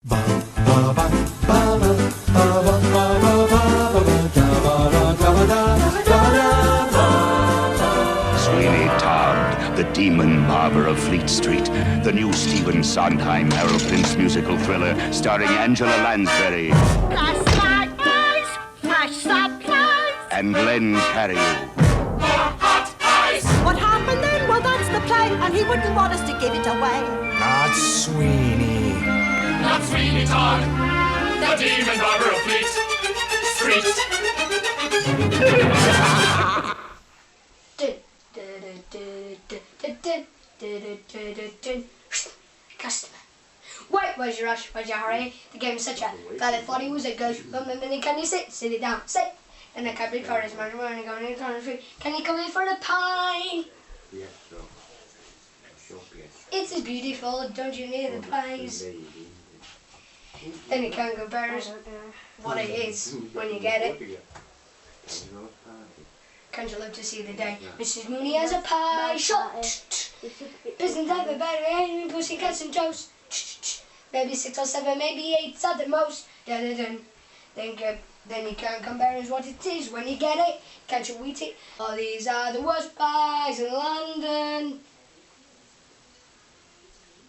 Sweeney Todd, the demon barber of Fleet Street, the new Stephen Sondheim Harold Prince musical thriller starring Angela Lansbury and Glenn Carruthers. What happened then? Well, that's the play, and he wouldn't want us to give it away. Not Sweeney. Not Sweeney Todd, the demon barber of Fleet Street. Customer. Wait, where's your rush? Where's your hurry? The game's such a glad I thought he was a ghost. Can you sit? Sit it down. Sit. And the cabinet car is man running going in the corner street. Can you come in for the pie? Yes, sure. Sure, yes. It's as beautiful, don't you need the pies? Then you can't compare what it is when you get it. Can't you live to see the day? Mrs. Mooney has a pie shop. Business ever better, ain't pussycats and toast. Maybe 6 or 7, maybe 8 at the most. Then you can't compare is what it is when you get it. Can't you eat it? Oh, these are the worst pies in London.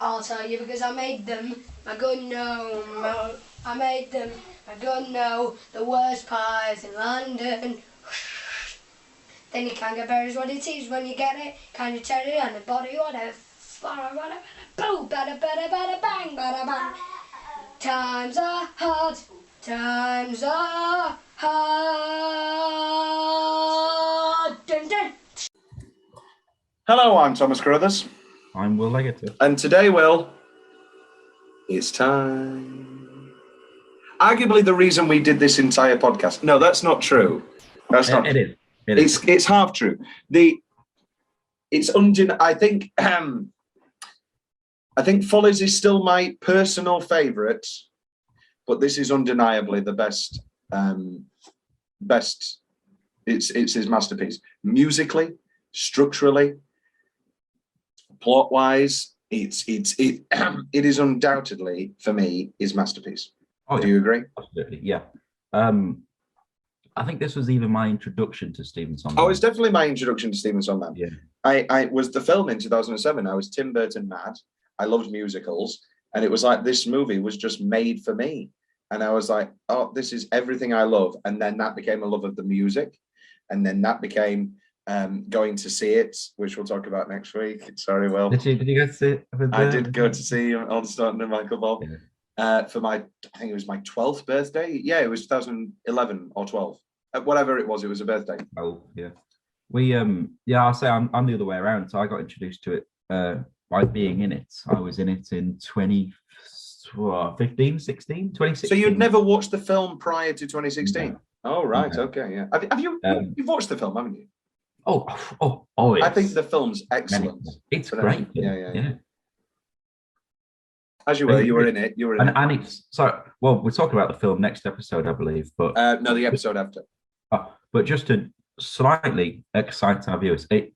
I'll tell you because I made them. My good no, I made them. My good no, the worst pies in London. Then you can't compare is what it is when you get it. Can't you tell it on the body? Whatever. Boo, bada, bada, bada, bang, bada, bang. Times are hard. Times are hard. Dun, dun. Hello, I'm Thomas Carruthers. I'm Will Leggetter. And today, Will, it's time. Arguably the reason we did this entire podcast. No, that's not true. That's not. It is. It is. It's half true. I think Follies is still my personal favourite, but this is undeniably the best. It's his masterpiece. Musically, structurally, plot-wise, it is undoubtedly for me his masterpiece. Oh, do you agree? Absolutely, yeah. I think this was even my introduction to Stephen Sondheim. Oh, it's definitely my introduction to Stephen Sondheim. Yeah. I was the film in 2007. I was Tim Burton mad. I loved musicals, and it was like this movie was just made for me. And I was like, oh, this is everything I love. And then that became a love of the music, and then that became going to see it, which we'll talk about next week. Sorry, Will. Did you go to see it? I did go to see On Staunton and Michael Bob for my, I think it was my 12th birthday. Yeah, it was 2011 or 12. Whatever it was a birthday. Oh, yeah. I'll say I'm the other way around. So I got introduced to it by being in it. I was in it in 2016. So you'd never watched the film prior to 2016? No. Oh, right. No. Okay, yeah. Have you? You've watched the film, haven't you? Oh! I think the film's excellent. It's great. Yeah. As you were in it. You were in it. And it's so. Well, we'll talk about the film next episode, I believe. But no, the episode after. But just to slightly excite our viewers, it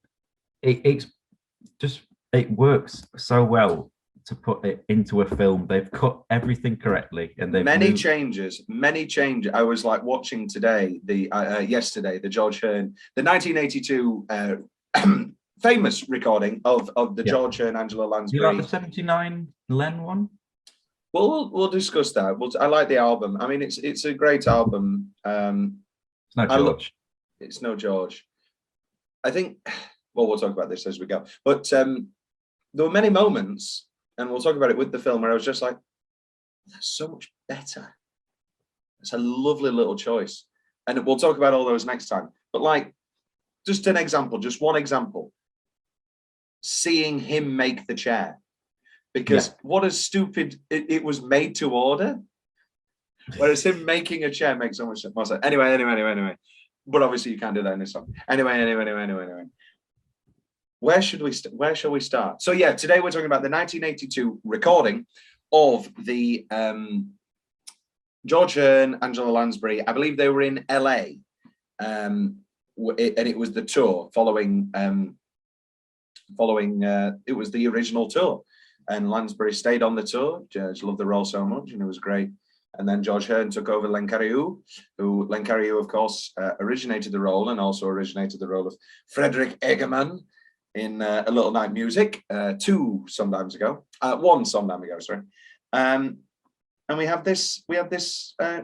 works so well to put it into a film. They've cut everything correctly, and they've many changes. I was like watching today, yesterday, the George Hearn, the 1982 famous recording of the George Hearn, Angela Lansbury. You like the 79 Len one? Well, we'll discuss that. I like the album. I mean, it's a great album. It's no George. It's no George. I think. Well, we'll talk about this as we go. But there were many moments, and we'll talk about it with the film, where I was just like, that's so much better. It's a lovely little choice. And we'll talk about all those next time. But like, just an example, just one example. Seeing him make the chair. Because what a stupid, it was made to order. Whereas him making a chair makes so much more sense. Anyway. But obviously you can't do that in this song. Anyway. Where shall we start? So yeah, today we're talking about the 1982 recording of the George Hearn, Angela Lansbury. I believe they were in LA, and it was the tour following. It was the original tour, and Lansbury stayed on the tour. George loved the role so much, and it was great. And then George Hearn took over Leggetter who Leggetter, of course, originated the role and also originated the role of Frederick Egerman in A Little Night Music one Sondheim ago, sorry. And we have this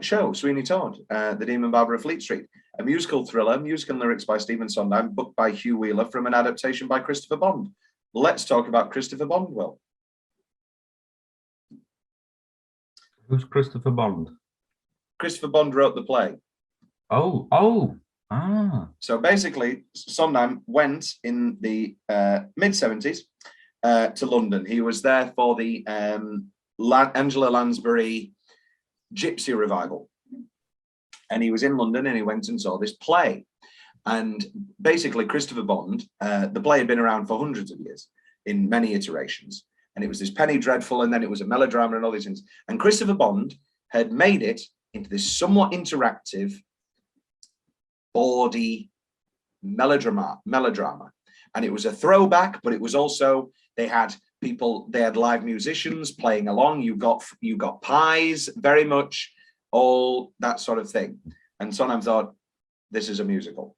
show, Sweeney Todd, The Demon Barber of Fleet Street, a musical thriller, musical lyrics by Stephen Sondheim, book by Hugh Wheeler from an adaptation by Christopher Bond. Let's talk about Christopher Bond, Will. Who's Christopher Bond? Christopher Bond wrote the play. So basically, Sondheim went in the mid-70s to London. He was there for the Angela Lansbury Gypsy revival. And he was in London and he went and saw this play. And basically, Christopher Bond, the play had been around for hundreds of years in many iterations. And it was this penny dreadful, and then it was a melodrama and all these things. And Christopher Bond had made it into this somewhat interactive, bawdy melodrama. And it was a throwback, but it was also, they had live musicians playing along. You got pies, very much all that sort of thing. And Sondheim thought, this is a musical.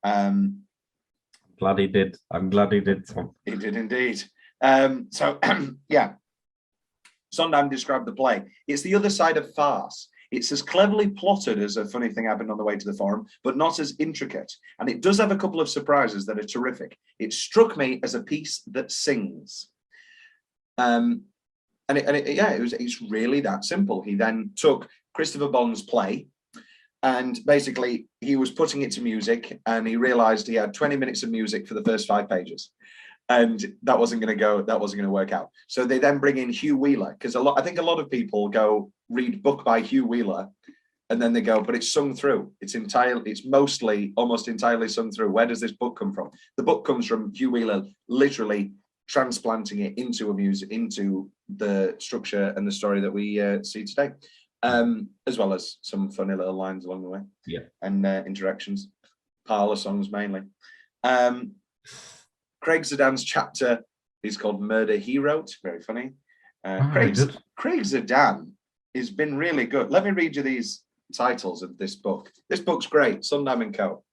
Glad he did. I'm glad he did, Tom. He did indeed. Yeah, Sondheim described the play. It's the other side of farce. It's as cleverly plotted as A Funny Thing Happened on the Way to the Forum, but not as intricate. And it does have a couple of surprises that are terrific. It struck me as a piece that sings. It's really that simple. He then took Christopher Bond's play, and basically he was putting it to music, and he realized he had 20 minutes of music for the first 5 pages. And that wasn't going to work out. So they then bring in Hugh Wheeler, because I think a lot of people go read book by Hugh Wheeler, and then they go, but it's sung through. It's mostly, almost entirely sung through. Where does this book come from? The book comes from Hugh Wheeler literally transplanting it into the structure and the story that we see today, as well as some funny little lines along the way. Yeah, and interactions, parlor songs mainly. Craig Zdane's chapter is called Murder He Wrote. Very funny. Craig Zidane has been really good. Let me read you these titles of this book. This book's great, Sondheim and Co.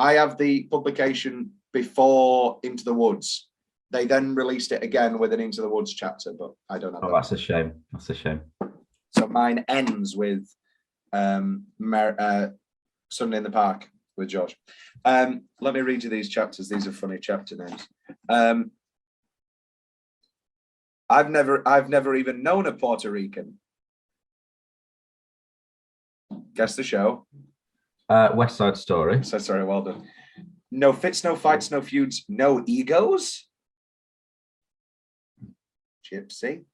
I have the publication before Into the Woods. They then released it again with an Into the Woods chapter, but I don't have that. That's a shame. That's a shame. So mine ends with Sunday in the Park with George. Let me read you these chapters. These are funny chapter names. I've never even known a Puerto Rican. Guess the show. West Side Story. So sorry, well done. No fits, no fights, no feuds, no egos. Gypsy.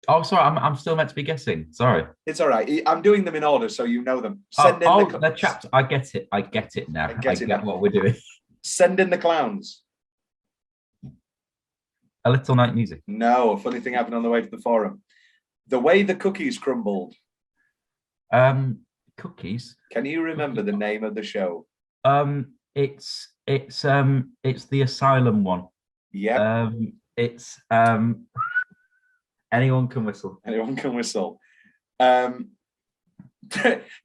Oh, sorry, I'm still meant to be guessing. Sorry. It's all right. I'm doing them in order so you know them. The chapter. I get it. I get it now. I get what we're doing. Send in the Clowns. A Little Night Music. No, A Funny Thing Happened on the Way to the Forum. The Way the Cookies Crumbled. Cookies. Can you remember the name of the show? It's the Asylum one. Yeah. It's Anyone Can Whistle. Anyone Can Whistle. The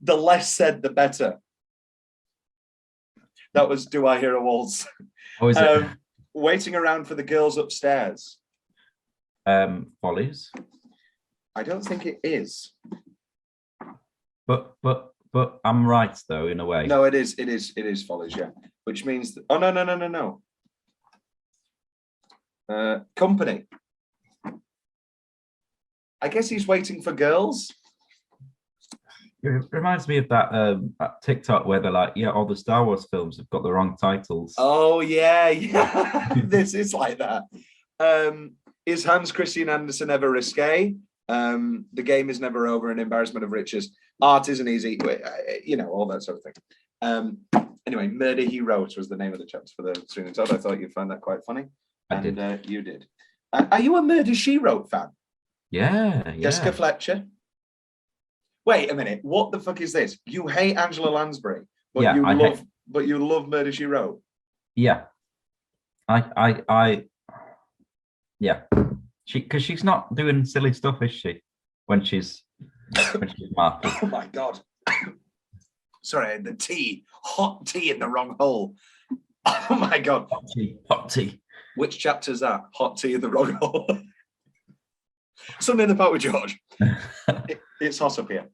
less said, the better. That was Do I Hear a Waltz? Oh, is it? Waiting Around for the Girls Upstairs. Follies. I don't think it is. But I'm right though, in a way. No, it is Follies, yeah. Which means no. Company. I guess he's waiting for girls. It reminds me of that TikTok where they're like, yeah, all the Star Wars films have got the wrong titles. Oh, yeah. This is like that. Is Hans Christian Andersen ever risque? The game is never over, an embarrassment of riches. Art isn't easy, all that sort of thing. Anyway, Murder He Wrote was the name of the chapter for the Sweeney Todd. I thought you'd find that quite funny. I did. You did. Are you a Murder She Wrote fan? Yeah. Jessica Fletcher. Wait a minute. What the fuck is this? You hate Angela Lansbury, but you love Murder She Wrote. Yeah. Yeah. Because she's not doing silly stuff, is she? When she's marked. Oh my God. Sorry, the tea. Hot tea in the wrong hole. Oh my God. Hot tea. Which chapter's that? Hot tea in the wrong hole. Something in the boat with George. It's hot up here.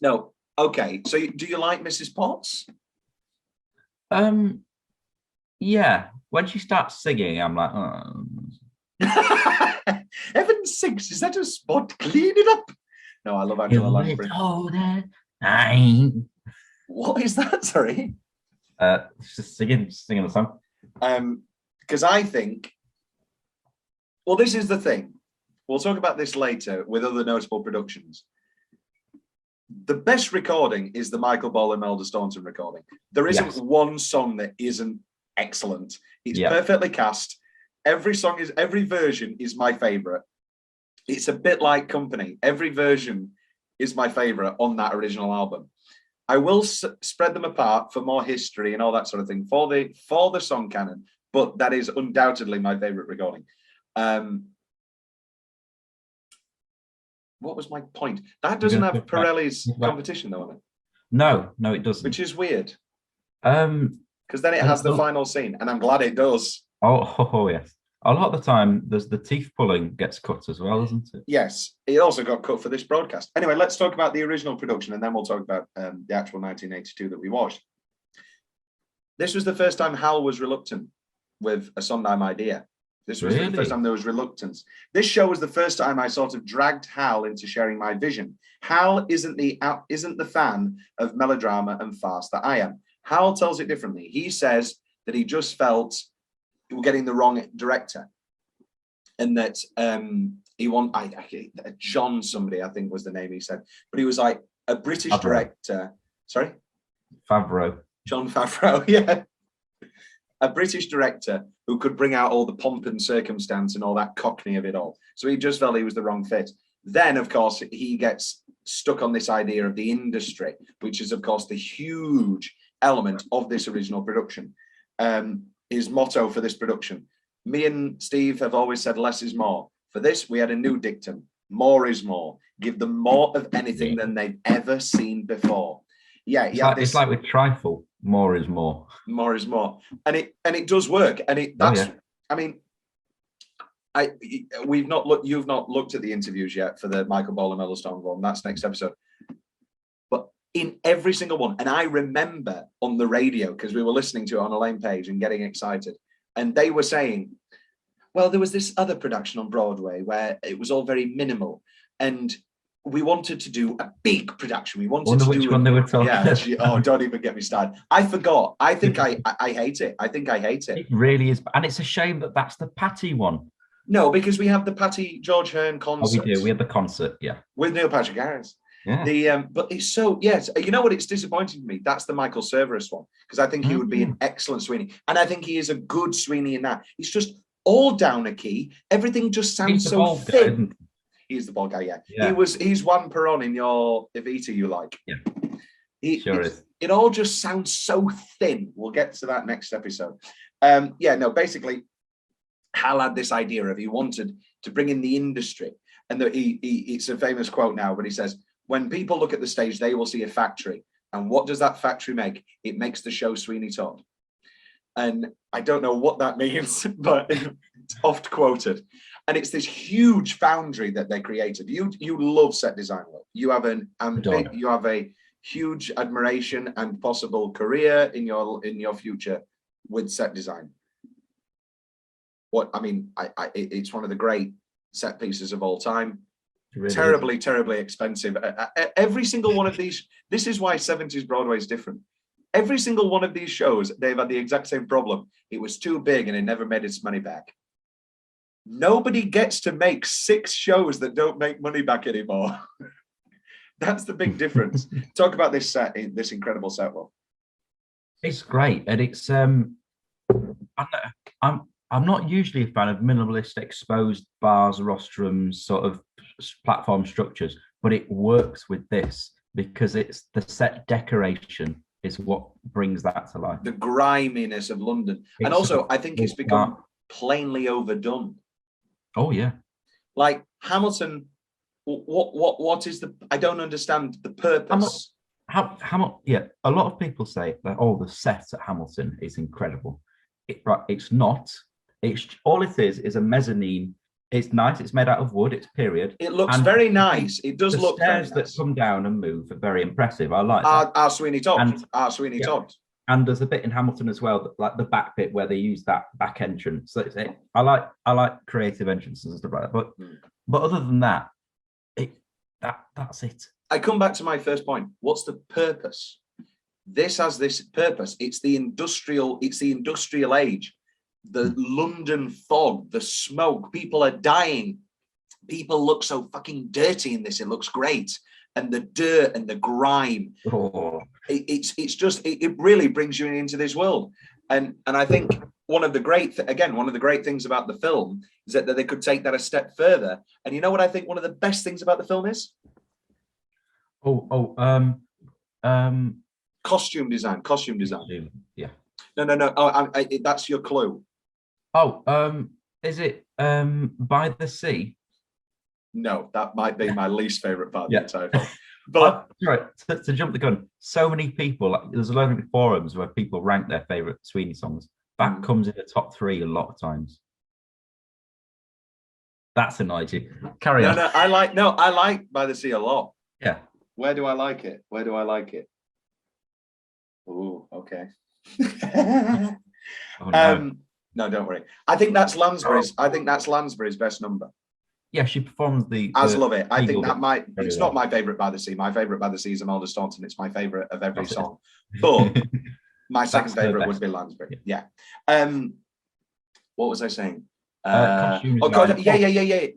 No. Okay. So do you like Mrs. Potts? Yeah. When she starts singing, I'm like, oh. Heaven sakes, is that a spot? Clean it up. No, I love Angela Lansbury. What is that? Sorry. Just singing the song. Because I think, well, this is the thing. We'll talk about this later with other notable productions. The best recording is the Michael Ball and Melda Staunton recording. There isn't one song that isn't excellent. It's perfectly cast. Every version is my favorite. It's a bit like Company. Every version is my favorite on that original album. I will spread them apart for more history and all that sort of thing for the song canon, but that is undoubtedly my favorite recording. What was my point? That doesn't have Pirelli's competition though on it. No, it doesn't. Which is weird. Because then it has the final scene, and I'm glad it does. Oh yes. A lot of the time, there's the teeth pulling gets cut as well, isn't it? Yes, it also got cut for this broadcast. Anyway, let's talk about the original production, and then we'll talk about the actual 1982 that we watched. This was the first time Hal was reluctant with a Sondheim idea. This was the first time there was reluctance. This show was the first time I sort of dragged Hal into sharing my vision. Hal isn't the fan of melodrama and farce that I am. Hal tells it differently. He says that he just felt we were getting the wrong director, and that John somebody, I think was the name he said, but he was like a British director. Sorry, Favreau. John Favreau. Yeah, a British director who could bring out all the pomp and circumstance and all that cockney of it all. So he just felt he was the wrong fit. Then, of course, he gets stuck on this idea of the industry, which is, of course, the huge element of this original production. His motto for this production. Me and Steve have always said less is more. For this, we had a new dictum. More is more. Give them more of anything than they've ever seen before. Yeah, it's like with trifle. More is more. More is more, and it does work. And I mean, you've not looked at the interviews yet for the Michael Ball and Melda Staunton one. That's next episode. But in every single one, and I remember on the radio because we were listening to it on Elaine Page and getting excited, and they were saying, well, there was this other production on Broadway where it was all very minimal, and we wanted to do a big production. We wanted to do one they were talking. Yeah. Oh, don't even get me started. I forgot. I think I hate it. I think I hate it. It really is, and it's a shame that that's the Patty one. No, because we have the Patty George Hearn concert. Oh, we do. We have the concert, yeah, with Neil Patrick Harris. Yeah. But it's so you know what? It's disappointing to me. That's the Michael Cerverus one because I think he would be an excellent Sweeney, and I think he is a good Sweeney in that. He's just all down a key. Everything just sounds so thin. He's the bald guy, yeah. He's one Perron in your Evita you like. Yeah. Sure is. It all just sounds so thin. We'll get to that next episode. Basically, Hal had this idea of he wanted to bring in the industry. And it's a famous quote now, but he says, when people look at the stage, they will see a factory. And what does that factory make? It makes the show Sweeney Todd. And I don't know what that means, but it's oft quoted. And it's this huge foundry that they created. You love set design, Will. You have a huge admiration and possible career in your future with set design. It's one of the great set pieces of all time. Really terribly expensive. Every single one of these. This is why 70s Broadway is different. Every single one of these shows, they've had the exact same problem. It was too big and it never made its money back. Nobody gets to make 6 shows that don't make money back anymore. That's the big difference. Talk about this set, this incredible set, Will. It's great, and it's I'm not usually a fan of minimalist, exposed bars, rostrums, sort of platform structures, but it works with this because it's the set decoration is what brings that to life. The griminess of London, and also I think it's become plainly overdone. Oh yeah. Like Hamilton, what is the? I don't understand the purpose. Hamilton, yeah. A lot of people say that the set at Hamilton is incredible. It's not. It's all it is a mezzanine. It's nice. It's made out of wood. It's period. It looks very nice. It does look very nice. The stairs that come down and move are very impressive. I like our Sweeney Todd. Sweeney Todd. And there's a bit in Hamilton as well, like the back bit where they use that back entrance. So I like creative entrances and stuff like that. But other than that, that's it. I come back to my first point. What's the purpose? This has this purpose. It's the industrial age. The London fog, the smoke, people are dying. People look so fucking dirty in this. It looks great. And the dirt and the grime. Oh. It really brings you into this world. And I think one of the great things about the film is that they could take that a step further. And you know what I think one of the best things about the film is? Costume design. Yeah. No. Oh, that's your clue. Is it By the Sea? No, that might be my least favorite part of the entire film. But to jump the gun, so many people, there's a lot of forums where people rank their favorite Sweeney songs. That comes in the top 3 a lot of times. That's annoyed you. Carry on. I like By the Sea a lot. Yeah. Where do I like it? Oh, okay. Oh, no. No, don't worry. I think that's Lansbury's best number. Yeah, she performs As Love It. I think that might. It's not my favorite By the Sea. My favorite By the Sea is Imelda Staunton. It's my favorite of every song. But my second favorite would be Lansbury. Yeah. What was I saying? Yeah.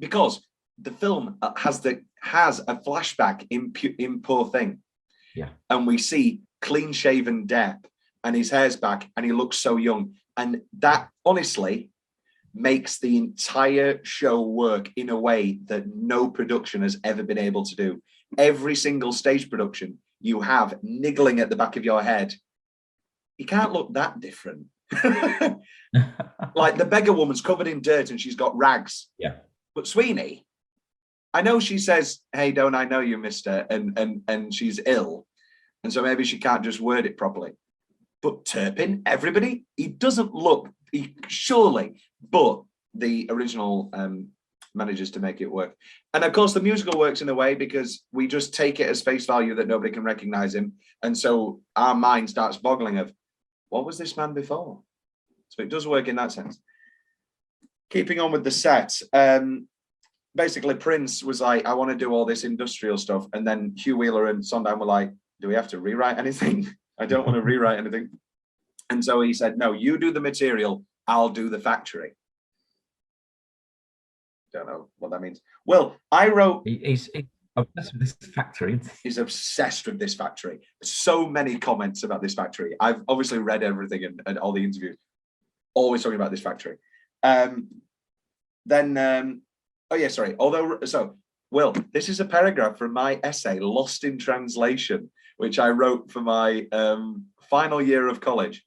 Because the film has a flashback in Poor Thing. Yeah. And we see clean-shaven Depp, and his hair's back, and he looks so young. And that honestly makes the entire show work in a way that no production has ever been able to do. Every single stage production you have niggling at the back of your head, you can't look that different. Like the beggar woman's covered in dirt and she's got rags. Yeah. But Sweeney, I know she says, "Hey, don't I know you, mister?" And she's ill. And so maybe she can't just word it properly. But Turpin, everybody, he doesn't look, surely, but the original manages to make it work. And of course, the musical works in a way because we just take it as face value that nobody can recognize him. And so our mind starts boggling of, what was this man before? So it does work in that sense. Keeping on with the set, basically Prince was like, I want to do all this industrial stuff. And then Hugh Wheeler and Sondheim were like, do we have to rewrite anything? I don't want to rewrite anything. And so he said, no, you do the material, I'll do the factory. Don't know what that means. Well, I wrote... He's obsessed with this factory. He's obsessed with this factory. So many comments about this factory. I've obviously read everything and all the interviews. Always talking about this factory. Will, this is a paragraph from my essay, Lost in Translation, which I wrote for my final year of college.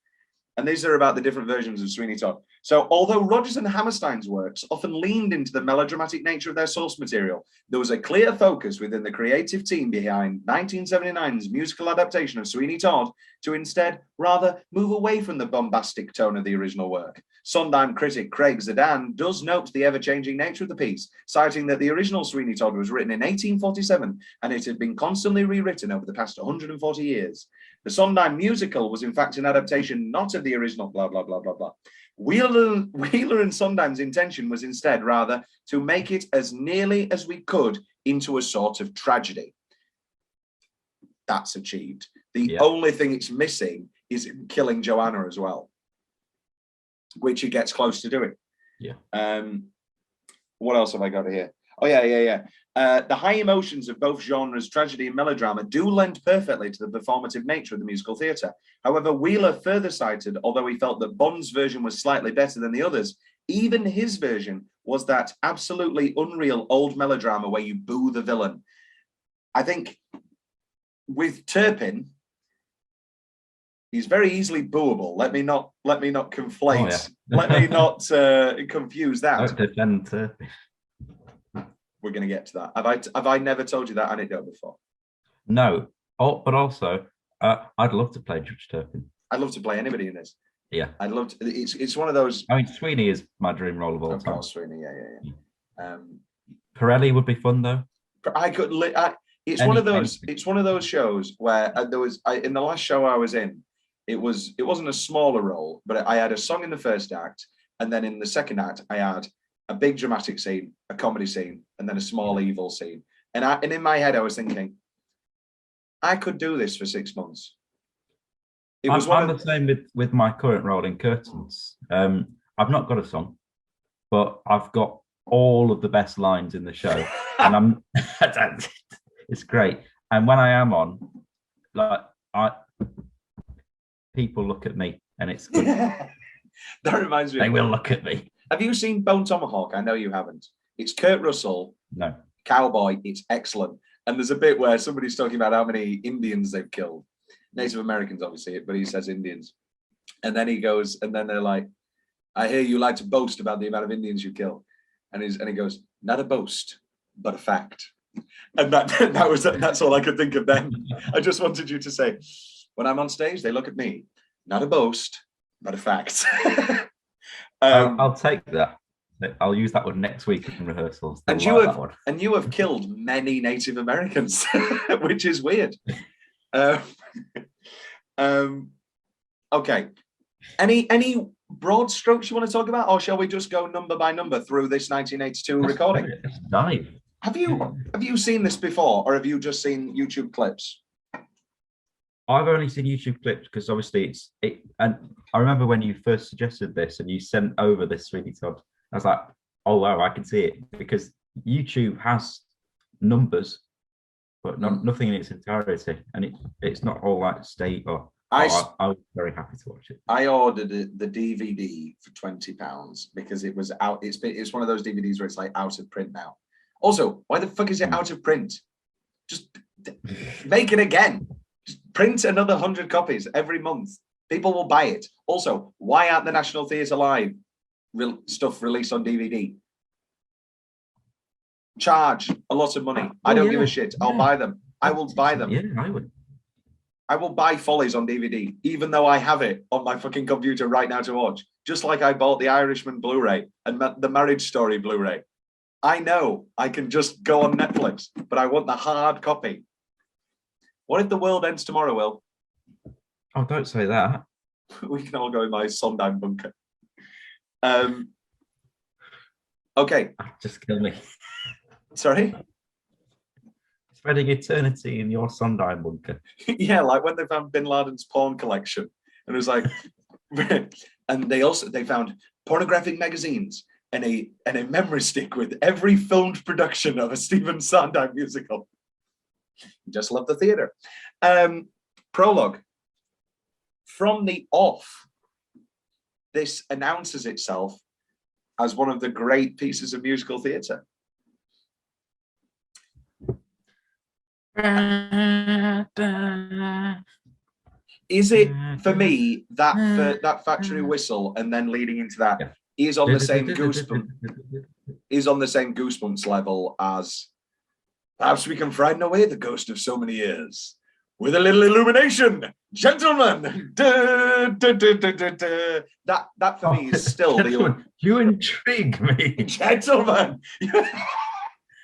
And these are about the different versions of Sweeney Todd. So although Rodgers and Hammerstein's works often leaned into the melodramatic nature of their source material, there was a clear focus within the creative team behind 1979's musical adaptation of Sweeney Todd to instead rather move away from the bombastic tone of the original work. Sondheim critic Craig Zadan does note the ever-changing nature of the piece, citing that the original Sweeney Todd was written in 1847 and it had been constantly rewritten over the past 140 years. The Sondheim musical was in fact an adaptation not of the original blah, blah, blah, blah, blah. Wheeler and Sondheim's intention was instead rather to make it as nearly as we could into a sort of tragedy. That's achieved. The only thing it's missing is killing Joanna as well, which it gets close to doing. Yeah. What else have I got here? Oh, yeah. The high emotions of both genres, tragedy and melodrama, do lend perfectly to the performative nature of the musical theatre. However, Wheeler further cited, although he felt that Bond's version was slightly better than the others, even his version was that absolutely unreal old melodrama where you boo the villain. I think with Turpin, he's very easily booable. Let me not conflate. Let me not confuse that. Don't defend Turpin. we're going to get to that. Have I never told you that anecdote before? No. Oh, but also, I'd love to play Judge Turpin. I'd love to play anybody in this. Yeah. I'd love to. It's one of those. I mean, Sweeney is my dream role of all Of time. course, Sweeney. Yeah. Pirelli would be fun though. I could. It's one of those. It's one of those shows where there was. In the last show I was in, it wasn't a smaller role, but I had a song in the first act, and then in the second act I had a big dramatic scene, a comedy scene, and then a small evil scene. And in my head I was thinking, I could do this for 6 months. It was I'm the same with my current role in Curtains. I've not got a song, but I've got all of the best lines in the show, and it's great. And when I am on, like people look at me, and it's good. That reminds me. They will look at me. Have you seen Bone Tomahawk? I know you haven't. It's Kurt Russell. No. Cowboy. It's excellent. And there's a bit where somebody's talking about how many Indians they've killed. Native Americans, obviously, but he says Indians. And then he goes, and then they're like, I hear you like to boast about the amount of Indians you kill. And he goes, not a boast, but a fact. And that's all I could think of then. I just wanted you to say, when I'm on stage, they look at me, not a boast, but a fact. I'll take that. I'll use that one next week in rehearsals. And you have killed many Native Americans, which is weird. Okay. Any broad strokes you want to talk about, or shall we just go number by number through this 1982 recording? Let's dive. Have you seen this before, or have you just seen YouTube clips? I've only seen YouTube clips because obviously and I remember when you first suggested this and you sent over this Sweeney Todd, I was like, oh wow, I can see it, because YouTube has numbers, but nothing in its entirety, and it's not all like state or. I was very happy to watch it. I ordered the DVD for £20 because it was out. It's one of those DVDs where it's like out of print now. Also, why the fuck is it out of print? Just make it again. Just print another 100 copies every month. People will buy it. Also, why aren't the National Theatre Live stuff released on DVD? Charge a lot of money. I don't give a shit. I'll buy them. I will buy them. Yeah, I would. I will buy Follies on DVD, even though I have it on my fucking computer right now to watch. Just like I bought The Irishman Blu-ray and the Marriage Story Blu-ray. I know I can just go on Netflix, but I want the hard copy. What if the world ends tomorrow, Will? Oh, don't say that. We can all go in my Sondheim bunker. Okay. Just kill me. Sorry? Spreading eternity in your Sondheim bunker. Yeah, like when they found Bin Laden's porn collection, and it was like, and they found pornographic magazines and a memory stick with every filmed production of a Stephen Sondheim musical. Just love the theatre. Prologue. From the off, this announces itself as one of the great pieces of musical theatre. Is it for me that factory whistle and then leading into that is on the same Goosebumps level as perhaps we can frighten away the ghost of so many years with a little illumination, gentlemen. That for me is still the you intrigue me, gentlemen.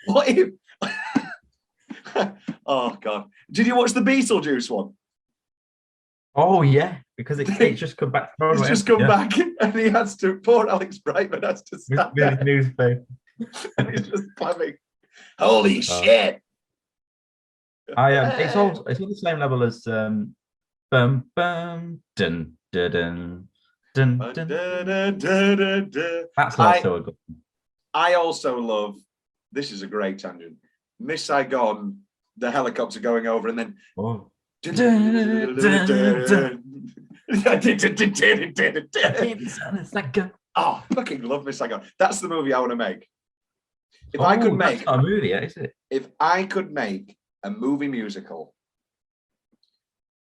What if? Oh God! Did you watch the Beetlejuice one? Oh yeah, because it's just come back. It's just come back, and he has to. Poor Alex Brightman has to stand there. Newspaper, and he's just clapping. Holy shit! It's on the same level as bum bum dun dun dun dun dun. That's also a good one. I also love. This is a great tangent. Miss Saigon, the helicopter going over, and then. Oh. Oh, fucking love Miss Saigon. That's the movie I want to make. If I could make a movie, is it? If I could make a movie musical,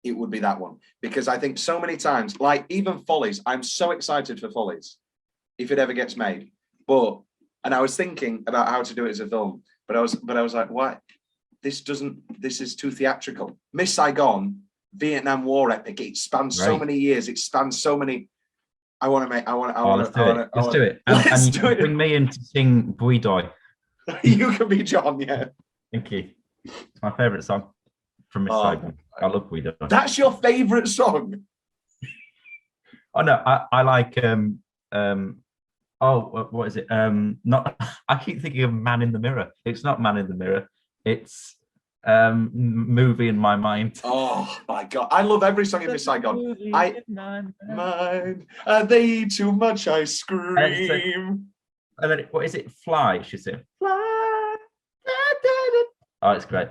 it would be that one. Because I think so many times, like even Follies, I'm so excited for Follies, if it ever gets made. But And I was thinking about how to do it as a film, but I was like, why? This is too theatrical. Miss Saigon, Vietnam War epic. It spans so many years. It spans so many. Let's do it. And you can bring me in to sing Bui Doi. You can be John, yeah. Thank you. It's my favourite song from Miss Saigon. I love Bui Doi. That's your favourite song? Oh no, I like what is it? Not I keep thinking of Man in the Mirror. It's not Man in the Mirror. It's Movie in My Mind. Oh my god, I love every song in Miss Saigon. Mind, are they too much? I scream. And then what is it? Fly. She said, "Fly." Oh, it's great.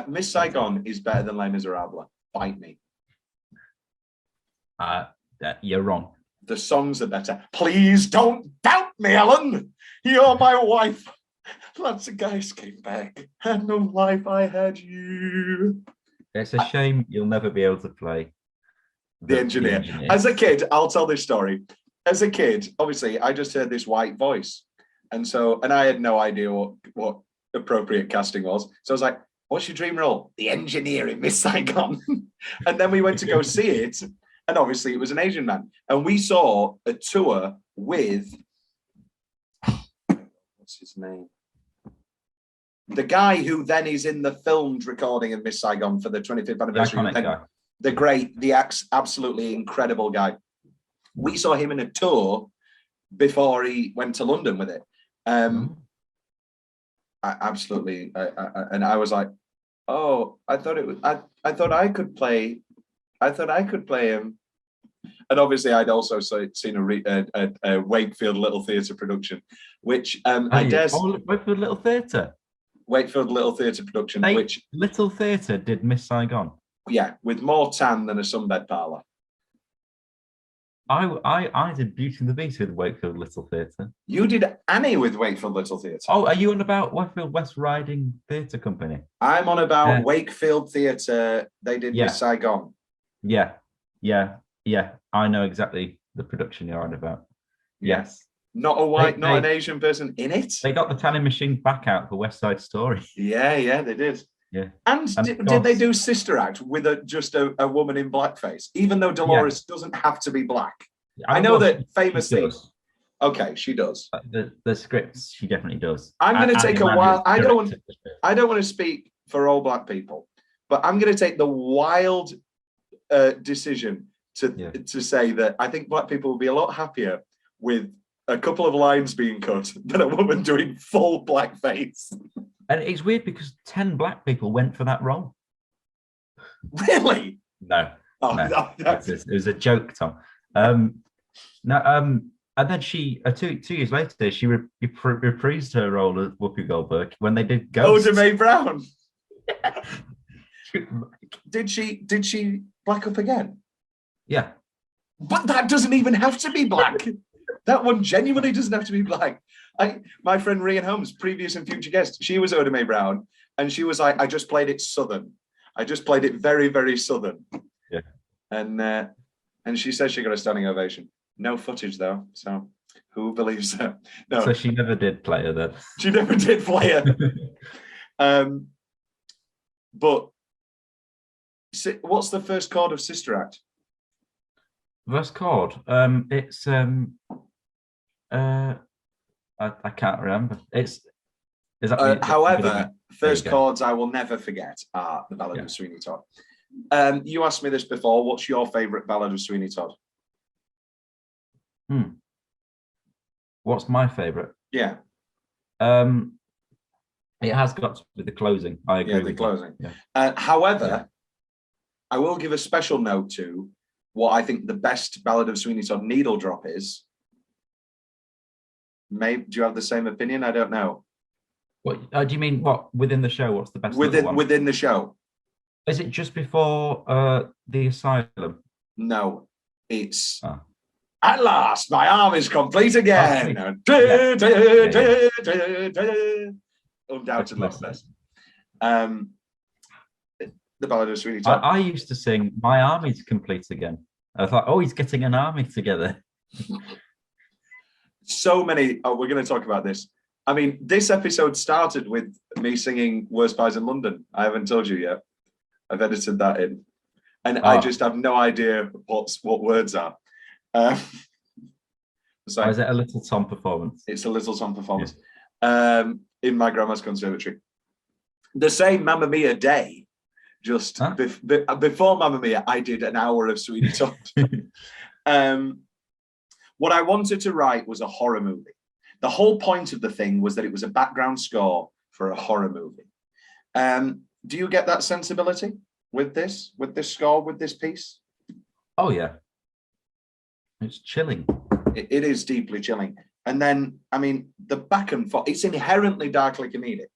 Miss Saigon is better than Les Miserables. Fight me. You're wrong. The songs are better. Please don't doubt me, Ellen. You're my wife. Lots of guys came back. Had no life, I had you. It's a shame you'll never be able to play The Engineer. As a kid, I'll tell this story. As a kid, obviously, I just heard this white voice. And I had no idea what appropriate casting was. So I was like, what's your dream role? The Engineer in Miss Saigon. And then we went to go see it. And obviously it was an Asian man. And we saw a tour with, what's his name? The guy who then is in the filmed recording of Miss Saigon for the 25th anniversary. The absolutely incredible guy. We saw him in a tour before he went to London with it. And I was like, oh, I thought I could play him. And obviously, I'd also seen a Wakefield Little Theatre production, which Wakefield Little Theatre. Wakefield Little Theatre production, which Little Theatre did Miss Saigon. Yeah, with more tan than a sunbed parlour. I did Beauty and the Beast with Wakefield Little Theatre. You did Annie with Wakefield Little Theatre. Oh, are you on about Wakefield West Riding Theatre Company? I'm on about Wakefield Theatre. They did Miss Saigon. Yeah. I know exactly the production you're on about. Yes. Not a white, not an Asian person in it. They got the tanning machine back out for West Side Story. Yeah, they did. Yeah. And did they do Sister Act with just a woman in blackface, even though Dolores doesn't have to be black? I know that famously. Okay, she does. The scripts, she definitely does. I'm going to take a wild. I don't want to speak for all black people, but I'm going to take the wild decision to say that I think black people will be a lot happier with a couple of lines being cut than a woman doing full blackface. And it's weird because 10 black people went for that role. Really? No. Oh, no. No. It was a joke, Tom. And then she 2 years later she reprised her role as Whoopi Goldberg when they did Ghost. Oh, Mae Brown. Did she black up again? Yeah. But that doesn't even have to be black. That one genuinely doesn't have to be black. My friend Rian Holmes, previous and future guest, she was Oda Mae Brown, and she was like, I just played it Southern. I just played it very, very Southern. Yeah. And she says she got a standing ovation. No footage though, so who believes her? No. So she never did play her then. She never did play her. But what's the first chord of Sister Act? First chord. It's I can't remember. Is that however, first chords I will never forget are the Ballad of Sweeney Todd. You asked me this before. What's your favourite ballad of Sweeney Todd? What's my favourite? Yeah. It has got to be the closing. I agree with the closing. Yeah. However, I will give a special note to what I think the best Ballad of Sweeney Todd needle drop is. Maybe, do you have the same opinion? I don't know. What do you mean? What within the show? What's the best within the show? Is it just before the asylum? No, it's at last my arm is complete again. Undoubtedly best. The Ballad of Sweeney Todd. I used to sing "My Army's Complete Again." I thought, oh, he's getting an army together. So many. Oh, we're going to talk about this. I mean, this episode started with me singing "Worst Pies in London." I haven't told you yet. I've edited that in, and I just have no idea what words are. So is it a Little Tom performance? It's a Little Tom performance in my grandma's conservatory. The same Mamma Mia day, just before Mamma Mia, I did an hour of Sweeney Todd. What I wanted to write was a horror movie. The whole point of the thing was that it was a background score for a horror movie. Do you get that sensibility with this score, with this piece? Oh yeah, it's chilling. It is deeply chilling. And then, I mean, the back and forth, it's inherently darkly comedic.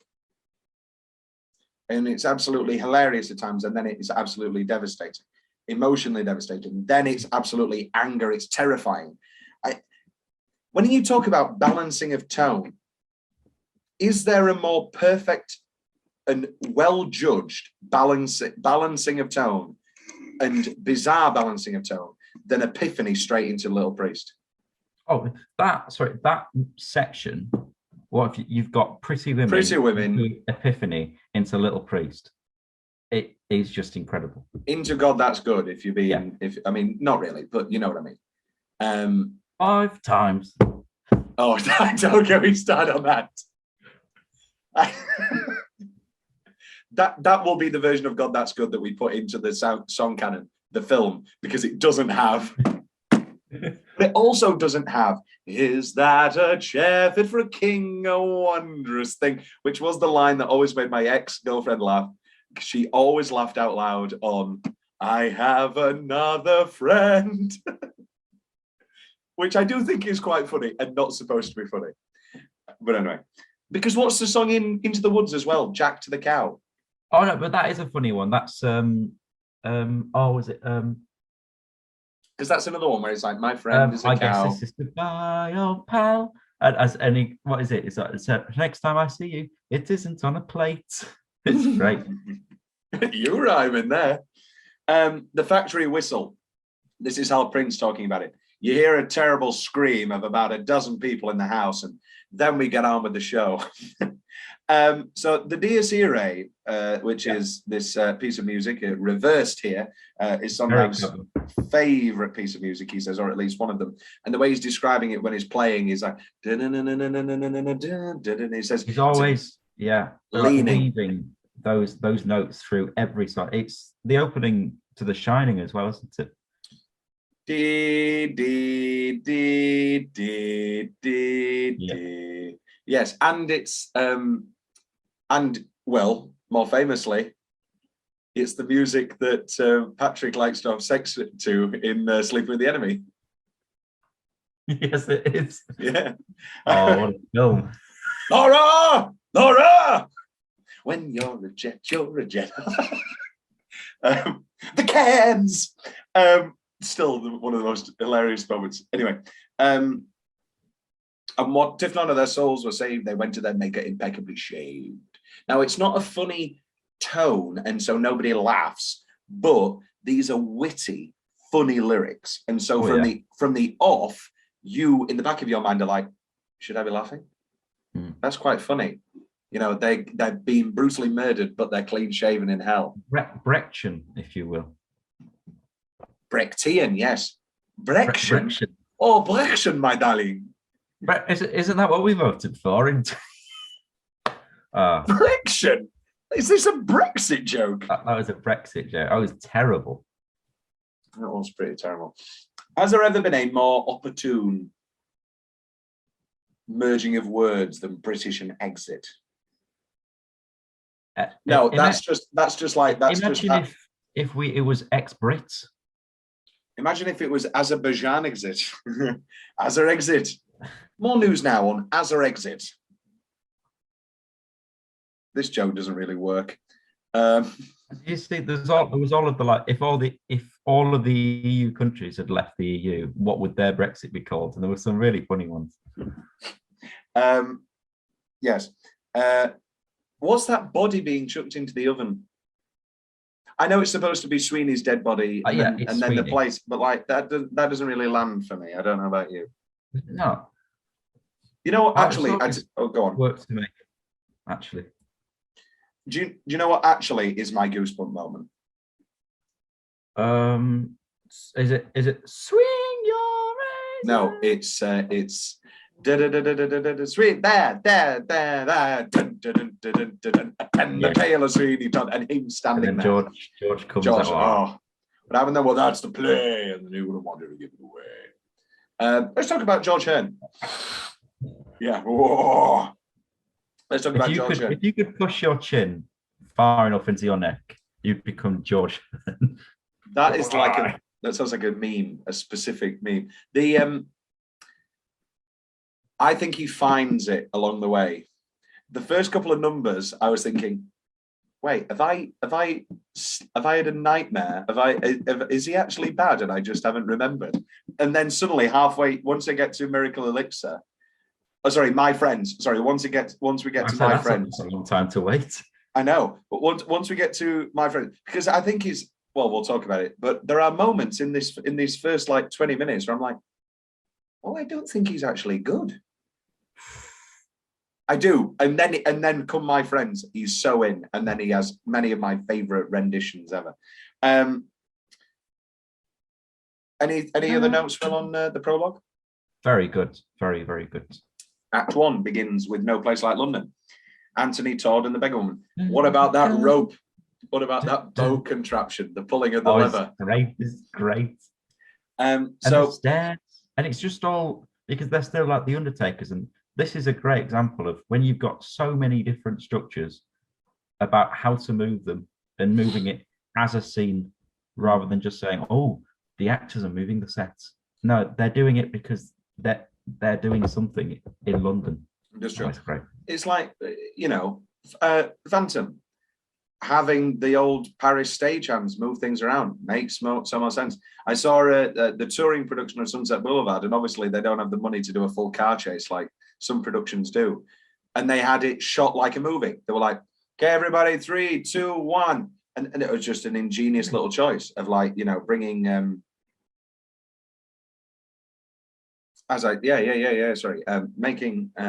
And it's absolutely hilarious at times. And then it's absolutely devastating, emotionally devastating. Then it's absolutely anger. It's terrifying. When you talk about balancing of tone, is there a more perfect and well-judged balancing of tone and bizarre balancing of tone than Epiphany straight into Little Priest? Oh, that section. What if you've got Pretty Women, Epiphany into Little Priest? It is just incredible. Into God That's Good. If you're being, I mean, not really, but you know what I mean. 5 times. Oh, don't get me started on that. That will be the version of God That's Good that we put into the song canon, the film, because it doesn't have. But it also doesn't have, is that a chair fit for a king, a wondrous thing, which was the line that always made my ex-girlfriend laugh. She always laughed out loud on, I have another friend, which I do think is quite funny and not supposed to be funny. But anyway, because what's the song in Into the Woods as well? Jack to the Cow. Oh no, but that is a funny one. That's was it because that's another one where it's like, my friend is a cow. Guess this is goodbye, old pal. And what is it? It's like, next time I see you, it isn't on a plate. It's great. You rhyme in there. The factory whistle. This is Hal Prince talking about it. You hear a terrible scream of about a dozen people in the house, and then we get on with the show. So the Dies Irae, which is this piece of music, reversed here, is Sondheim's favorite piece of music, he says, or at least one of them. And the way he's describing it when he's playing is like, he says he's always leaning those notes through every song. It's the opening to The Shining as well, isn't it? Dee, dee, dee, dee, dee, dee. Yes, and it's and well, more famously, it's the music that Patrick likes to have sex to in Sleeping with the Enemy. Yes, it is. Yeah. Oh, what a film. Laura! Laura! When you're a jet, you're a jet. The cans! Still one of the most hilarious moments. Anyway, and what if none of their souls were saved, they went to their maker impeccably shaved. Now, it's not a funny tone, and so nobody laughs, but these are witty, funny lyrics. And so from the off, you in the back of your mind are like, should I be laughing? That's quite funny. You know, they're being brutally murdered, but they're clean shaven in hell. Brechtian, if you will. Brechtian, yes. Brechtian. Oh, Brechtian, my darling. Isn't that what we voted for? Brechtian? Is this a Brexit joke? That was a Brexit joke. Oh, it was terrible. That was pretty terrible. Has there ever been a more opportune merging of words than British and exit? No, that's just like imagine if it was ex-Brits. Imagine if it was Azerbaijan exit. Azer exit. More news now on Azer exit. This joke doesn't really work. You see, there was all of the like, if all of the EU countries had left the EU, what would their Brexit be called? And there were some really funny ones. Yes. What's that body being chucked into the oven? I know it's supposed to be Sweeney's dead body, and then the place, but like that doesn't really land for me. I don't know about you. No. You know what? Actually, go on. Works for me. Actually, do you know what? Actually, is my goosebump moment? Is it swing your razor? No, it's sweet bad and the tale of Sweeney Todd and him standing and then there. George comes George, out. But I haven't know. Well, that's the play, and then he wouldn't want to give it away. Let's talk about George Hearn. Yeah. Whoa. Let's talk about George Hearn. If you could push your chin far enough into your neck, you'd become George Hearn. That sounds like a meme, a specific meme. I think he finds it along the way. The first couple of numbers, I was thinking, wait, have I had a nightmare? Is he actually bad and I just haven't remembered? And then suddenly halfway, once I get to Miracle Elixir, My Friends. Sorry, once we get to My Friends. That's a long time to wait. I know, but once we get to My Friends, because I think we'll talk about it, but there are moments in these first like 20 minutes where I'm like, I don't think he's actually good. I do, and then come My Friends, he's so in, and then he has many of my favorite renditions ever. Any other notes, Phil, on the prologue? Very good, very, very good. Act 1 begins with No Place Like London. Anthony Todd and the Beggar Woman. What about that rope? What about that boat contraption? The pulling of the lever. It's great. And the stairs, and it's just all because they're still like the Undertakers, and this is a great example of when you've got so many different structures about how to move them and moving it as a scene rather than just saying, oh, the actors are moving the sets. No, they're doing it because they're doing something in London. That's great. It's like, Phantom, having the old Paris stagehands move things around makes so much sense. I saw the touring production of Sunset Boulevard, and obviously they don't have the money to do a full car chase like some productions do. And they had it shot like a movie. They were like, okay, everybody, 3, 2, 1. And it was just an ingenious little choice of bringing, making, I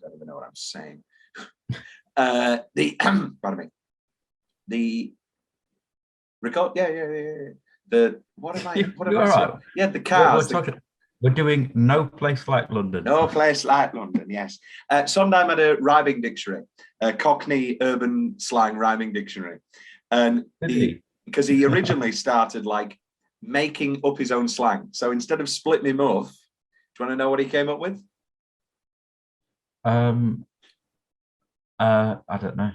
don't even know what I'm saying. Pardon me. The record, the what am I saying? Yeah, the cars. We're doing No Place Like London. No Place Like London, yes. Sondheim had a rhyming dictionary, a Cockney urban slang rhyming dictionary. And because he originally started like making up his own slang. So instead of split me muff, do you want to know what he came up with? I don't know.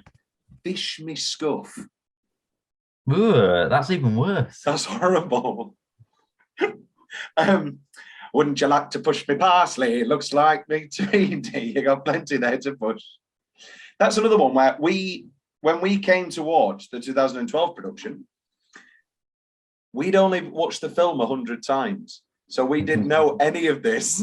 Fish me scuff. Ooh, that's even worse. That's horrible. Wouldn't you like to push me parsley? It looks like me Tweety. You got plenty there to push. That's another one where when we came to watch the 2012 production, we'd only watched the film 100 times. So we didn't know any of this.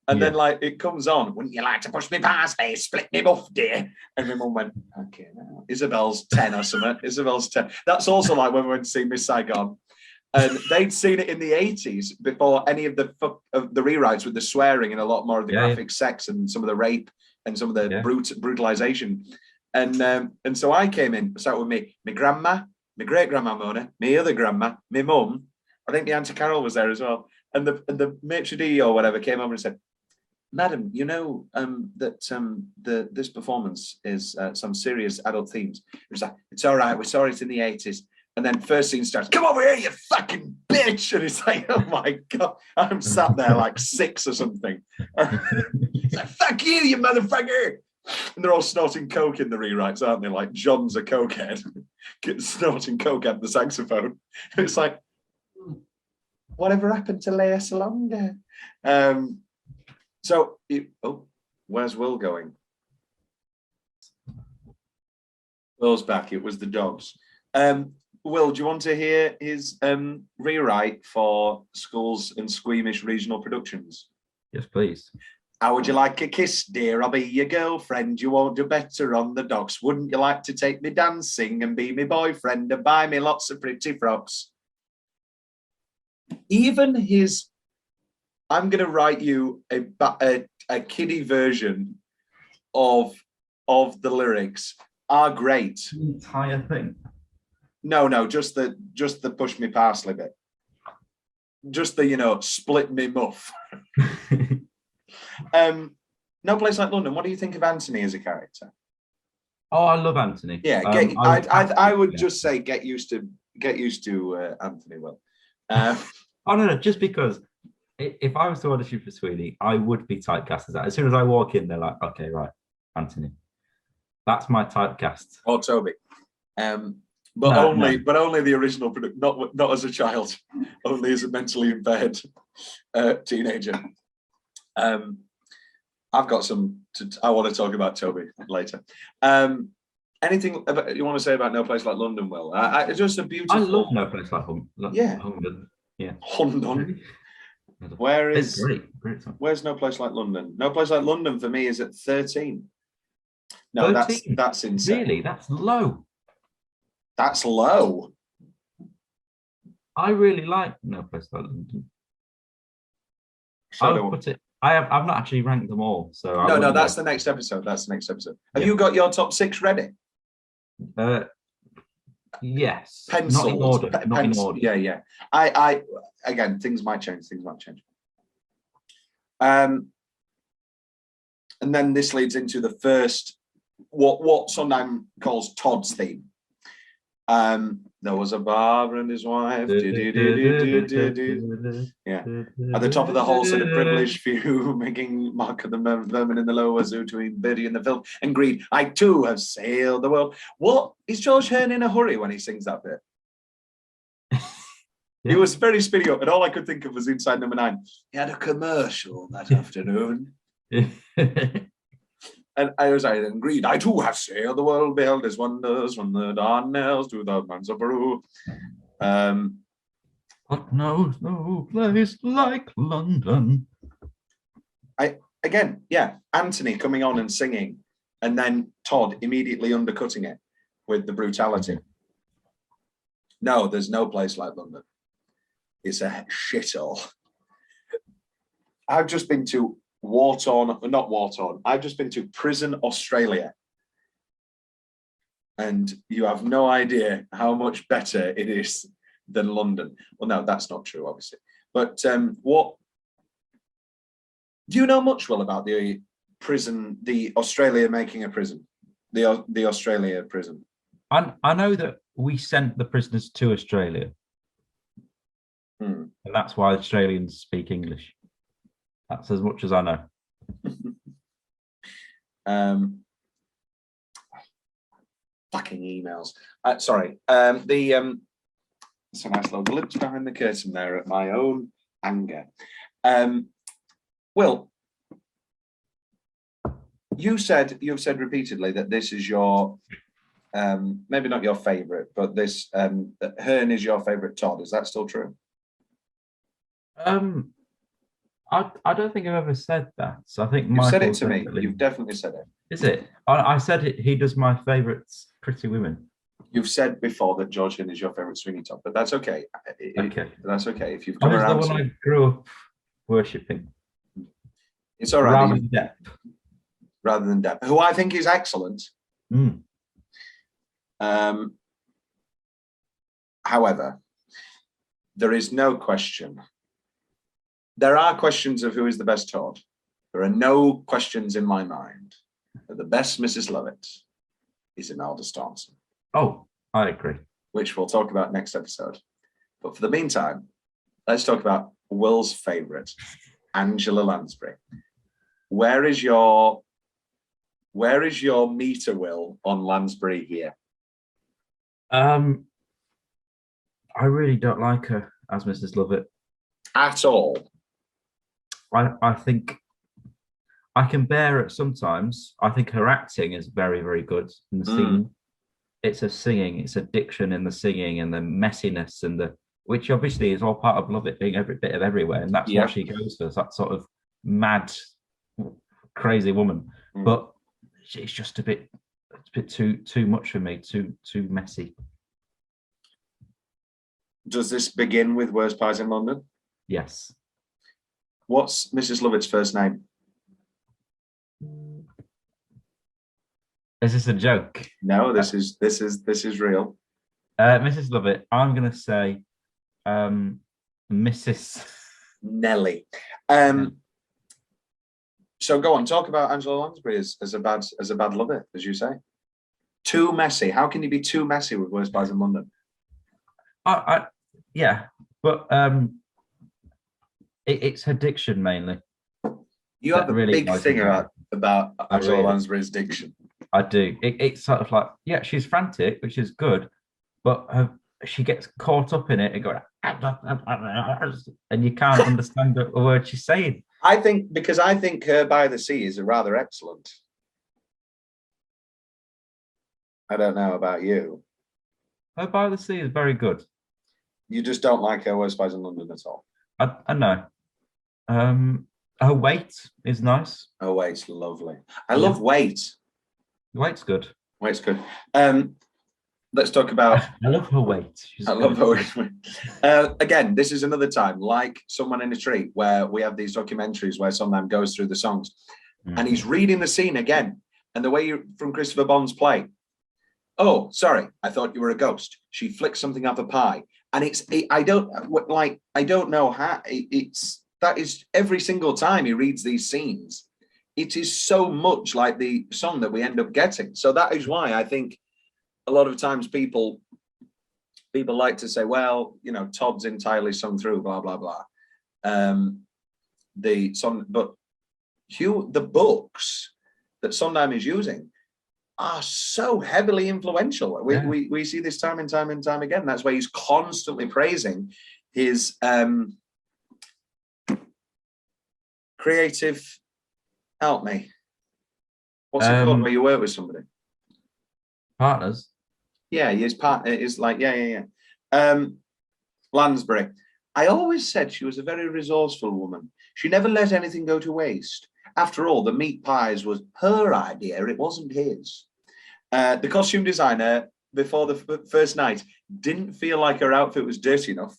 And then it comes on, wouldn't you like to push me parsley, split me buff, dear? And my mum went, okay, now Isabel's 10 or something. Isabel's 10. That's also like when we went to see Miss Saigon. And they'd seen it in the 80s before any of the rewrites with the swearing and a lot more of the graphic sex and some of the rape and some of the brutalization. And so I came in, sat with my grandma, my great-grandma Mona, my other grandma, my mum. I think the Auntie Carol was there as well. And the maitre d' or whatever came over and said, Madam, you know that this performance is some serious adult themes. It was like, it's all right, we saw it in the 80s. And then first scene starts, come over here, you fucking bitch. And it's like, oh my God, I'm sat there like 6 or something. It's like, fuck you, you motherfucker. And they're all snorting coke in the rewrites, aren't they? Like John's a cokehead, snorting coke at the saxophone. And it's like, whatever happened to Lea Salonga? Where's Will going? Will's back. It was the dogs. Will, do you want to hear his rewrite for Schools and Squeamish Regional Productions? Yes, please. How would you like a kiss, dear? I'll be your girlfriend. You won't do better on the docks. Wouldn't you like to take me dancing and be my boyfriend and buy me lots of pretty frocks? Even his, I'm going to write you a kiddie version of the lyrics are great. The entire thing. No, just the push me parsley bit. Just the split me muff. No Place Like London. What do you think of Anthony as a character? Oh, I love Anthony. Yeah, I would just say get used to Anthony. Will. Oh no, just because if I was to audition for Sweeney, I would be typecast as that. As soon as I walk in, they're like, okay, right, Anthony. That's my typecast. Or Toby. But No, only no. but only the original product, not as a child, only as a mentally impaired teenager. I've got I want to talk about Toby later. Anything you want to say about No Place Like London, Will? It's just a beautiful. I love No Place Like London. Yeah. London. Where It's is great song. Where's No Place Like London? No Place Like London for me is at 13. No, 13? that's insane. Really, that's low. That's low. I really like No Place Like London. So I do- would put it. I've not actually ranked them all, so I no, wouldn't that's know. the next episode. That's the next episode. Have Yeah. you got your top 6 ready? Yes. Pencils. Not in order. Not in order. Yeah. I again, things might change. And then this leads into the first, what Sondheim calls Todd's theme. There was a barber and his wife. Yeah. At the top of the hall, said a privileged few, making mock of the vermin in the lower zoo between Birdie and the film and greed. I too have sailed the world. What is George Hearn in a hurry when he sings that bit? He was very spinning up, and all I could think of was Inside Number 9. He had a commercial that afternoon. And I was like, and greed. I too have sailed the world, beheld his wonders from the Dardanelles to the mountains of Peru. But no place like London. Anthony coming on and singing, and then Todd immediately undercutting it with the brutality. No, there's no place like London. It's a shithole. I've just been to I've just been to Prison Australia. And you have no idea how much better it is than London. Well, no, that's not true, obviously. But what do you know much, Will, about the prison, the Australia making a prison, the Australia prison? I know that we sent the prisoners to Australia. And that's why Australians speak English. That's as much as I know. Fucking emails. Sorry. It's a nice little glimpse behind the curtain there at my own anger. Will, you've said repeatedly that this is your maybe not your favourite, but this that Hearn is your favourite Todd. Is that still true? I don't think I've ever said that. So I think You've said it Michael's to me. definitely- You've definitely said it. Is it? I said it. He does my favourites, Pretty Women. You've said before that George Hearn is your favourite Sweeney Todd, but that's okay. Okay. That's okay. If you've That come was the around one to I it, grew up worshipping. it's all right. Rather than Depp. Rather than Depp, who I think is excellent. However, there is no question. There are questions of who is the best Todd. There are no questions in my mind that the best Mrs. Lovett is Imelda Staunton, Oh, I agree. which we'll talk about next episode. But for the meantime, let's talk about Will's favourite, Angela Lansbury. Where is your meter, Will, on Lansbury here? I really don't like her as Mrs. Lovett. At all? I think I can bear it sometimes. I think her acting is very, very good in the scene. It's a singing, it's a diction in the singing and the messiness and which obviously is all part of Lovett being every bit of everywhere, and that's what she goes for, that sort of mad, crazy woman. But it's just a bit too much for me, too messy. Does this begin with Worst Pies in London? Yes. What's Mrs. Lovett's first name? Is this a joke? No, this is real. Mrs. Lovett, I'm gonna say Mrs. Nelly. So go on, talk about Angela Lansbury as a bad lover, as you say. Too messy. How can you be too messy with Worst Pies in London? Yeah, but it's her diction mainly. You have a really big thing about Angela Lansbury's diction. I do. It's sort of like, yeah, she's frantic, which is good, but she gets caught up in it and going, and you can't understand a word she's saying. I think her By the Sea is rather excellent. I don't know about you. Her By the Sea is very good. You just don't like her Worst Pies in London at all. I know. Her Weight is nice. Oh, Wait's lovely. I love Wait. Weight's good. Wait's good. Let's talk about. I love her Weight. I love her Weight. Again, this is another time, like Someone in a Tree, where we have these documentaries where Sondheim goes through the songs, and he's reading the scene again, and the way from Christopher Bond's play. Oh, sorry, I thought you were a ghost. She flicks something up a pie, and I don't know how that is every single time he reads these scenes. It is so much like the song that we end up getting. So that is why I think a lot of times people like to say, well, you know, Todd's entirely sung through, blah blah blah. The song, but the books that Sondheim is using are so heavily influential. We see this time and time and time again. That's why he's constantly praising his creative. Help me. What's it called where you work with somebody? Partners. Yeah, his partner is like, yeah. Lansbury. I always said she was a very resourceful woman. She never let anything go to waste. After all, the meat pies was her idea, it wasn't his. The costume designer, before the first night, didn't feel like her outfit was dirty enough,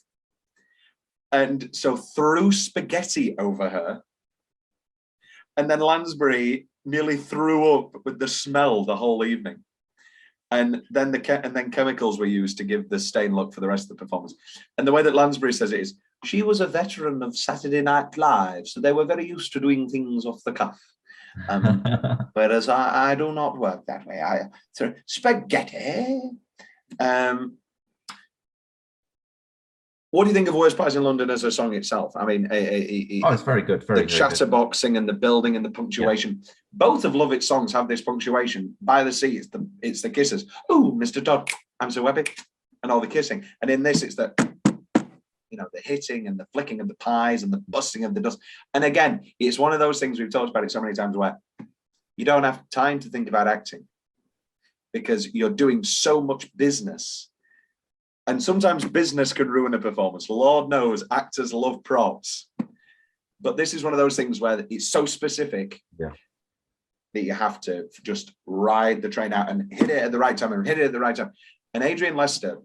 and so threw spaghetti over her. And then Lansbury nearly threw up with the smell the whole evening. And then chemicals were used to give the stain look for the rest of the performance. And the way that Lansbury says it is, she was a veteran of Saturday Night Live, so they were very used to doing things off the cuff. Whereas I do not work that way. Spaghetti. What do you think of Worst Pies in London as a song itself? I mean, it's very good. The chatterboxing and the building and the punctuation. Yeah. Both of Lovett's songs have this punctuation. By the Sea, it's the kisses. Oh, Mr. Todd, I'm so happy, and all the kissing. And in this, it's the hitting and the flicking of the pies and the busting of the dust. And again, it's one of those things we've talked about it so many times where you don't have time to think about acting because you're doing so much business. And sometimes business can ruin a performance. Lord knows actors love props. But this is one of those things where it's so specific that you have to just ride the train out and hit it at the right time and hit it at the right time. And Adrian Lester,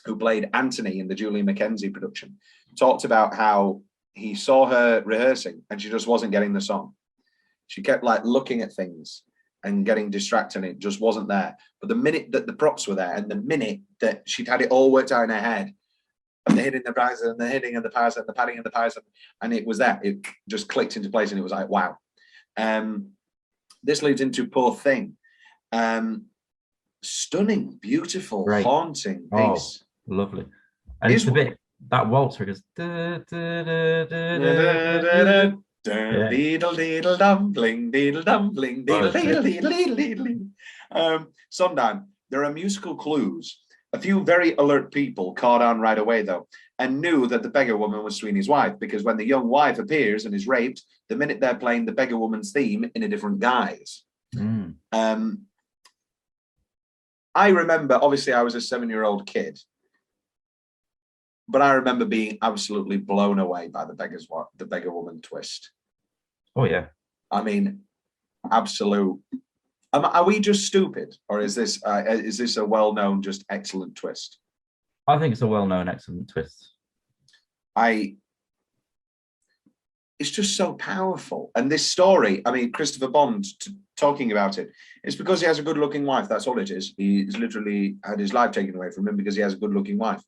who played Anthony in the Julie Mackenzie production, talked about how he saw her rehearsing and she just wasn't getting the song. She kept like looking at things and getting distracted, and it just wasn't there. But the minute that the props were there, and the minute that she'd had it all worked out in her head, and the hitting the pies and the hitting of the pies and the padding of the pies, and it was there, it just clicked into place, and it was like, wow. This leads into Poor Thing. Stunning, beautiful, great, haunting piece. Lovely. And it's a bit, that waltz where it goes, Deedle deedle dumpling, deedle dumpling, deedle deedle deedle deedle. Sondheim, there are musical clues. A few very alert people caught on right away, though, and knew that the beggar woman was Sweeney's wife, because when the young wife appears and is raped, the minute they're playing the beggar woman's theme in a different guise. I remember, obviously, I was a 7-year-old kid, but I remember being absolutely blown away by the beggar woman twist. Oh yeah. I mean, absolute. Are we just stupid, or is this a well-known, just excellent twist? I think it's a well-known, excellent twist. It's just so powerful, and this story. I mean, Christopher Bond talking about it. It's because he has a good-looking wife. That's all it is. He's literally had his life taken away from him because he has a good-looking wife,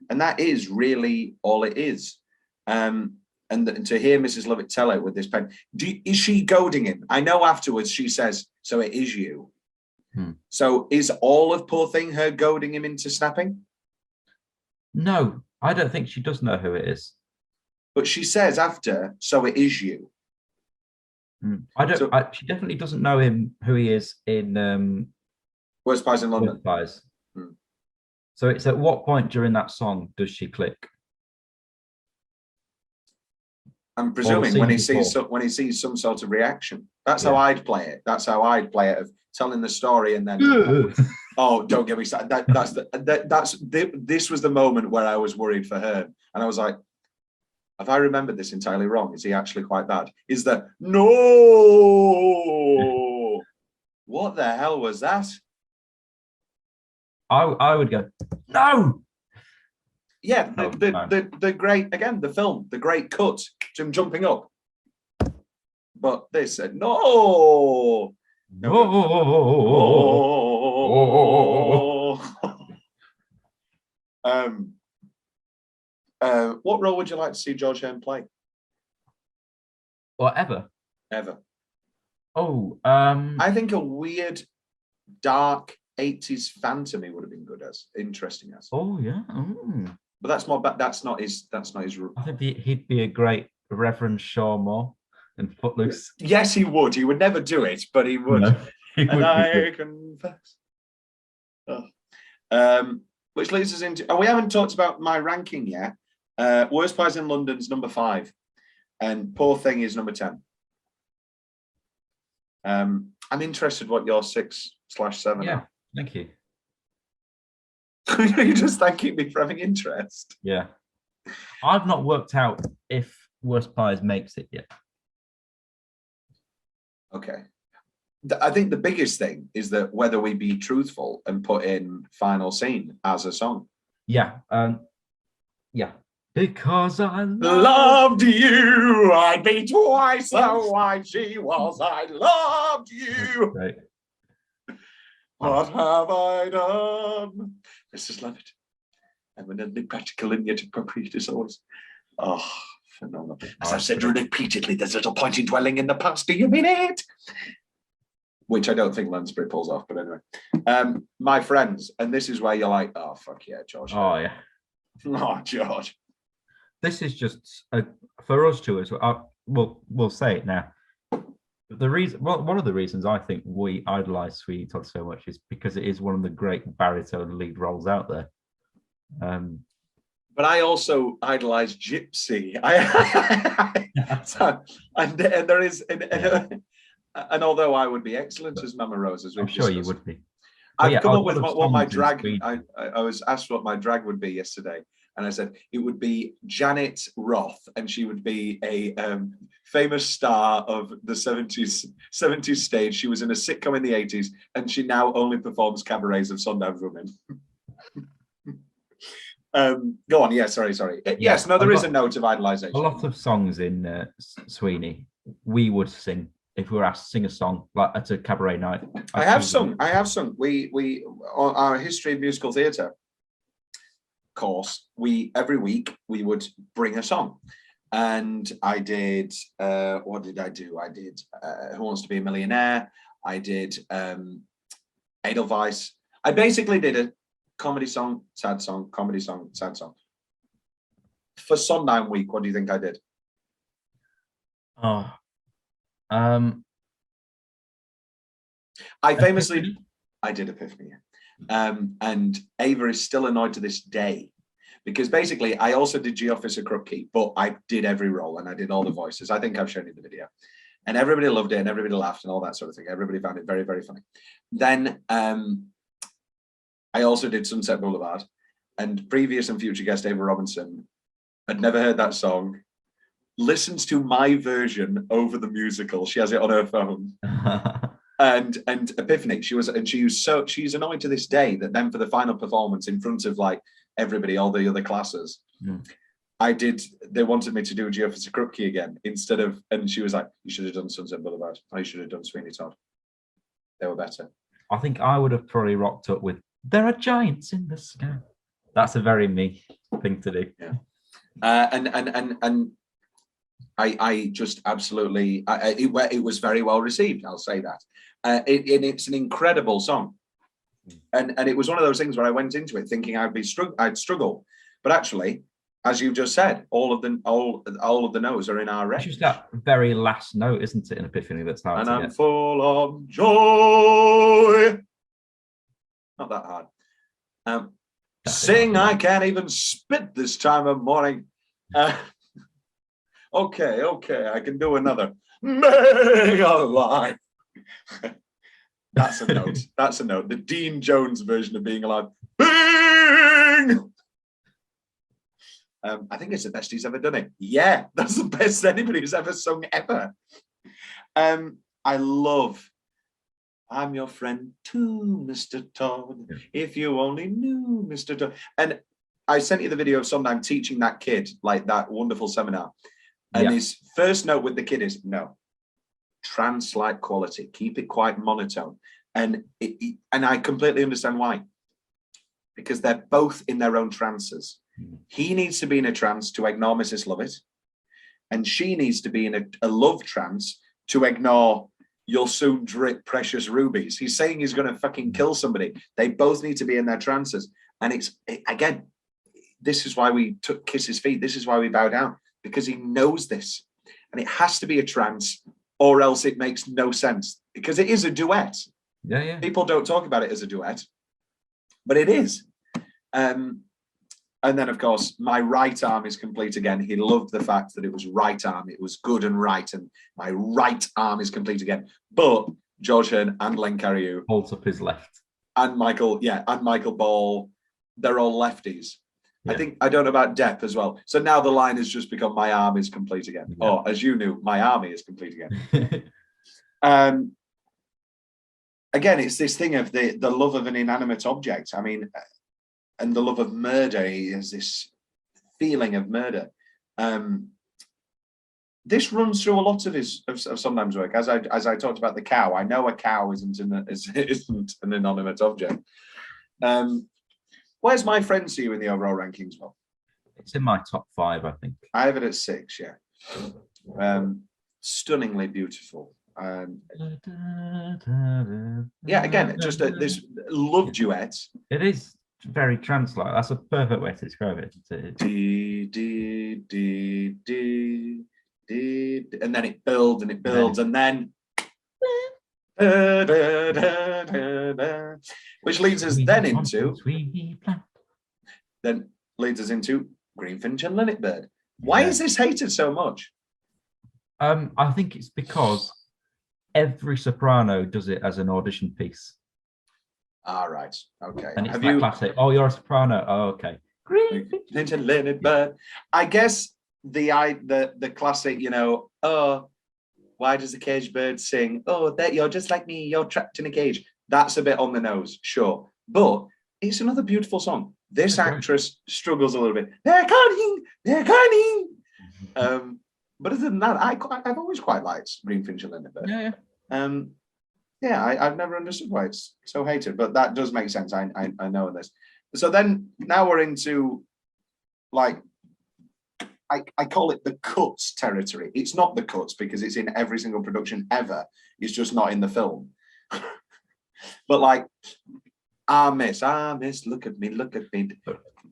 and that is really all it is. And to hear Mrs. Lovett tell it with this pen, is she goading him? I know afterwards she says, "So it is you." So is all of Poor Thing her goading him into snapping? No, I don't think she does know who it is. But she says after, "So it is you." I don't. She definitely doesn't know who he is in Worst Pies in London. Worst Pies. So it's at what point during that song does she click? I'm presuming when he sees some sort of reaction. That's how I'd play it. That's how I'd play it, of telling the story and then oh, don't get me started. This was the moment where I was worried for her, and I was like, have I remembered this entirely wrong? Is he actually quite bad? Is the no? What the hell was that? I would go no. Yeah, the great, again, the film, the great cut to him jumping up. But they said no. What role would you like to see George Hearn play? Or ever? Ever. Oh, I think a weird, dark 80s fantasy would have been good as interesting as. Oh yeah. But that's more. That's not his. That's not his. I think he'd be a great Reverend Shaw Moore in Footloose. Yes, he would. He would never do it, but he would. No, he would I confess. Which leads us into. Oh, we haven't talked about my ranking yet. Worst Pies in London's number 5, and Poor Thing is number 10. I'm interested what your 6/7. Yeah, thank you. You're just thanking me for having interest. Yeah, I've not worked out if Worst Pies makes it yet. Okay. I think the biggest thing is that whether we be truthful and put in Final Scene as a song. Yeah. Yeah. Because I loved you, I'd be twice the wife she was. I loved you. Right. What have I done? Mrs. Lovett, eminently practical and yet appropriate as always. Oh, phenomenal. As I've said repeatedly, there's little point in dwelling in the past. Do you mean it? Which I don't think Lansbury pulls off, but anyway. My friends, and this is where you're like, oh, fuck yeah, George. Oh, yeah. Oh, George. This is just for us two as well. We'll say it now. The reason, one of the reasons I think we idolize Sweeney Todd so much is because it is one of the great baritone lead roles out there. But I also idolize Gypsy. And there is, and although I would be excellent as Mama Rose, as we've I'm sure discussed, you would be. I've come up with what my drag. I was asked what my drag would be yesterday, and I said it would be Janet Roth, and she would be a famous star of the 70s stage. She was in a sitcom in the 80s, and she now only performs cabarets of Sondheim women. Go on. Yeah, sorry. Yes, no, there is a note of idolization. A lot of songs in Sweeney we would sing if we were asked to sing a song like at a cabaret night. I have sung. We on our history of musical theatre course, every week we would bring a song, and I did. What did I do? I did Who Wants to Be a Millionaire. I did Edelweiss. I basically did a comedy song, sad song, comedy song, sad song. For Sondheim week, what do you think I did? Oh, I famously, I did Epiphany, and Ava is still annoyed to this day because basically I also did G Officer Crookey, but I did every role and I did all the voices. I think I've shown you the video, and everybody loved it and everybody laughed and all that sort of thing. Everybody found it very, very funny. Then I also did Sunset Boulevard, and previous and future guest Ava Robinson had never heard that song, listens to my version over the musical. She has it on her phone. and Epiphany, she's annoyed to this day that then for the final performance in front of like everybody, all the other classes, they wanted me to do G Officer Crookey again instead of, and she was like, you should have done Sunset Boulevard, or you should have done Sweeney Todd. They were better. I think I would have probably rocked up with "There Are Giants in the Sky." That's a very me thing to do. Yeah. And I just absolutely, it was very well received. I'll say that. It's an incredible song, and it was one of those things where I went into it thinking I'd struggle, but actually, as you just said, all of the notes are in our range. It's just that very last note, isn't it, in Epiphany that's hard and to I'm get. full of joy. Not that hard. Sing, I can't even spit this time of morning. Okay, I can do another. Make alive. That's a note. That's a note. The Dean Jones version of Being Alive. Bing! I think it's the best he's ever done it. Yeah, that's the best anybody's ever sung ever. I love I'm your friend too, Mr. Todd. If you only knew, Mr. Todd. And I sent you the video of Sondheim teaching that kid, like that wonderful seminar. And his first note with the kid is, no, trance-like quality. Keep it quite monotone. And I completely understand why. Because they're both in their own trances. He needs to be in a trance to ignore Mrs. Lovett. And she needs to be in a love trance to ignore "You'll soon drip precious rubies." He's saying he's going to fucking kill somebody. They both need to be in their trances. And again, this is why we kiss his feet. This is why we bow down, because he knows this. And it has to be a trance, or else it makes no sense, because it is a duet. Yeah. People don't talk about it as a duet, but it is. And then, of course, my right arm is complete again. He loved the fact that it was right arm. It was good and right. And my right arm is complete again. But George Hearn and Len Carruthers Holds up his left. and Michael Ball, they're all lefties. Yeah. I don't know about Depp as well. So now the line has just become "my arm is complete again." Yeah. Or, as you knew, "my army is complete again." Again, it's this thing of the love of an inanimate object. I mean, and the love of murder is this feeling of murder. This runs through a lot of Sondheim's work. As I talked about the cow, I know a cow isn't an inanimate object. Where's My Friend see you in the overall rankings? Well, it's in my top 5, I think. I have it at 6. Yeah, stunningly beautiful. Yeah, again, just this love duet. It is very trance-like. That's a perfect way to describe it. And then it builds and it builds, and then which leads us then into Greenfinch and Linnetbird. Why is this hated so much? I think it's because every soprano does it as an audition piece. All right, okay. And it's that classic. Oh, you're a soprano. Oh, okay. Greenfinch and Linnetbird. I guess the classic, oh, why does the caged bird sing? Oh, that you're just like me, you're trapped in a cage. That's a bit on the nose, sure. But it's another beautiful song. This actress struggles a little bit. They're coming. But other than that, I've always quite liked Greenfinch and Linnetbird. I've never understood why it's so hated, but that does make sense. I know this. So then now we're into, like, I call it the cuts territory. It's not the cuts because it's in every single production ever. It's just not in the film. But like, miss, look at me.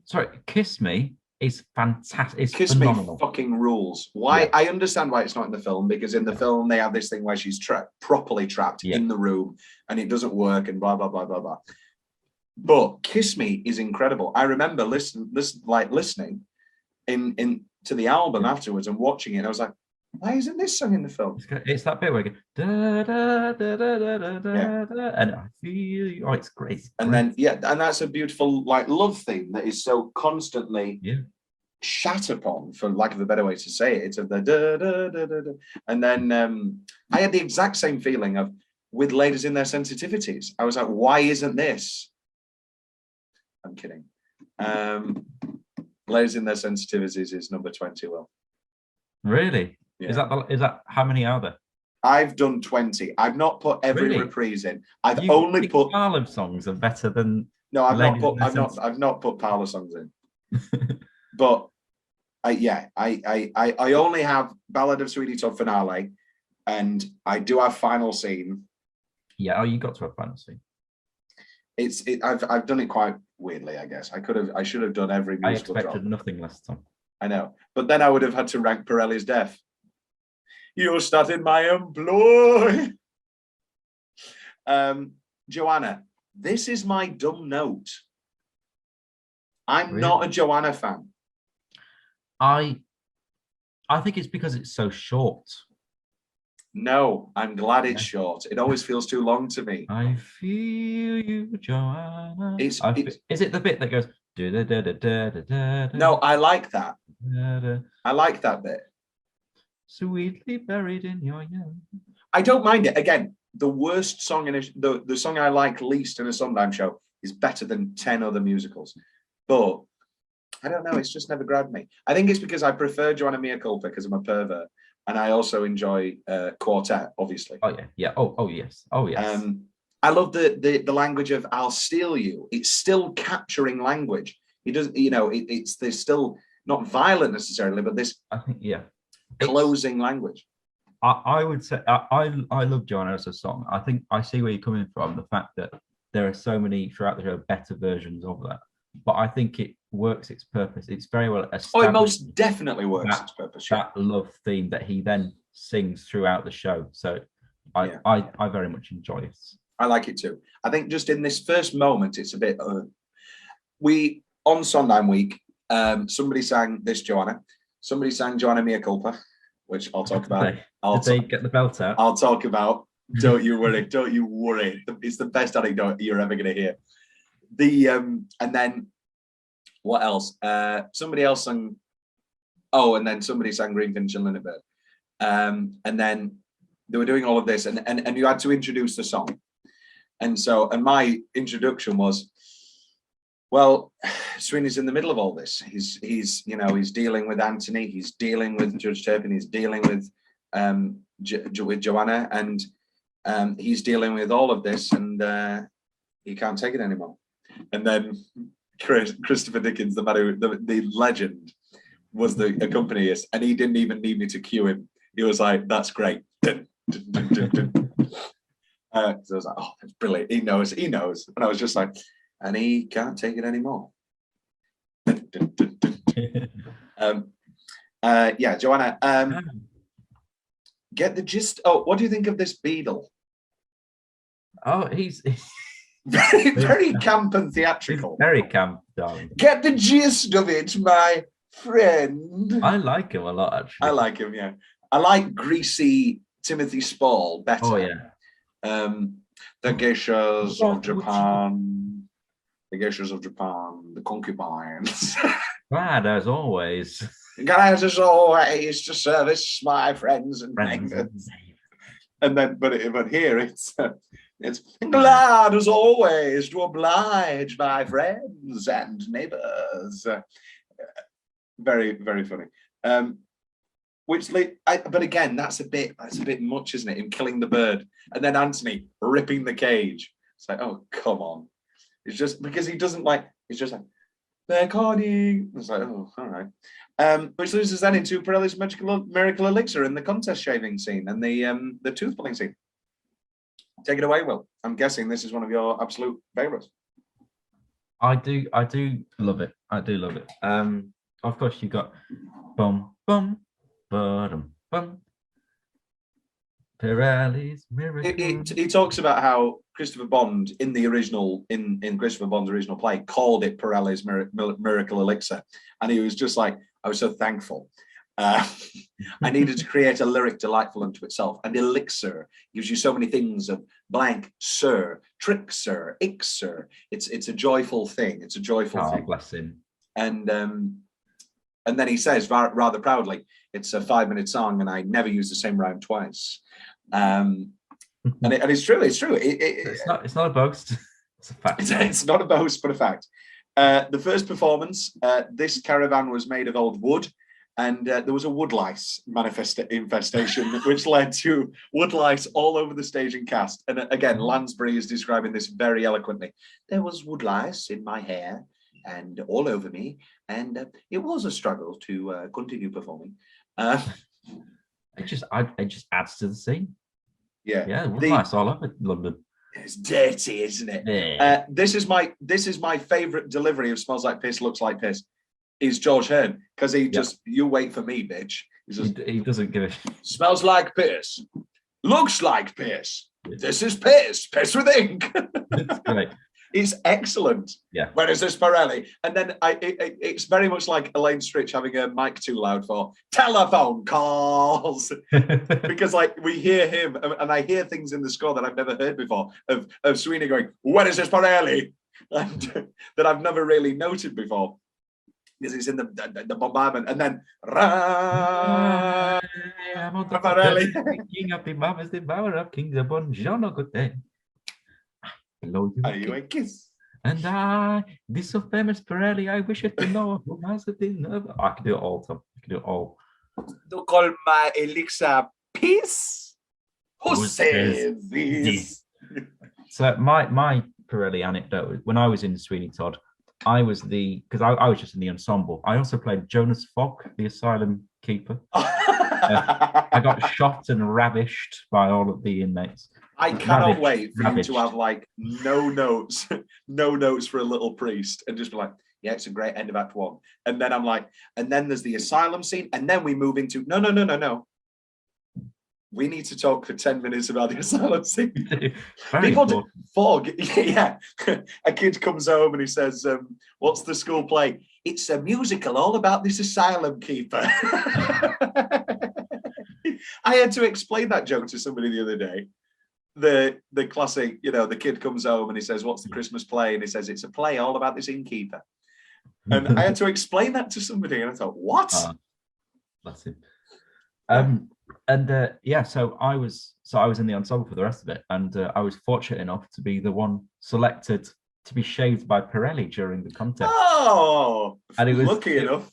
Sorry, Kiss Me is fantastic. It's Kiss phenomenal. Me fucking rules. Why? Yeah. I understand why it's not in the film, because in the film they have this thing where she's properly trapped in the room and it doesn't work and blah blah blah blah blah. But Kiss Me is incredible. I remember listening in to the album afterwards and watching it, and I was like, why isn't this song in the film? It's that bit where you go, da, da, da, da, da, da, da, and I feel you. Oh, it's great. And then and that's a beautiful like love theme that is so constantly shat upon, for lack of a better way to say it. It's of the da, da, da, da, da. And then I had the exact same feeling of with Ladies in Their Sensitivities. I was like, why isn't this? I'm kidding. Ladies in Their Sensitivities is number 20. Well, really? Yeah. Is that how many are there? I've done 20. I've not put every Really? reprise in. I've You only think put. Harlem songs are better than. No, I've not Ladies put. in Essence? I've not put parlor songs in. But I only have Ballad of Sweeney Todd finale, and I do have final scene. Yeah, you got to a final scene. I've done it quite weirdly, I guess. I should have done every I musical expected drop. nothing less time. I know, but then I would have had to rank Pirelli's death. You started my employ. Joanna, this is my dumb note. I'm Really? not a Joanna fan. I think it's because it's so short. No, I'm glad it's short. It always feels too long to me. I feel you, Joanna. It's- Is it the bit that goes? No, I like that. I like that bit. Sweetly buried in your young. I don't mind it. Again, the worst song the song I like least in a Sondheim show is better than 10 other musicals. But I don't know, it's just never grabbed me. I think it's because I prefer Joanna Mia Culpa because I'm a pervert, and I also enjoy Quartet, obviously. Oh yeah, yeah. Oh yes. I love the language of "I'll steal you." It's still capturing language. It doesn't, there's still not violent necessarily, but this I think closing language. I would say I love Joanna as a song. I think I see where you're coming from. The fact that there are so many throughout the show better versions of that, but I think it works its purpose. It's very well established. Oh, it most definitely works its purpose. Yeah. That love theme that he then sings throughout the show. So I very much enjoy it. I like it too. I think just in this first moment, it's a bit. On Sondheim week, somebody sang this Joanna. Somebody sang Joanna Mia Culpa, which I'll talk about. Did they get the belt out? I'll talk about. Don't you worry. Don't you worry. It's the best anecdote you're ever going to hear. And then what else? Somebody else sang. Oh, and then somebody sang Greenfinch and Linnet Bird. And then they were doing all of this, and you had to introduce the song. And my introduction was, well, Sweeney's in the middle of all this. He's dealing with Anthony, he's dealing with Judge Turpin, he's dealing with Joanna, and he's dealing with all of this, and he can't take it anymore. And then Christopher Dickens, the man who the legend, was the accompanist, and he didn't even need me to cue him. He was like, "That's great." So I was like, "Oh, that's brilliant." He knows. And I was just like, and he can't take it anymore. Joanna, get the gist. Oh, what do you think of this Beadle? Oh, he's very camp and theatrical. He's very camp, darling. Get the gist of it, my friend. I like him a lot, actually. I like him, yeah. I like greasy Timothy Spall better. Oh, yeah. The geishas of Japan. The geishas of Japan. The concubines. Glad as always. Glad as always to service my friends and neighbors. And then, but here it's glad as always to oblige my friends and neighbors. Very, very funny. But again, that's a bit much, isn't it? Him killing the bird and then Anthony ripping the cage. It's like, oh, come on. It's just because he doesn't like. It's just like they're calling. It's like, oh, all right. Which leads us then into Pirelli's miracle elixir in the contest shaving scene and the tooth pulling scene. Take it away, Will. I'm guessing this is one of your absolute favourites. I do love it. I do love it. Of course, you got bum bum bum bum. Pirelli's miracle. He talks about how Christopher Bond in the original in Christopher Bond's original play called it Pirelli's miracle elixir, and he was just like, I was so thankful. I needed to create a lyric delightful unto itself. And elixir gives you so many things of blank, sir, trick, sir, ixer. It's a joyful thing. It's a joyful thing. Bless him. And then he says rather proudly, it's a 5-minute song, and I never use the same rhyme twice. And it's true. It's true. It's not a boast. It's a fact. It's not a boast, but a fact. The first performance, this caravan was made of old wood. and there was a woodlice infestation, which led to woodlice all over the stage and cast. And again, Lansbury is describing this very eloquently. There was woodlice in my hair and all over me, and it was a struggle to continue performing. It just adds to the scene. Yeah, woodlice all over London. It's dirty, isn't it? Yeah. This is my favourite delivery of "Smells Like Piss, Looks Like Piss." Is George Hearn, because he just, you wait for me, bitch. He doesn't give a smells like piss, looks like piss. This is piss with ink. It's great. It's excellent. Yeah. Where is this Pirelli? And then it's very much like Elaine Stritch having a mic too loud for telephone calls. Because like we hear him, and I hear things in the score that I've never heard before of Sweeney going, "Where is this Pirelli?" And that I've never really noted before. Because it's in the bombardment, and then King of the Mamas, the Bower of Kings of Bonjourno, good day. Are you a kiss? And this so famous Pirelli, I wish it to know who has it in. I can do it all, Tom. I can do it all. To call my elixir peace? Who says this? So my Pirelli anecdote, when I was in Sweeney Todd, I was because I was just in the ensemble. I also played Jonas Fogg, the asylum keeper. I got shot and ravished by all of the inmates. I cannot wait for you to have like no notes for a little priest and just be like, yeah, it's a great end of Act 1. And then I'm like, and then there's the asylum scene, and then we move into no. We need to talk for 10 minutes about the asylum scene. People Fogg, yeah. A kid comes home and he says, what's the school play? It's a musical all about this asylum keeper. I had to explain that joke to somebody the other day. The classic, the kid comes home and he says, what's the Christmas play? And he says, it's a play all about this innkeeper. And I had to explain that to somebody, and I thought, what? That's it. So I was in the ensemble for the rest of it, and I was fortunate enough to be the one selected to be shaved by Pirelli during the contest. Oh, and it was lucky enough.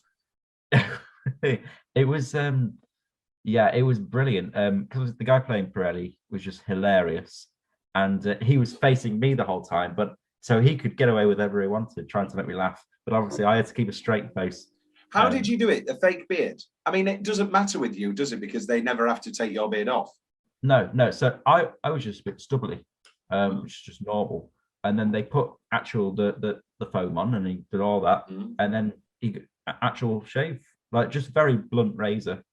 It was it was brilliant because the guy playing Pirelli was just hilarious, and he was facing me the whole time, but so he could get away with whatever he wanted, trying to make me laugh. But obviously, I had to keep a straight face. How did you do it? A fake beard? I mean, it doesn't matter with you, does it? Because they never have to take your beard off. No. So I was just a bit stubbly, which is just normal. And then they put the foam on, and he did all that, and then he actual shave, like just very blunt razor,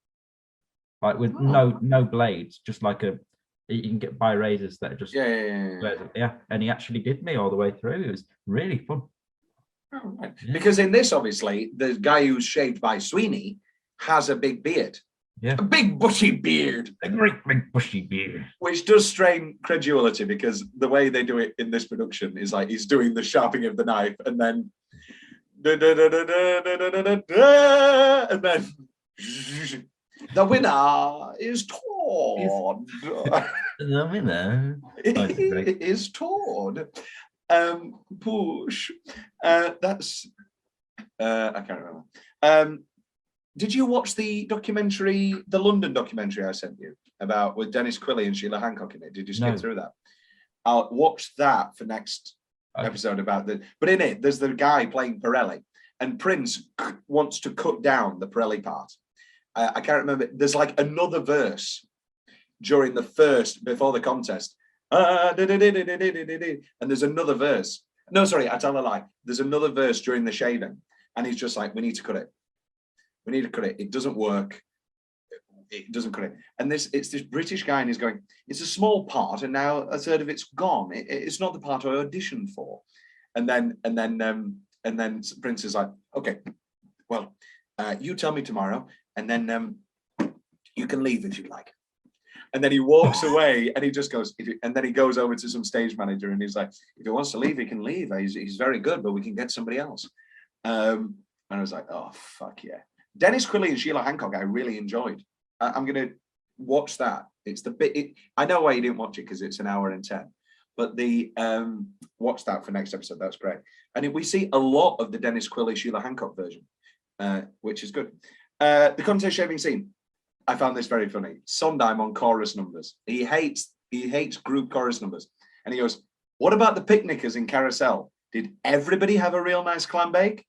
like with no blades, just like you can get buy razors that are just yeah. And he actually did me all the way through. It was really fun. Oh, right. Yeah. Because in this, obviously, the guy who's shaved by Sweeney has a big beard. Yeah. A big bushy beard. A great big bushy beard. Which does strain credulity, because the way they do it in this production is like he's doing the sharpening of the knife and then and then the winner is Todd. The winner is Todd. Push. That's I can't remember. Did you watch the documentary, the London documentary I sent you about with Dennis Quilley and Sheila Hancock in it? Did you skip through that? I'll watch that for next episode about but in it, there's the guy playing Pirelli, and Prince wants to cut down the Pirelli part. I can't remember. There's like another verse during before the contest. And there's another verse. No, sorry, I tell a lie. There's another verse during the shaving, and he's just like, we need to cut it. We need to cut it. It doesn't work. It doesn't cut it. And it's this British guy, and he's going, it's a small part, and now a third of it's gone. It's not the part I auditioned for. And then Prince is like, okay, well, you tell me tomorrow, and then you can leave if you'd like. And then he walks away, and he just goes, and then he goes over to some stage manager, and he's like, if he wants to leave, he can leave. He's very good, but we can get somebody else. And I was like, oh, fuck yeah. Dennis Quilley and Sheila Hancock, I really enjoyed. I'm going to watch that. It's the bit, I know why you didn't watch it, because it's 1 hour and 10, but watch that for next episode. That's great. And we see a lot of the Dennis Quilley, Sheila Hancock version, which is good. The contest shaving scene. I found this very funny. Sondheim on chorus numbers. He hates group chorus numbers. And he goes, what about the picnickers in Carousel? Did everybody have a real nice clam bake?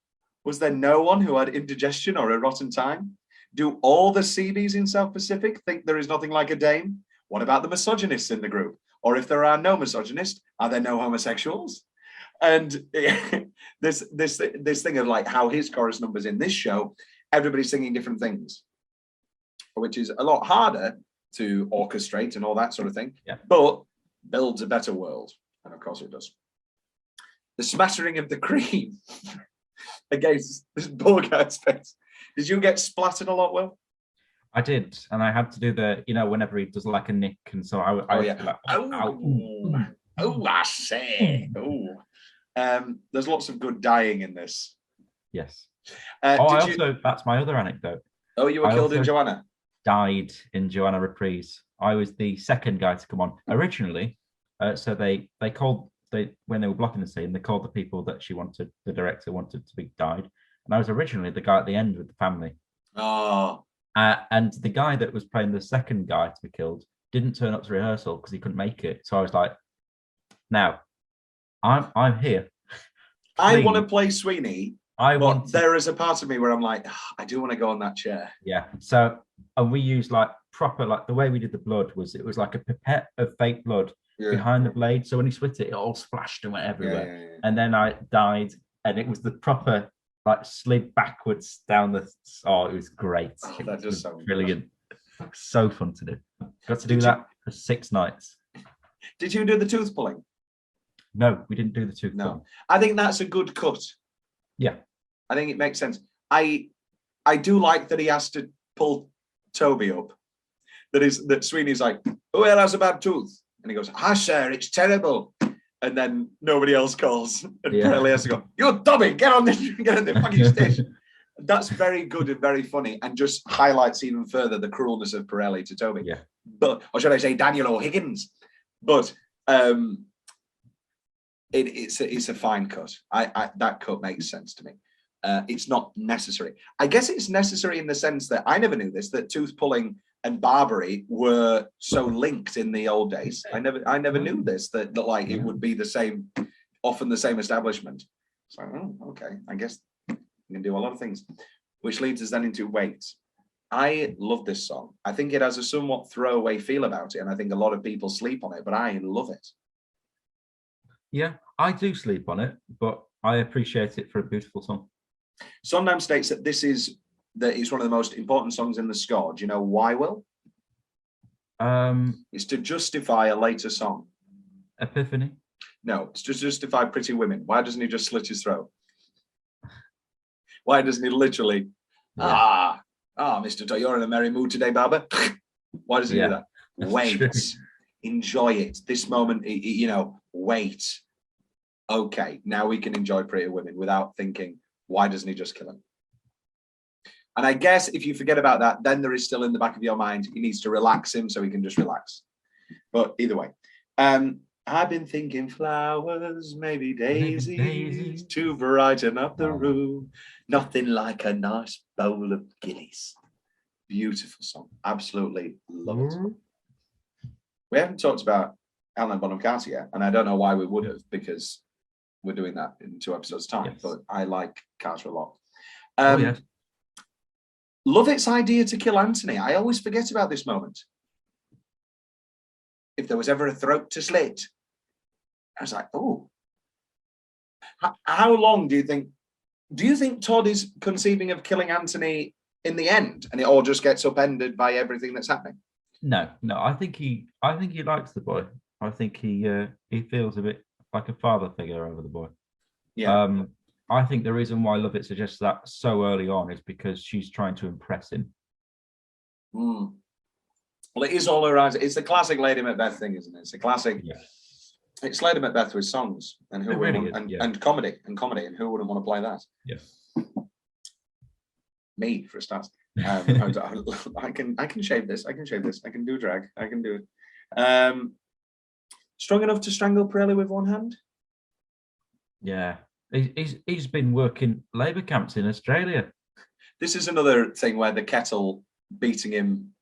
Was there no one who had indigestion or a rotten time? Do all the CBs in South Pacific think there is nothing like a dame? What about the misogynists in the group? Or if there are no misogynists, are there no homosexuals? And this thing of like how his chorus numbers in this show, everybody's singing different things, which is a lot harder to orchestrate and all that sort of thing, but builds a better world. And of course it does. The smattering of the cream against this poor guy's face. Did you get splattered a lot, Will? I did, and I had to do the, whenever he does like a nick, and so I I say. There's lots of good dying in this. Yes. That's my other anecdote. Oh, you were killed in Joanna? Died in Joanna Reprise. I was the second guy to come on originally. So when they were blocking the scene, they called the people that the director wanted to be died. And I was originally the guy at the end with the family. Oh. And the guy that was playing the second guy to be killed didn't turn up to rehearsal because he couldn't make it. So I was like, now, I'm here. I want to play Sweeney. There is a part of me where I'm like, I do want to go on that chair. Yeah. So, and we used like proper, like the way we did the blood was, it was like a pipette of fake blood behind the blade. So when he split it all splashed and went everywhere. And then I died, and it was the proper, like, slid backwards down the. Oh, it was great. That does sound brilliant. So fun to do. Got to do that for 6 nights. Did you do the tooth pulling? No, we didn't do the tooth pulling. I think that's a good cut. Yeah. I think it makes sense. I do like that he has to pull Toby up. That Sweeney's like, who else has a bad tooth? And he goes, sir, it's terrible. And then nobody else calls. And Pirelli has to go, you Toby, get on the fucking stage. That's very good and very funny, and just highlights even further the cruelness of Pirelli to Toby. Yeah. But, or should I say Daniel O'Higgins? But it's a fine cut. That cut makes sense to me. It's not necessary. I guess it's necessary in the sense that I never knew this, that tooth pulling and Barbary were so linked in the old days. I never knew this, that like it would be the same, often the same establishment. So, okay, I guess you can do a lot of things, which leads us then into Wait. I love this song. I think it has a somewhat throwaway feel about it, and I think a lot of people sleep on it, but I love it. Yeah, I do sleep on it, but I appreciate it for a beautiful song. Sondheim states that it's one of the most important songs in the score. Do you know why, Will? It's to justify a later song. Epiphany? No, it's to justify Pretty Women. Why doesn't he just slit his throat? Why doesn't he literally, Mr. Todd, you're in a merry mood today, Barber? Why does he do that? Wait, enjoy it. This moment, wait. Okay, now we can enjoy Pretty Women without thinking, why doesn't he just kill him? And I guess if you forget about that, then there is still in the back of your mind, he needs to relax him so he can just relax. But either way, I've been thinking flowers, maybe daisies, to brighten up the room. Nothing like a nice bowl of gillies. Beautiful song. Absolutely love it. We haven't talked about Helena Bonham Carter yet, and I don't know why we would have, because we're doing that in 2 episodes' time. But I like Carter a lot. Lovett's idea to kill Anthony. I always forget about this moment. If there was ever a throat to slit, I was like, oh. How long do you think Todd is conceiving of killing Anthony in the end, and it all just gets upended by everything that's happening? No. I think he likes the boy. I think he feels a bit like a father figure over the boy. Yeah. I think the reason why Lovett suggests that so early on is because she's trying to impress him. Well, it is all around. It's the classic Lady Macbeth thing, isn't it? It's a classic. Yeah. It's Lady Macbeth with songs and and comedy, and who wouldn't want to play that? Yes. Me, for a start. I can shave this. I can shave this. I can do drag. I can do it. Strong enough to strangle Pirelli with one hand? Yeah. He's been working labour camps in Australia. This is another thing where the kettle beating him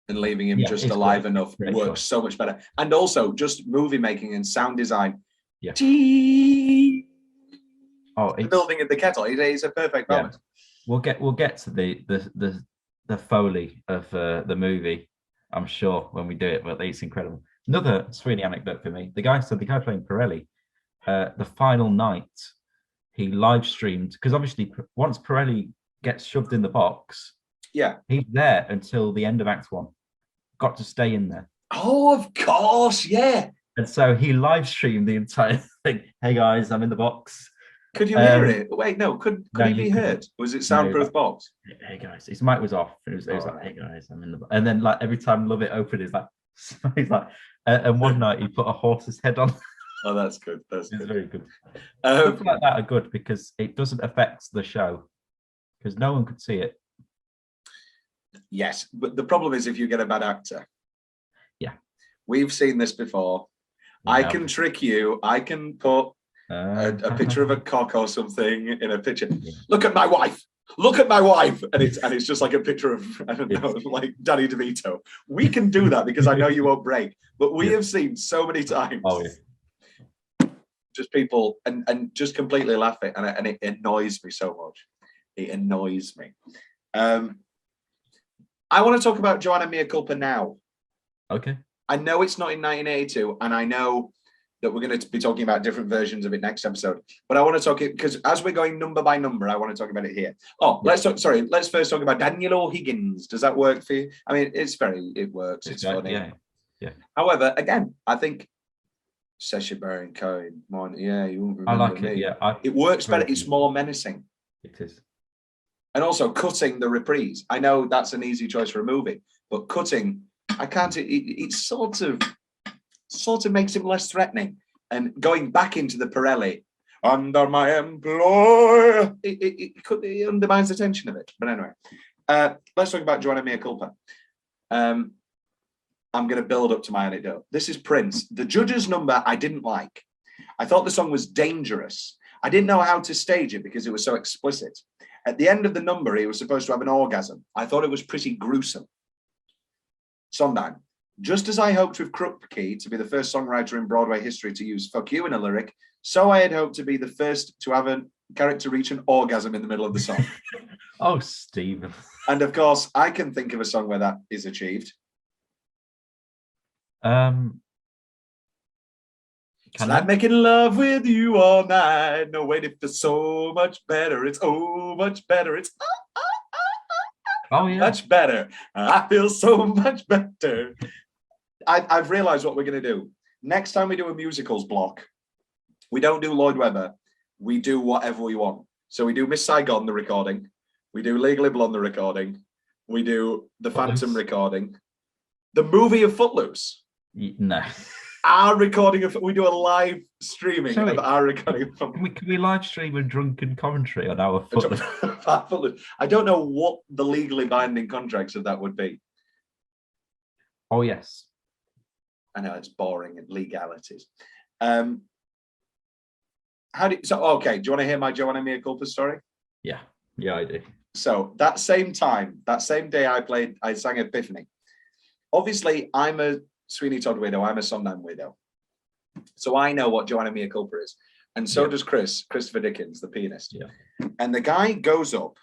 and leaving him just it's alive great. enough Great works choice. so much better. And also just movie making and sound design. Yeah. The building in the kettle. It's a perfect moment. We'll get to the Foley of the movie, I'm sure, when we do it, but it's incredible. Another Sweeney anecdote for me. The guy playing Pirelli, the final night, he live streamed, because obviously once Pirelli gets shoved in the box, he's there until the end of Act 1. Got to stay in there. Oh, of course, yeah. And so he live streamed the entire thing. Hey guys, I'm in the box. Could you hear it? Wait, no. Could he be heard? Was it soundproof box? Hey guys, his mic was off. It was like, hey guys, I'm in the box. And then like every time Love It opened, he's like, and one night he put a horse's head on. Oh, that's good. It's very good. Stuff like that are good because it doesn't affect the show, because no one could see it. Yes, but the problem is if you get a bad actor. Yeah. We've seen this before. Yeah. I can trick you. I can put a picture of a cock or something in a picture. Look at my wife. Look at my wife. And it's just like a picture of, I don't know, like Danny DeVito. We can do that because I know you won't break. But we have seen so many times. Oh, yeah. Just people and just completely laugh it. And it annoys me so much. It annoys me. I want to talk about Joanna Mea Culpa now. Okay. I know it's not in 1982, and I know that we're going to be talking about different versions of it next episode. But I want to talk it because as we're going number by number, I want to talk about it here. Oh, let's first talk about Daniel O'Higgins. Does that work for you? I mean, it works. It's funny. Yeah. However, again, I think Sacha Baron Cohen. You won't remember I like me. it. Yeah, it works better. It's more menacing. It is. And also cutting the reprise. I know that's an easy choice for a movie, but cutting, I can't. It sort of makes him less threatening. And going back into the Pirelli under my employ, it undermines the tension of it. But anyway, let's talk about Joanna Mea Culpa. I'm going to build up to my anecdote. This is Prince. The judge's number I didn't like. I thought the song was dangerous. I didn't know how to stage it because it was so explicit. At the end of the number, he was supposed to have an orgasm. I thought it was pretty gruesome. Sondheim. Just as I hoped with Krupke to be the first songwriter in Broadway history to use "fuck you" in a lyric, so I had hoped to be the first to have a character reach an orgasm in the middle of the song. Oh, Stephen. And of course, I can think of a song where that is achieved. I'm making love with you all night. No, wait, it feels so much better. It's much better. It's much better. I feel so much better. I've realized what we're going to do. Next time we do a musicals block, we don't do Lloyd Webber. We do whatever we want. So we do Miss Saigon, the recording. We do Legally Blonde, the recording. We do The Phantom recording. The movie of Footloose. No. Our recording of, we do a live streaming of our recording. Can we live stream a drunken commentary on our Footloose? I don't know what the legally binding contracts of that would be. Oh, yes. I know it's boring and legalities. Okay, do you want to hear my Joanna Mea Culpa story? Yeah, I do. So that same day I sang Epiphany. Obviously, I'm a Sweeney Todd widow. I'm a Sondheim widow. So I know what Joanna Mea Culpa is. And so does Christopher Dickens, the pianist. Yeah. And the guy goes up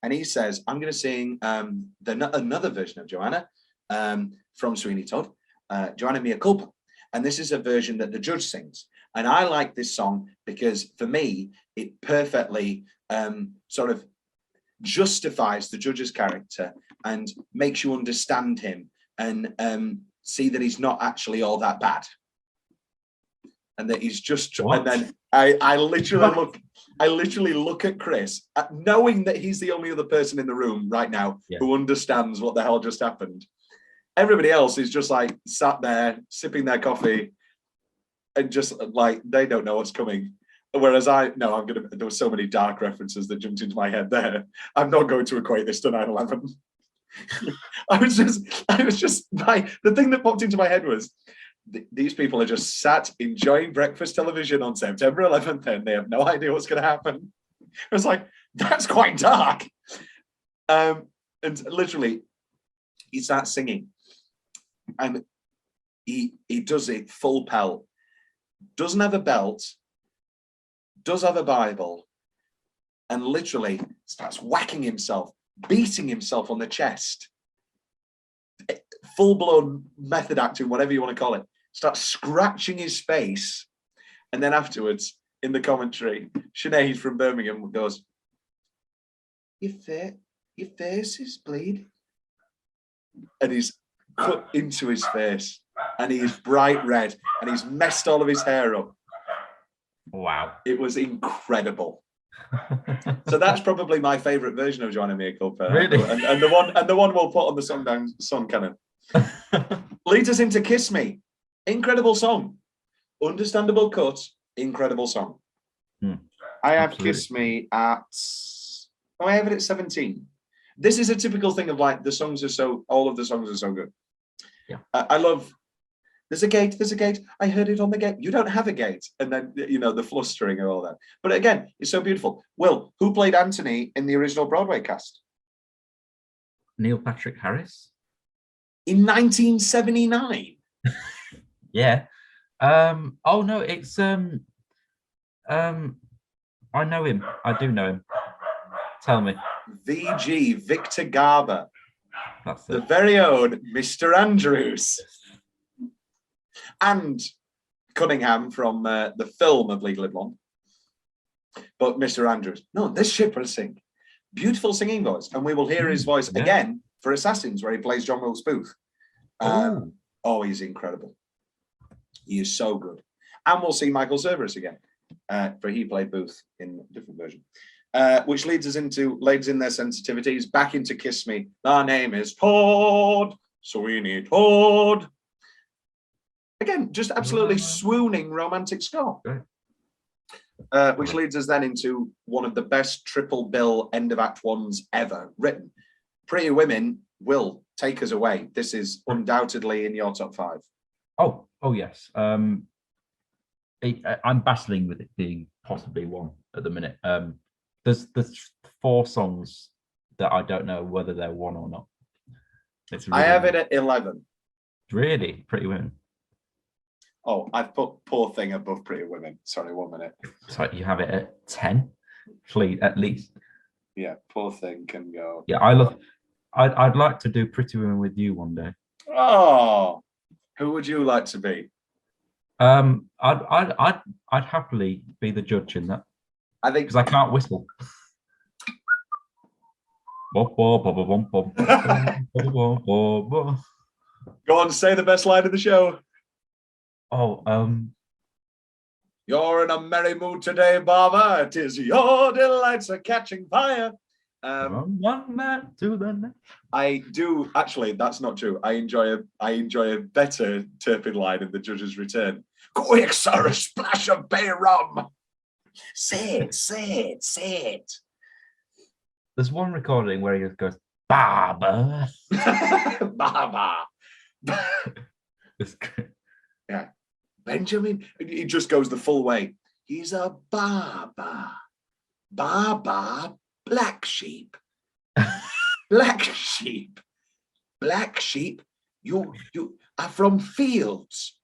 and he says, I'm going to sing another version of Joanna from Sweeney Todd, Joanna Mea Culpa. And this is a version that the judge sings. And I like this song because for me, it perfectly sort of justifies the judge's character and makes you understand him and see that he's not actually all that bad. And that he's just, and then I literally look at Chris, knowing that he's the only other person in the room right now who understands what the hell just happened. Everybody else is just like sat there sipping their coffee and just like they don't know what's coming. Whereas there were so many dark references that jumped into my head there. I'm not going to equate this to 9/11. The thing that popped into my head was these people are just sat enjoying breakfast television on September 11th and they have no idea what's going to happen. I was like, that's quite dark. And literally, he starts singing, and he does it full pelt. Doesn't have a belt, does have a Bible, and literally starts whacking himself, beating himself on the chest. Full-blown method acting, whatever you want to call it. Starts scratching his face, and then afterwards, in the commentary, Sinead from Birmingham goes, your face is bleeding. And he's cut into his face, and he's bright red, and he's messed all of his hair up. Wow. It was incredible. So that's probably my favourite version of Joanna Miracle. Really? And the one we'll put on the Sondheim song canon. Leads us into Kiss Me. Incredible song. Understandable cut. Incredible song. I have Absolutely. Kiss Me at... Oh, I have it at 17. This is a typical thing of like, all of the songs are so good. Yeah. I love... There's a gate. I heard it on the gate. You don't have a gate. And then, the flustering and all that. But again, it's so beautiful. Will, who played Anthony in the original Broadway cast? Neil Patrick Harris. In 1979. Yeah. Oh no, it's I know him. I do know him. Tell me. VG, Victor Garber. That's The it. very own Mr. Andrews. And Cunningham from the film of Legally Blonde. But Mr. Andrews. No, this ship will sing. Beautiful singing voice. And we will hear his voice again for Assassins, where he plays John Wilkes Booth. He's incredible. He is so good. And we'll see Michael Cerverus again, for he played Booth in a different version. Which leads us into Ladies in Their Sensitivities, back into Kiss Me. My name is Todd, Sweeney Todd. Again, just absolutely swooning romantic score. Which leads us then into one of the best triple bill end of act ones ever written. Pretty Women will take us away. This is undoubtedly in your top 5. Oh yes. I'm battling with it being possibly one at the minute. There's 4 songs that I don't know whether they're one or not. I have it at 11. Really, Pretty Women. Oh, I've put Poor Thing above Pretty Women. Sorry, 1 minute. So you have it at 10, please, at least. Yeah, Poor Thing can go. Yeah, I'd like to do Pretty Women with you one day. Oh, who would you like to be? I'd happily be the judge in that. I think because I can't whistle. Go on, say the best line of the show. You're in a merry mood today, Barber. 'Tis your delights are catching fire. From one man to the next. I do actually. That's not true. I enjoy a better Turpin line in The Judge's Return. Quick, sir, a splash of bay rum. Say it. There's one recording where he just goes, Barber. Barber. Yeah. Benjamin, he just goes the full way. He's a barber. Barber, black sheep. Black sheep. Black sheep. You are from fields.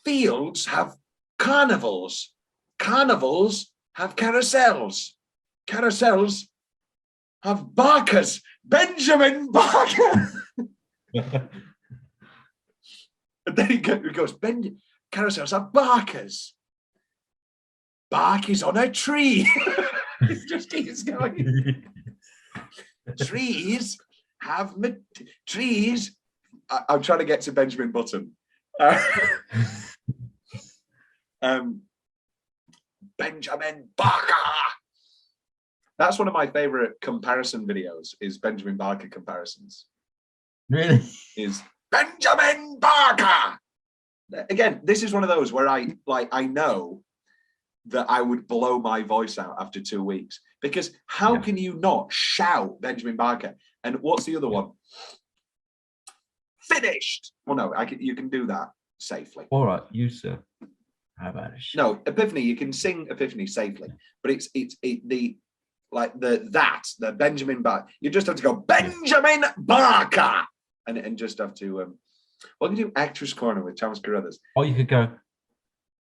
Fields have carnivals. Carnivals have carousels. Carousels have barkers. Benjamin Barker. And then he goes, carousels have barkers. Bark is on a tree. It just keeps going. Trees have trees. I'm trying to get to Benjamin Button. Benjamin Barker. That's one of my favorite comparison videos. Is Benjamin Barker comparisons? Really? Is Benjamin Barker. Again, this is one of those where I know that I would blow my voice out after 2 weeks, because how can you not shout Benjamin Barker? And what's the other one? Finished. Well, no, you can do that safely. All right, you sir. How about it? No, Epiphany, you can sing Epiphany safely, but it's the like the Benjamin Barker. You just have to go Benjamin Barker, and just have to. What can you do? Actress Corner with Thomas Carruthers. Or you could go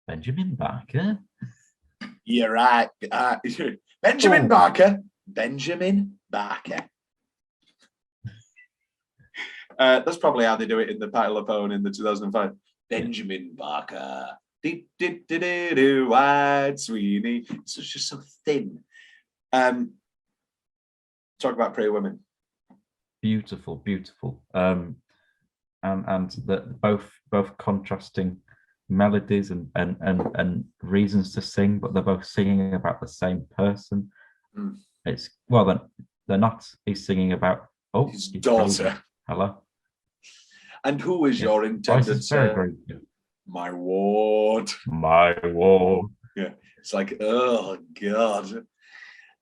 Benjamin Barker. You're right. Benjamin Barker. Benjamin Barker. That's probably how they do it in the Pile of Pone in the 2005. Benjamin Barker. Wide Sweeney. It's just so thin. Talk about Pretty Women. Beautiful, beautiful. And the both contrasting melodies and reasons to sing, but they're both singing about the same person. It's they're not. He's singing about his daughter. Hello. And who is your intended son? Very good. My ward. My ward. Yeah. It's like, oh God.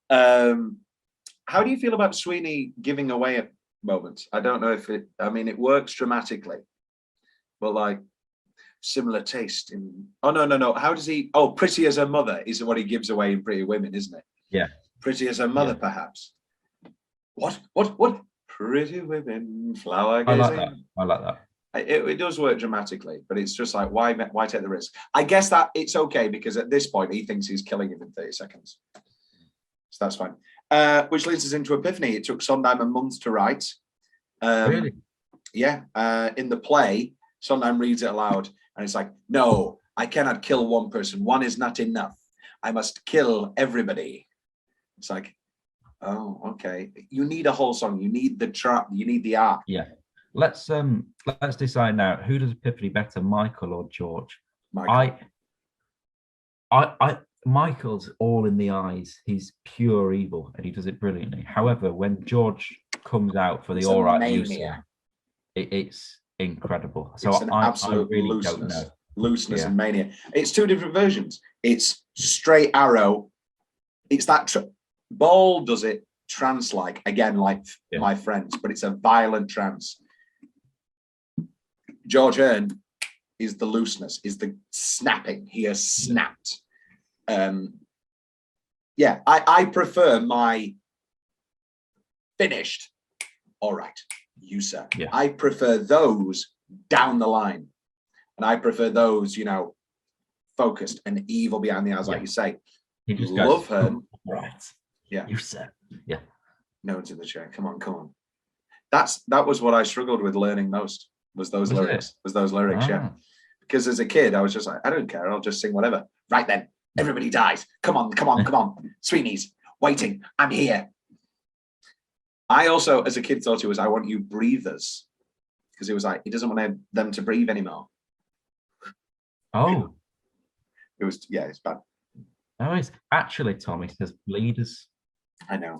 How do you feel about Sweeney giving away at moments? I don't know if it works dramatically, but like similar taste in no. How does he Pretty as Her Mother is what he gives away in Pretty Women, isn't it? Yeah. Pretty as Her Mother, perhaps. What? Pretty Women, flower gazing. I like that. It does work dramatically, but it's just like, why take the risk? I guess that it's okay because at this point he thinks he's killing him in 30 seconds. So that's fine. Which leads us into Epiphany. It took Sondheim a month to write. Really? Yeah. In the play, Sondheim reads it aloud and it's like, no, I cannot kill one person. One is not enough. I must kill everybody. It's like, oh, okay. You need a whole song. You need the trap. You need the art. Yeah. Let's decide now. Who does Epiphany better, Michael or George? Michael. Michael's all in the eyes. He's pure evil, and he does it brilliantly. However, when George comes out for the all right use, it's incredible. So it's an absolute I really looseness, don't know. Looseness and mania. It's two different versions. It's straight arrow. It's that Ball does it trance-like, again, like My Friends, but it's a violent trance. George Hearn is the looseness, is the snapping. He has snapped. I prefer my finished. All right, you sir. Yeah. I prefer those down the line, and I prefer those, focused and evil behind the eyes, like you say. He just love goes, her. Right. Yeah. You sir. Yeah. No one's in the chair. Come on. That was what I struggled with learning most. Was those lyrics? Yeah. Because as a kid, I was just like, I don't care. I'll just sing whatever. Right then, everybody dies. Come on. Sweeney's waiting. I'm here. I also, as a kid, thought it was, I want you breathers. Because it was like, he doesn't want them to breathe anymore. Oh. It was, it's bad. Oh, it's actually, Tommy says bleeders. I know.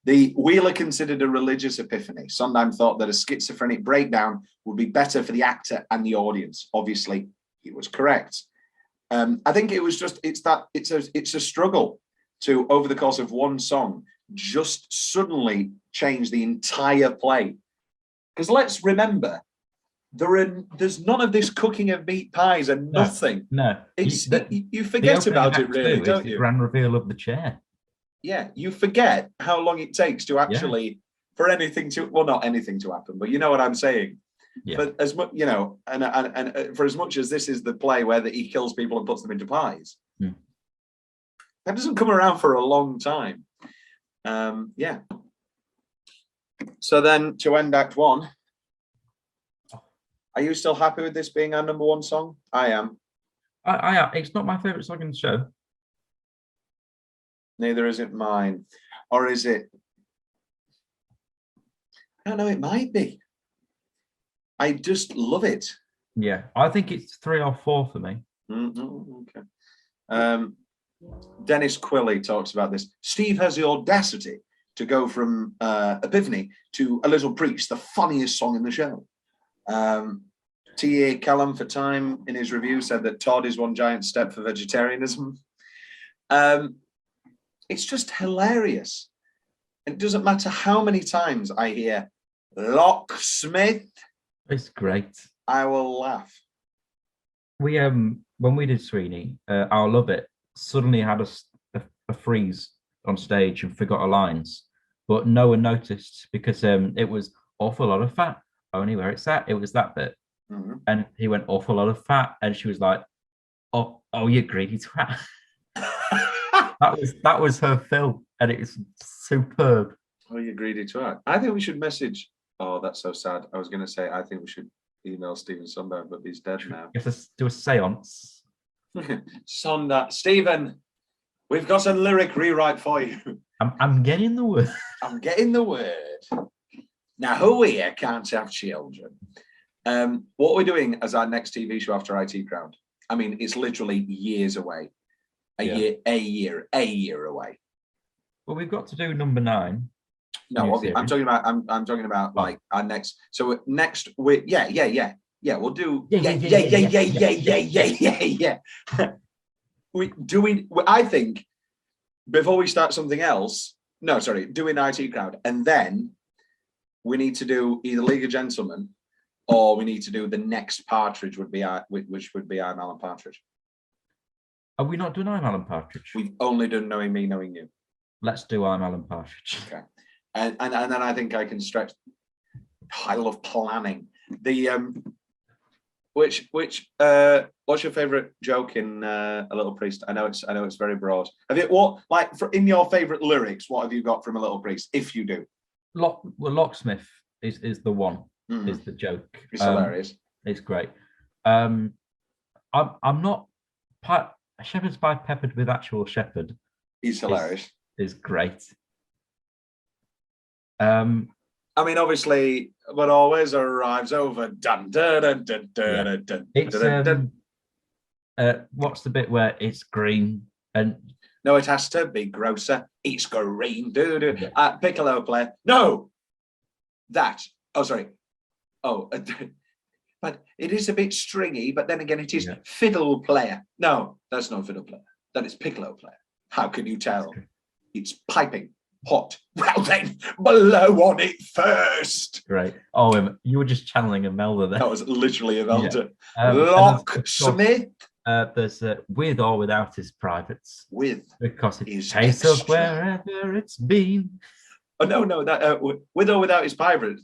The Wheeler considered a religious epiphany. Sondheim thought that a schizophrenic breakdown would be better for the actor and the audience. Obviously, he was correct. I think it was just, it's a struggle to, over the course of one song, just suddenly change the entire play. Because let's remember, there's none of this cooking of meat pies and nothing. No. You forget about it, really, don't you? The grand reveal of the chair. Yeah, you forget how long it takes to actually for anything to, well, not anything to happen, but you know what I'm saying. Yeah. But as much, and for as much as this is the play where he kills people and puts them into pies, that doesn't come around for a long time. So then to end Act 1, are you still happy with this being our number one song? I am. I am. It's not my favourite song in the show. Neither is it mine. Or is it? I don't know, it might be. I just love it. Yeah, I think it's 3 or 4 for me. Okay. Dennis Quilley talks about this. Steve has the audacity to go from Epiphany to A Little Preach, the funniest song in the show. T.A. Callum for Time in his review said that Todd is one giant step for vegetarianism. It's just hilarious. It doesn't matter how many times I hear locksmith. It's great. I will laugh. We when we did Sweeney, I'll Love It suddenly had a freeze on stage and forgot her lines, but no one noticed because it was awful lot of fat. Only where it's at, it was that bit. Mm-hmm. And he went awful lot of fat, and she was like, "Oh, you greedy twat." that was her film, and it was superb. Oh, you greedy twat. I think we should message. Oh, that's so sad. I was going to say, I think we should email Stephen Sondheim, but he's dead now. You have to do a seance. Sondheim, Stephen, we've got a lyric rewrite for you. I'm getting the word. I'm getting the word. Now, who here can't have children? What we're doing as our next TV show after IT Crowd, I mean, it's literally years away. A year away. Well, we've got to do number 9. No, I'm talking about. I'm talking about like our next. So next, we'll do. Yeah. I think before we start something else. No, sorry, doing IT Crowd, and then we need to do either League of Gentlemen, or we need to do the next Partridge, which would be I'm Alan Partridge. Are we not doing I'm Alan Partridge? We've only done Knowing Me, Knowing You. Let's do I'm Alan Partridge. Okay. And then I think I can stretch. I love planning. The what's your favorite joke in A Little Priest? I know it's very broad. Have you in your favorite lyrics? What have you got from A Little Priest? If you do, Locksmith is the one. Is the joke? It's hilarious. It's great. I'm not. Shepherd's Pie peppered with actual shepherd. He's hilarious. Is great. I mean, obviously, but always arrives over. Dun, dun, dun, dun, dun, dun, dun, it's dun, dun. What's the bit where it's green and no, it has to be grosser. It's green. Yeah. Piccolo player. No, that. Oh, sorry. Oh, but it is a bit stringy. But then again, it is fiddle player. No, that's not fiddle player. That is piccolo player. How can you tell? It's piping hot. Well then, blow on it first. Great. Oh, you were just channeling Imelda there. That was literally Imelda. Yeah. Locksmith. There's with or without his privates. With. Because it's is a case extra. of wherever it's been. Oh, no, that with or without his pirates.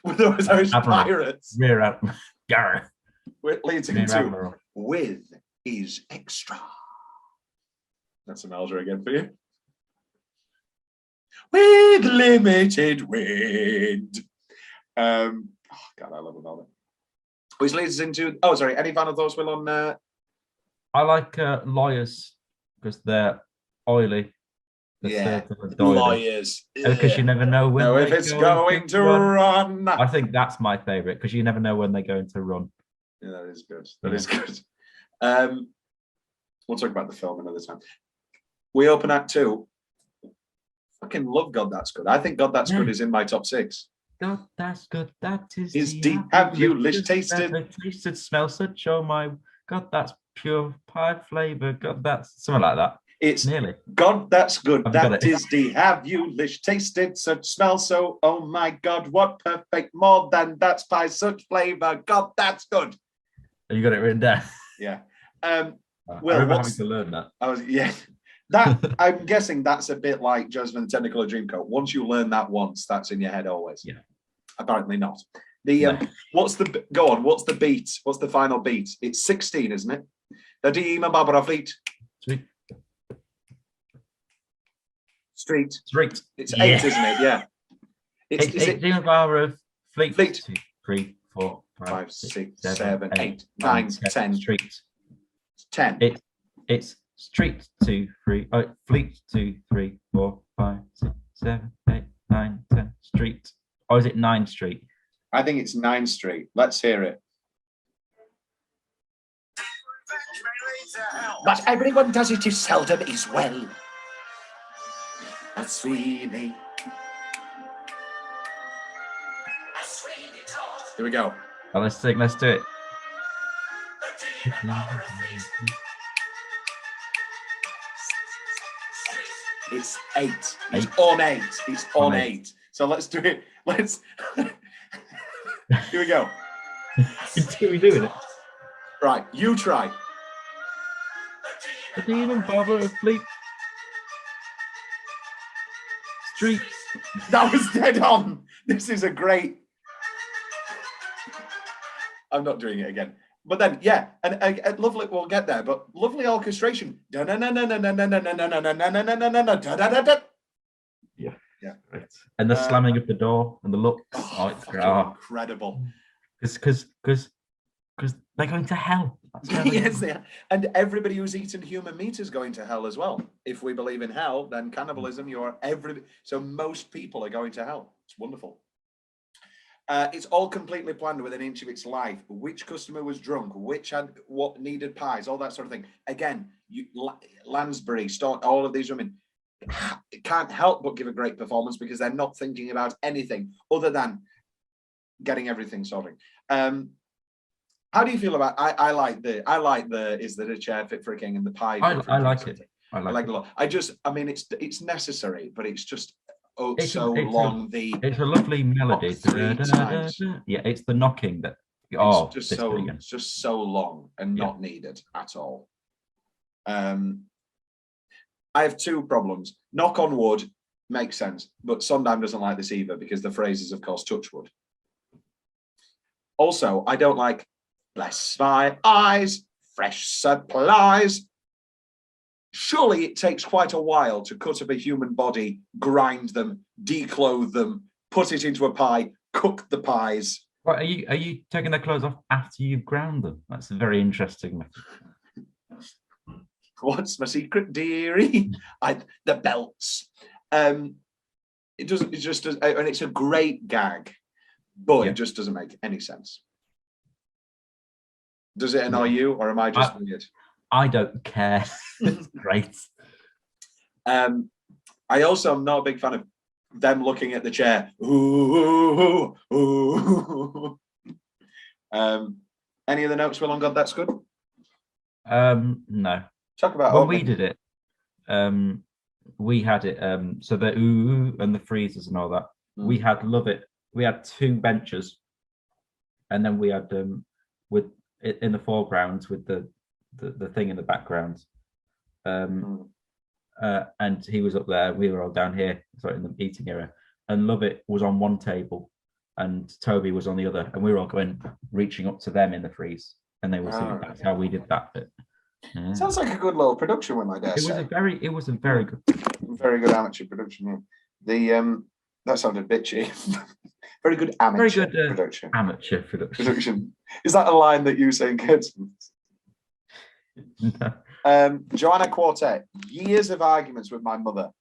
With or without his pirates. Rear Admiral. Gareth. Leads into with is extra. That's Imelda again for you. With limited wind. Oh God, I love Imelda. Which leads us into. Oh, sorry. Any final thoughts, Will, on? I like lawyers because they're oily. Lawyers. Because you never know when. If it's going to run. I think that's my favourite because you never know when they're going to run. Yeah, that is good. That is good. We'll talk about the film another time. We open Act 2. Fucking love God That's Good. I think God That's Good is in my top 6. God That's Good. That is deep. Have you tasted? Tasted, smell such. Oh my God, that's pure pie flavour. God, that's something like that. It's nearly. God That's Good. That is deep. Have you tasted such smell so? Oh my God, what perfect more than that's pie such flavour. God That's Good. You got it written down. Yeah. I remember having to learn that. That I'm guessing that's a bit like Joseph and the Technicolor Dreamcoat. Once you learn that once, that's in your head always. Yeah. Apparently not. What's the beat? What's the final beat? It's 16, isn't it? The Demon Barber of Fleet Street. It's 8, isn't it? Yeah. It's Demon Barber of Fleet. 2, 3, 4, 5, 6, 7, 8, 9, 10. Street. 10. It's Street 2, 3, Fleet 2, 3, 4, 5, 6, 7, 8, 9, 10. Street. Or is it 9 Street? I think it's 9 Street. Let's hear it. But everyone does it, is seldom is well. That's Sweeney. Here we go. Oh, let's do it. It's 8. It's on 8. It's on 8. So let's do it. Here we go. Are we doing it? Right, you try. The Demon Barber of Fleet streets. That was dead on. This is a great. I'm not doing it again. But then, yeah, and lovely. We'll get there. But lovely orchestration. Yeah. Yeah. Right. And the slamming of the door and the looks. Oh, it's incredible. Because they're going to hell. Yes, they are. And everybody who's eaten human meat is going to hell as well. If we believe in hell, then cannibalism, so most people are going to hell. It's wonderful. It's all completely planned within an inch of its life. Which customer was drunk, which had what needed pies, all that sort of thing. Again, Lansbury, Stone, all of these women can't help but give a great performance because they're not thinking about anything other than getting everything sorted. How do you feel about? I like the is there a chair fit for a king and the pie. I like it. I like it a lot. I mean, it's necessary, but it's just it's long. It's a lovely melody. Yeah, it's the knocking that. It's just so long and not needed at all. I have two problems. Knock on wood makes sense, but Sondheim doesn't like this either because the phrase is, of course, touch wood. Also, I don't like bless my eyes, fresh supplies. Surely it takes quite a while to cut up a human body, grind them, declothe them, put it into a pie, cook the pies. What, are you taking their clothes off after you've ground them? That's a very interesting method. What's my secret, dearie? The belts. It just does, and it's a great gag, but it just doesn't make any sense. Does it annoy you, or am I just weird? I don't care. It's great. I also am not a big fan of them looking at the chair. Ooh, ooh, ooh. Any other notes, Will, on God That's Good? No. Talk about when we did it. We had it. So the ooh and the freezers and all that. We had Love It. We had two benches, and then we had with it in the foreground with the thing in the background. And he was up there. We were all down here, sorry, in the eating area. And Love It was on one table, and Toby was on the other, and we were all reaching up to them in the freeze, and they were singing. That's how we did that bit. Yeah. Sounds like a good little production, when I dare say. It was a very good, amateur production. Yeah. That sounded bitchy. Very good amateur production. Amateur production. Is that a line that you say in kids? No. Joanna Quartet. Years of arguments with my mother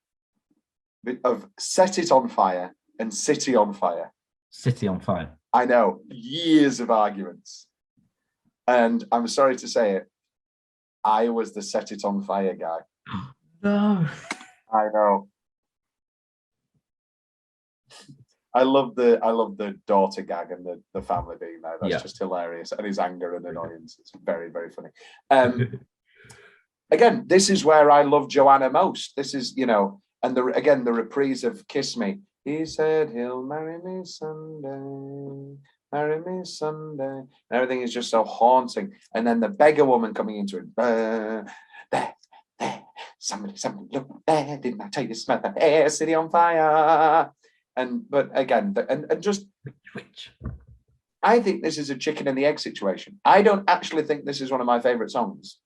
of Set It on Fire and City on Fire. City on Fire. I know. Years of arguments. And I'm sorry to say it, I was the Set It on Fire guy. No. I know. I love the daughter gag and the family being there. That's just hilarious. And his anger and annoyance. It's very, very funny. Again, this is where I love Joanna most. This is, and the reprise of Kiss Me. He said he'll marry me someday. Marry me someday. And everything is just so haunting. And then the beggar woman coming into it. There. Somebody, look there. Didn't I tell you to smell the air? City on fire. But again, and just Twitch. I think this is a chicken and the egg situation. I don't actually think this is one of my favorite songs.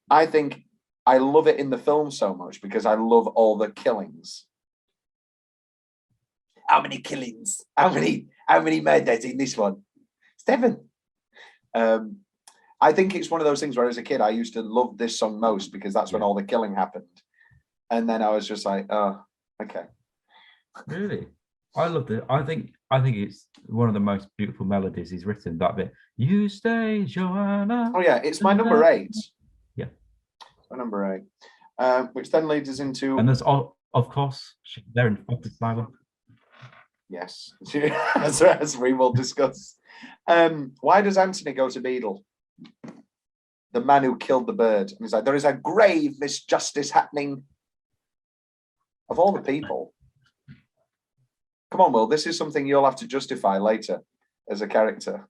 I think I love it in the film so much because I love all the killings. How many killings? How many murders in this one? 7. I think it's one of those things where as a kid I used to love this song most because that's when all the killing happened. And then I was just like, oh, okay. Really? I loved it. I think it's one of the most beautiful melodies he's written. That bit. You stay, Joanna. Oh yeah, it's my number 8. Yeah. My number 8. Which then leads us into. And there's of course they're in Asylum. Yes, as we will discuss. Why does Anthony go to Beadle? The man who killed the bird. And he's like, there is a grave misjustice happening. Of all the people. Come on, Will, this is something you'll have to justify later as a character.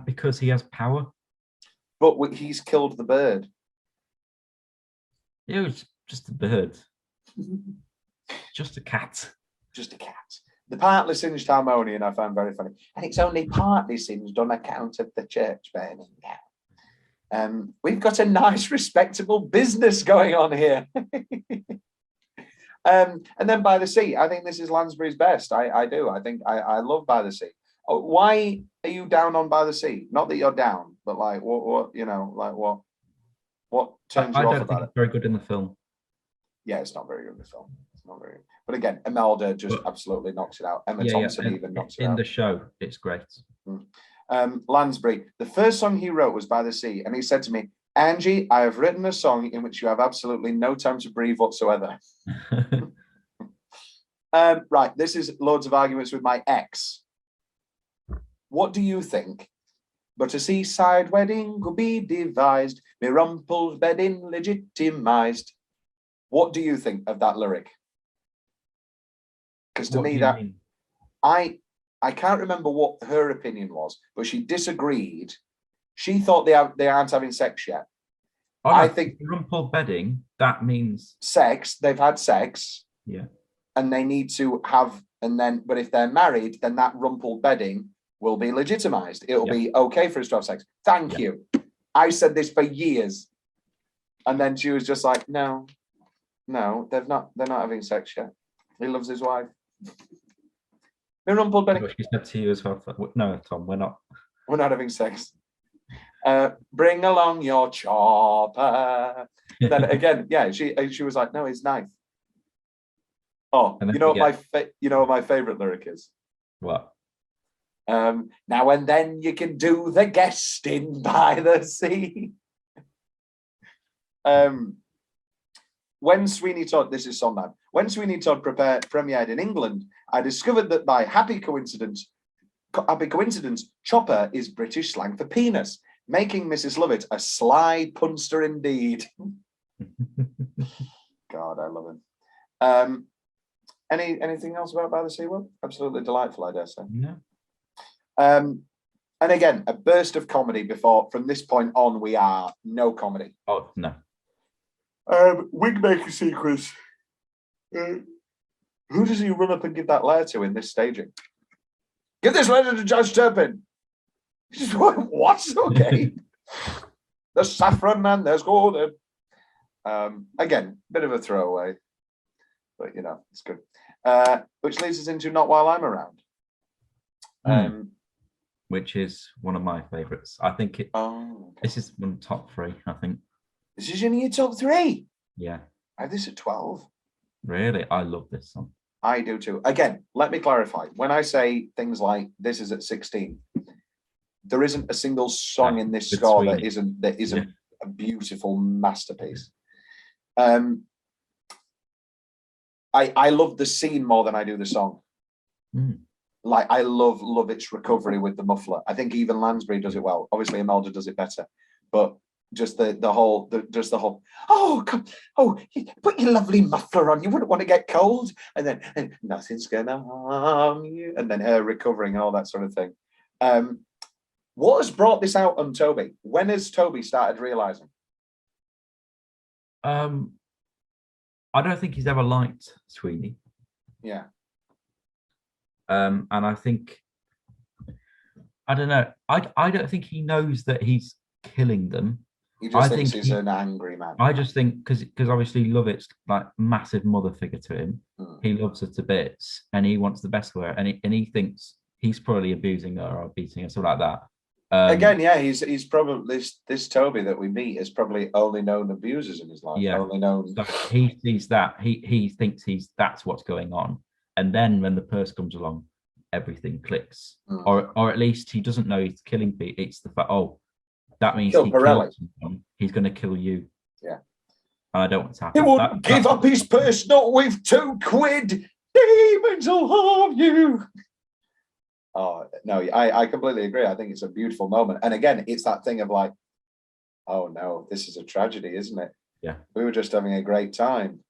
Because he has power. But he's killed the bird. It was just a bird. just a cat. Just a cat. The partly singed harmonium I found very funny. And it's only partly singed on account of the church burning down. We've got a nice, respectable business going on here. And then By the Sea. I think this is Lansbury's best. I do. I think I love By the Sea. Oh, why are you down on By the Sea? Not that you're down, but like what turns you I off don't about think it? it's very good in the film. Yeah, it's not very good in the film. It's not very good. But again, Imelda just absolutely knocks it out. Emma Thompson even knocks it out. In the show, it's great. Lansbury, the first song he wrote was By the Sea, and he said to me, Angie, I have written a song in which you have absolutely no time to breathe whatsoever. Right, this is loads of arguments with my ex. What do you think? But a seaside wedding could be devised, me Rumpel's bedding legitimized. What do you think of that lyric? Because to me, that I can't remember what her opinion was, but she disagreed. She thought they aren't having sex yet. Oh, no, I think Rumpel bedding, that means sex. They've had sex. Yeah. And they need to have, and then, but if they're married, then that Rumpel bedding will be legitimized. It'll be okay for us to have sex. Thank you. I said this for years. And then she was just like, no, they're not having sex yet. He loves his wife. Rumpel bedding. What she said to you as well. No, Tom, we're not having sex. Bring along your chopper. Then again, yeah, she was like, no, his knife. Oh, you know what my favorite lyric is? What? Now and then you can do the guesting by the sea. When Sweeney Todd, this is Sondheim, when Sweeney Todd premiered in England, I discovered that by happy coincidence, chopper is British slang for penis, making Mrs. Lovett a sly punster indeed. God, I love him. Anything else about By the Sea? Well, absolutely delightful, I dare say. Yeah. And again, a burst of comedy before, from this point on, we are no comedy. Oh, no. Wig maker sequence. Who does he run up and give that letter to in this staging? Give this letter to Judge Turpin. What? Okay. There's saffron and there's golden. Again, bit of a throwaway, but it's good. Which leads us into Not While I'm Around. Which is one of my favourites. I think this is one of the top 3, I think. This is in your top 3? Yeah. I have this at 12. Really? I love this song. I do too. Again, let me clarify. When I say things like this is at 16, there isn't a single song in this score that isn't a beautiful masterpiece. I love the scene more than I do the song. Like I love its recovery with the muffler. I think even Lansbury does it well. Obviously, Imelda does it better, but just the whole put your lovely muffler on. You wouldn't want to get cold, and then nothing's gonna harm you, and then her recovering and all that sort of thing. What has brought this out on Toby? When has Toby started realizing? I don't think he's ever liked Sweeney. Yeah. And I think, I don't know. I don't think he knows that he's killing them. He just thinks he's an angry man. I just think because obviously Lovett's like massive mother figure to him. He loves her to bits, and he wants the best for her, and he thinks he's probably abusing her or beating her, something like that. Again, yeah, he's probably this Toby that we meet has probably only known abusers in his life. Yeah, only known. So he sees that he thinks that's what's going on, and then when the purse comes along, everything clicks, or at least he doesn't know he's killing people. It's the fact, that means he kills someone, he's going to kill you. Yeah, and I don't want to happen. He won't give up his purse, not with 2 quid. Demons will harm you. Oh no, I completely agree. I think it's a beautiful moment, and again, it's that thing of like, oh no, this is a tragedy, isn't it? Yeah, we were just having a great time.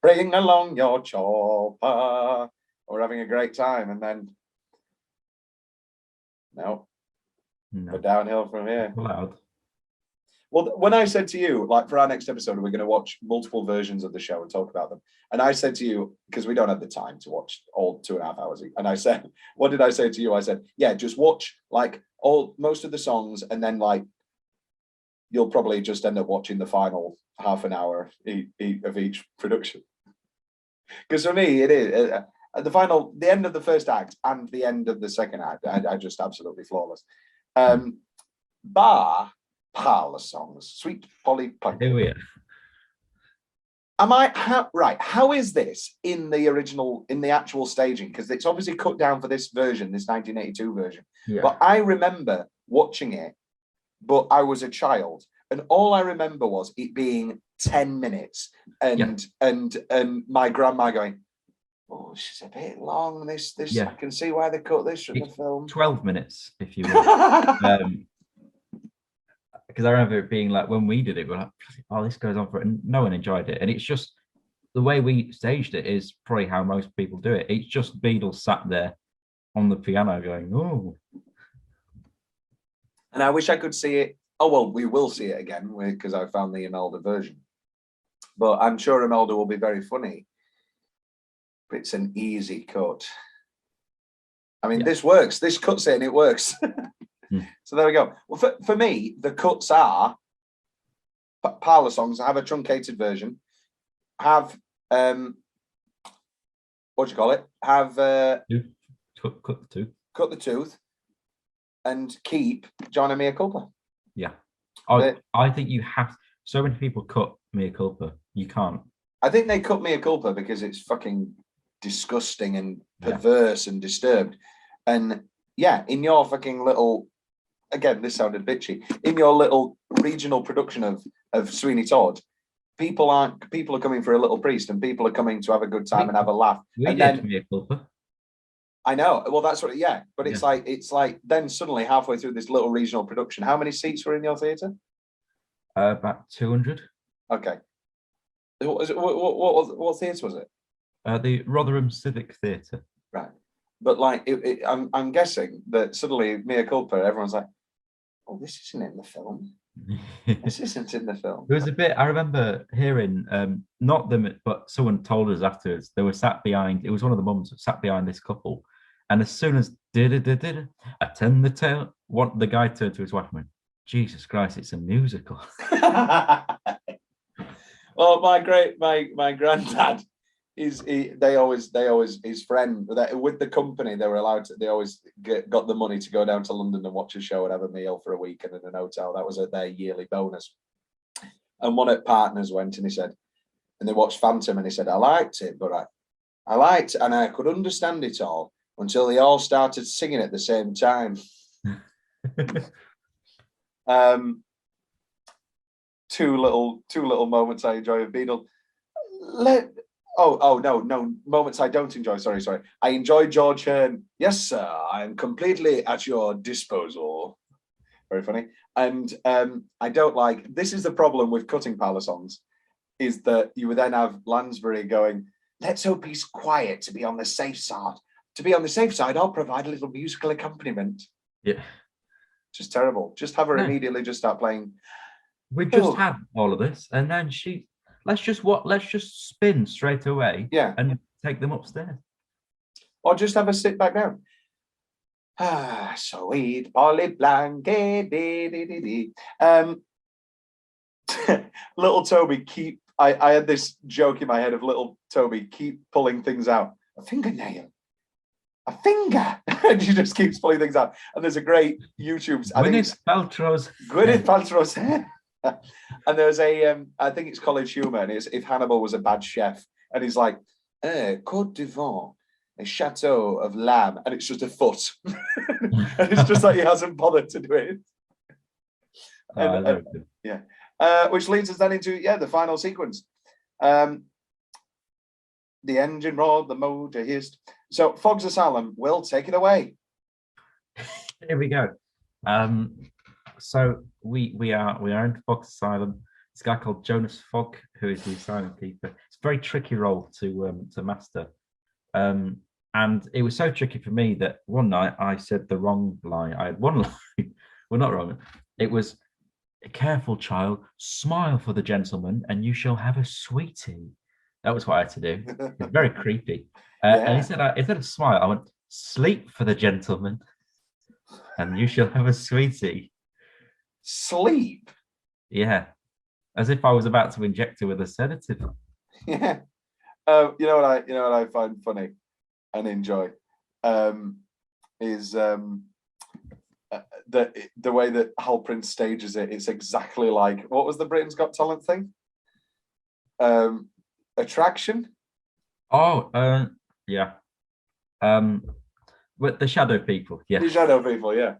Bring along your chopper. We're having a great time, and then no. We're downhill from here. Loud. Well, when I said to you, like for our next episode, we're going to watch multiple versions of the show and talk about them. And I said to you, because we don't have the time to watch all 2.5 hours. And I said, what did I say to you? I said, yeah, just watch like most of the songs, and then like you'll probably just end up watching the final half an hour of each production. Because for me, it is the end of the first act and the end of the second act are just absolutely flawless. Bar parlor songs, Sweet Polly Plunkett. How is this in the actual staging? Because it's obviously cut down for this version, this 1982 version. Yeah. But I remember watching it, but I was a child, and all I remember was it being 10 minutes, and my grandma going, "Oh, this is a bit long. This I can see why they cut this from the film." 12 minutes, if you will. Because I remember it being like, when we did it, we're like, oh, this goes on for it, and no one enjoyed it. And it's just the way we staged it is probably how most people do it. It's just Beatles sat there on the piano going, oh. And I wish I could see it. Oh, well, we will see it again because I found the Imelda version. But I'm sure Imelda will be very funny. But it's an easy cut. I mean, this works. This cuts it and it works. So there we go. Well, for me, the cuts are parlor songs. Have a truncated version. Have what do you call it? Have cut the tooth, and keep John and Mea Culpa. Yeah, I think you have. So many people cut Mea Culpa. You can't. I think they cut Mea Culpa because it's fucking disgusting and perverse and disturbed. And yeah, in your fucking little. Again, this sounded bitchy. In your little regional production of Sweeney Todd, people are coming for a little priest, and people are coming to have a good time and have a laugh. And then I know. Well, that's what. Yeah, but it's like then suddenly halfway through this little regional production, how many seats were in your theatre? About 200. Okay. What theatre was it? The Rotherham Civic Theatre. Right. But like, I'm guessing that suddenly Mea Culpa, everyone's like, "Oh, this isn't in the film. This isn't in the film." There was a bit I remember hearing, not them, but someone told us afterwards. They were sat behind. It was one of the mums that sat behind this couple, and as soon as I turned the tail, the guy turned to his wife and went, "Jesus Christ, it's a musical." Well, my granddad. They always his friend with the company, they were allowed to, they always got the money to go down to London and watch a show and have a meal for a weekend in an hotel. That was their yearly bonus. And one at Partners went, and he said, and they watched Phantom, and he said, I liked it, but I liked, and I could understand it all until they all started singing at the same time. Two little moments I enjoy of Beadle. No, moments I don't enjoy. Sorry. I enjoy George Hearn. Yes, sir, I am completely at your disposal. Very funny. And I don't like, this is the problem with cutting parlor songs, is that you would then have Lansbury going, let's hope he's quiet to be on the safe side. To be on the safe side, I'll provide a little musical accompaniment. Yeah. Just terrible. Just have her immediately just start playing. We just had all of this, and then let's just spin straight away, and take them upstairs, or just have a sit back down. Sweet Polly Blanket. Little Toby I had this joke in my head of little Toby keep pulling things out. A fingernail, a finger, and she just keeps pulling things out. And there's a great YouTube. Gwyneth Paltrow's hair. And there's I think it's College Humor, and it's if Hannibal was a bad chef, and he's like, Côte d'Ivoire, a chateau of lamb, and it's just a foot. And it's just like he hasn't bothered to do it. Which leads us then into the final sequence. The engine roared, the motor hissed. So Fogg's Asylum will take it away. Here we go. So we are in Fogg's Asylum. This guy called Jonas Fogg, who is the asylum keeper. It's a very tricky role to master. And it was so tricky for me that one night I said the wrong line. I had one line. Well, not wrong. It was careful, child, smile for the gentleman, and you shall have a sweetie. That was what I had to do. It's very creepy. And instead of smile, I went, sleep for the gentleman, and you shall have a sweetie. Sleep. Yeah, as if I was about to inject her with a sedative. Yeah. You know what I find funny and enjoy is the way that Hal Prince stages it. It's exactly like, what was the Britain's Got Talent thing? Attraction. Oh, yeah. With the shadow people, yeah. The shadow people, yeah.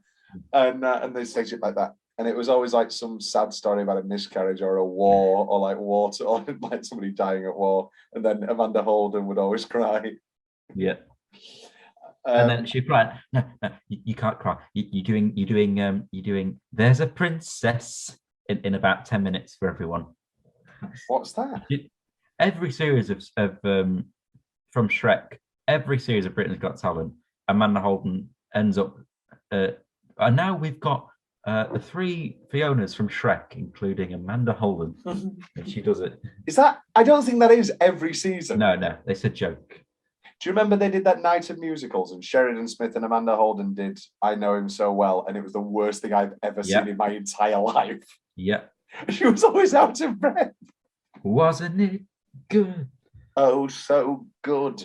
And they stage it like that. And it was always like some sad story about a miscarriage or a war or like water or like somebody dying at war. And then Amanda Holden would always cry. Yeah. And then she cried. No, you can't cry. You're doing. There's a princess in about 10 minutes for everyone. What's that? Every series of from Shrek, every series of Britain's Got Talent, Amanda Holden ends up. And now we've got the 3 Fionas from Shrek, including Amanda Holden, and she does it. Is that? I don't think that is every season. No, it's a joke. Do you remember they did that night of musicals and Sheridan Smith and Amanda Holden did I Know Him So Well, and it was the worst thing I've ever seen in my entire life. Yeah. She was always out of breath. Wasn't it good? Oh, so good.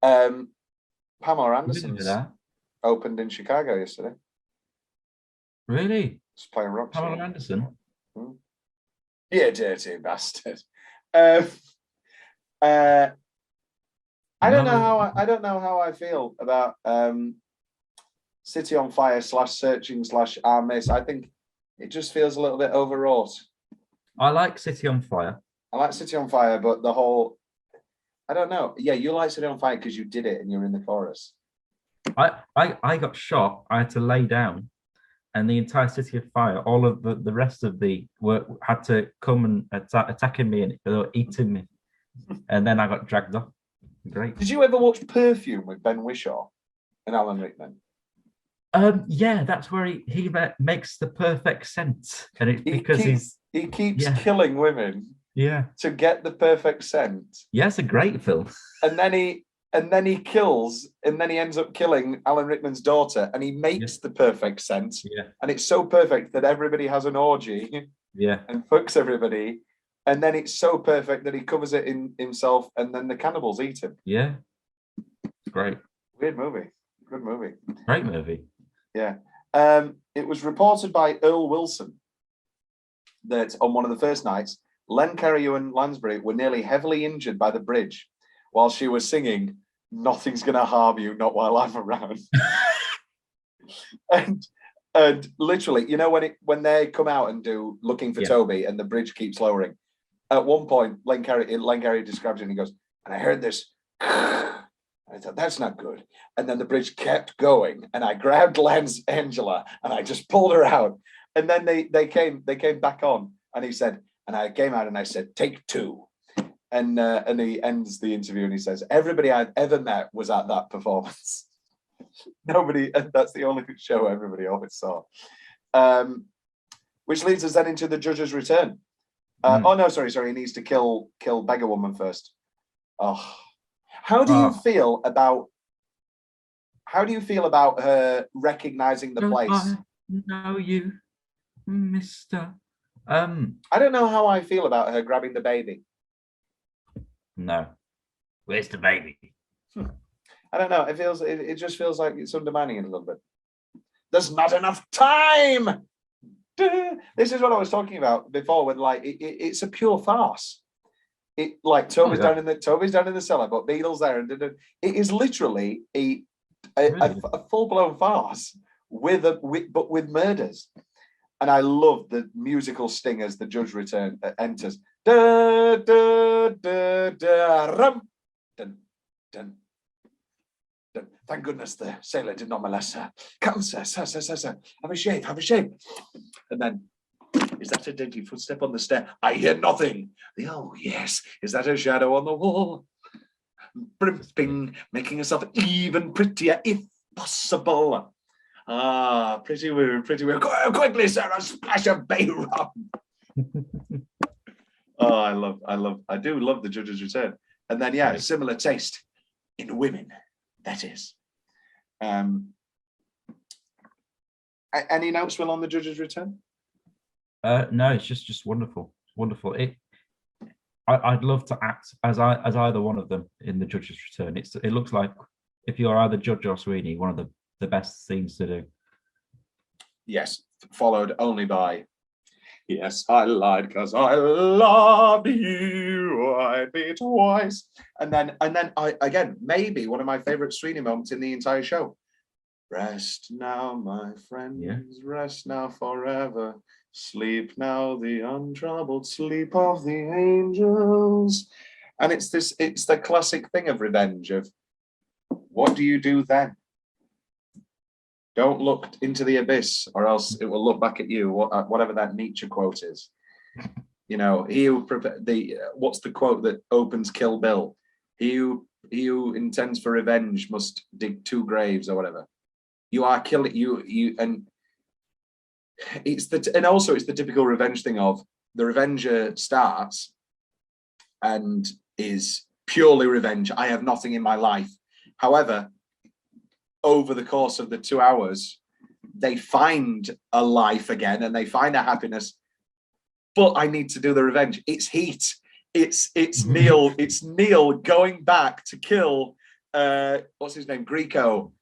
Pamela Anderson opened in Chicago yesterday. Really? She's playing rock. Pamela Anderson? Yeah, dirty bastard. I don't know how I feel about City on Fire / Searching / Our Miss. I think it just feels a little bit overwrought. I like City on Fire. I like City on Fire, but the whole, I don't know. Yeah, you like City on Fire because you did it and you're in the chorus. I got shot. I had to lay down, and the entire City of Fire, all of the rest of the work had to come and attacking me and eating me, and then I got dragged off. Great. Did you ever watch Perfume with Ben Whishaw and Alan Rickman? Yeah, that's where he makes the perfect scent, and it's because he keeps killing women. Yeah. To get the perfect scent. Yeah, it's a great film. And then he ends up killing Alan Rickman's daughter, and he makes the perfect scent. Yeah. And it's so perfect that everybody has an orgy. Yeah. And fucks everybody. And then it's so perfect that he covers it in himself, and then the cannibals eat him. Yeah. Great. Weird movie. Good movie. Great movie. Yeah. It was reported by Earl Wilson that on one of the first nights, Len Cariou and Lansbury were nearly heavily injured by the bridge while she was singing "Nothing's Gonna Harm You, Not While I'm Around." and literally, you know, when they come out and do Looking for Toby and the bridge keeps lowering, at one point Len Cariou describes it and he goes, and I heard this, and I thought, that's not good. And then the bridge kept going, and I grabbed Len's Angela and I just pulled her out. And then they came back on, and he said, and I came out and I said, take 2. And he ends the interview and he says, everybody I've ever met was at that performance. Nobody, and that's the only show everybody always saw. Which leads us then into the judge's return. Oh no, sorry, he needs to kill Beggar Woman first. Oh, how do you feel about her recognizing the place? I know you, Mister. I don't know how I feel about her grabbing the baby. No. Where's the baby? I don't know. It just feels like it's undermining it a little bit. There's not enough time. This is what I was talking about before. With like, it's a pure farce. It like Toby's down in the cellar, but Beadle's there, and it is literally a full blown farce but with murders. And I love the musical sting as the judge enters. Da, da, da, da, rum. Dun, dun, dun. Thank goodness the sailor did not molest her. Come, sir. Have a shave. And then, is that a dainty footstep on the stair? I hear nothing. Oh, yes. Is that a shadow on the wall? Brimping, making herself even prettier, if possible. Pretty women, pretty women. Quickly, Sarah, splash a bay rum. I do love the Judge's Return. And then, yeah, similar taste in women, that is. Any notes, Will, on the Judge's Return? No, it's just wonderful. Wonderful. I'd love to act as either one of them in the Judge's Return. It looks like if you're either Judge or Sweeney, one of the best things to do. Yes, followed only by, yes, I lied because I loved you. I'd be twice. And then I again, maybe one of my favorite Sweeney moments in the entire show. Rest now, my friends, rest now forever. Sleep now, the untroubled sleep of the angels. And it's the classic thing of revenge of, what do you do then? Don't look into the abyss, or else it will look back at you. Whatever that Nietzsche quote is. You know, what's the quote that opens Kill Bill? He who intends for revenge must dig 2 graves, or whatever. You are killing you, and it's also it's the typical revenge thing of the revenger starts and is purely revenge. I have nothing in my life. However, over the course of the 2 hours, they find a life again and they find a happiness. But I need to do the revenge. It's heat. It's Neil. It's Neil going back to kill. What's his name? Greco.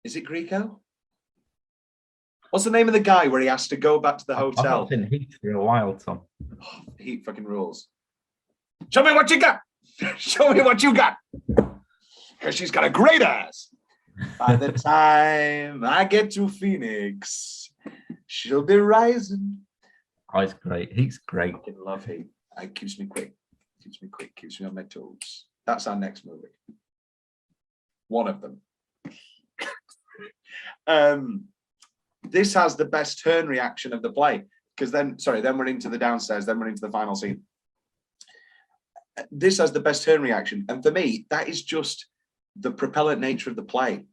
Is it Greco? What's the name of the guy where he has to go back to the hotel? I've been Heat for a while, Tom. Oh, Heat fucking rules. Show me what you got. Show me what you got. Because she's got a great ass. By the time I get to Phoenix, she'll be rising. Oh, he's great. He's great. I fucking love Heat. It keeps me quick. Keeps me on my toes. That's our next movie. One of them. This has the best turn reaction of the play, because then we're into the downstairs, then we're into the final scene. This has the best turn reaction, and for me, that is just the propellant nature of the play.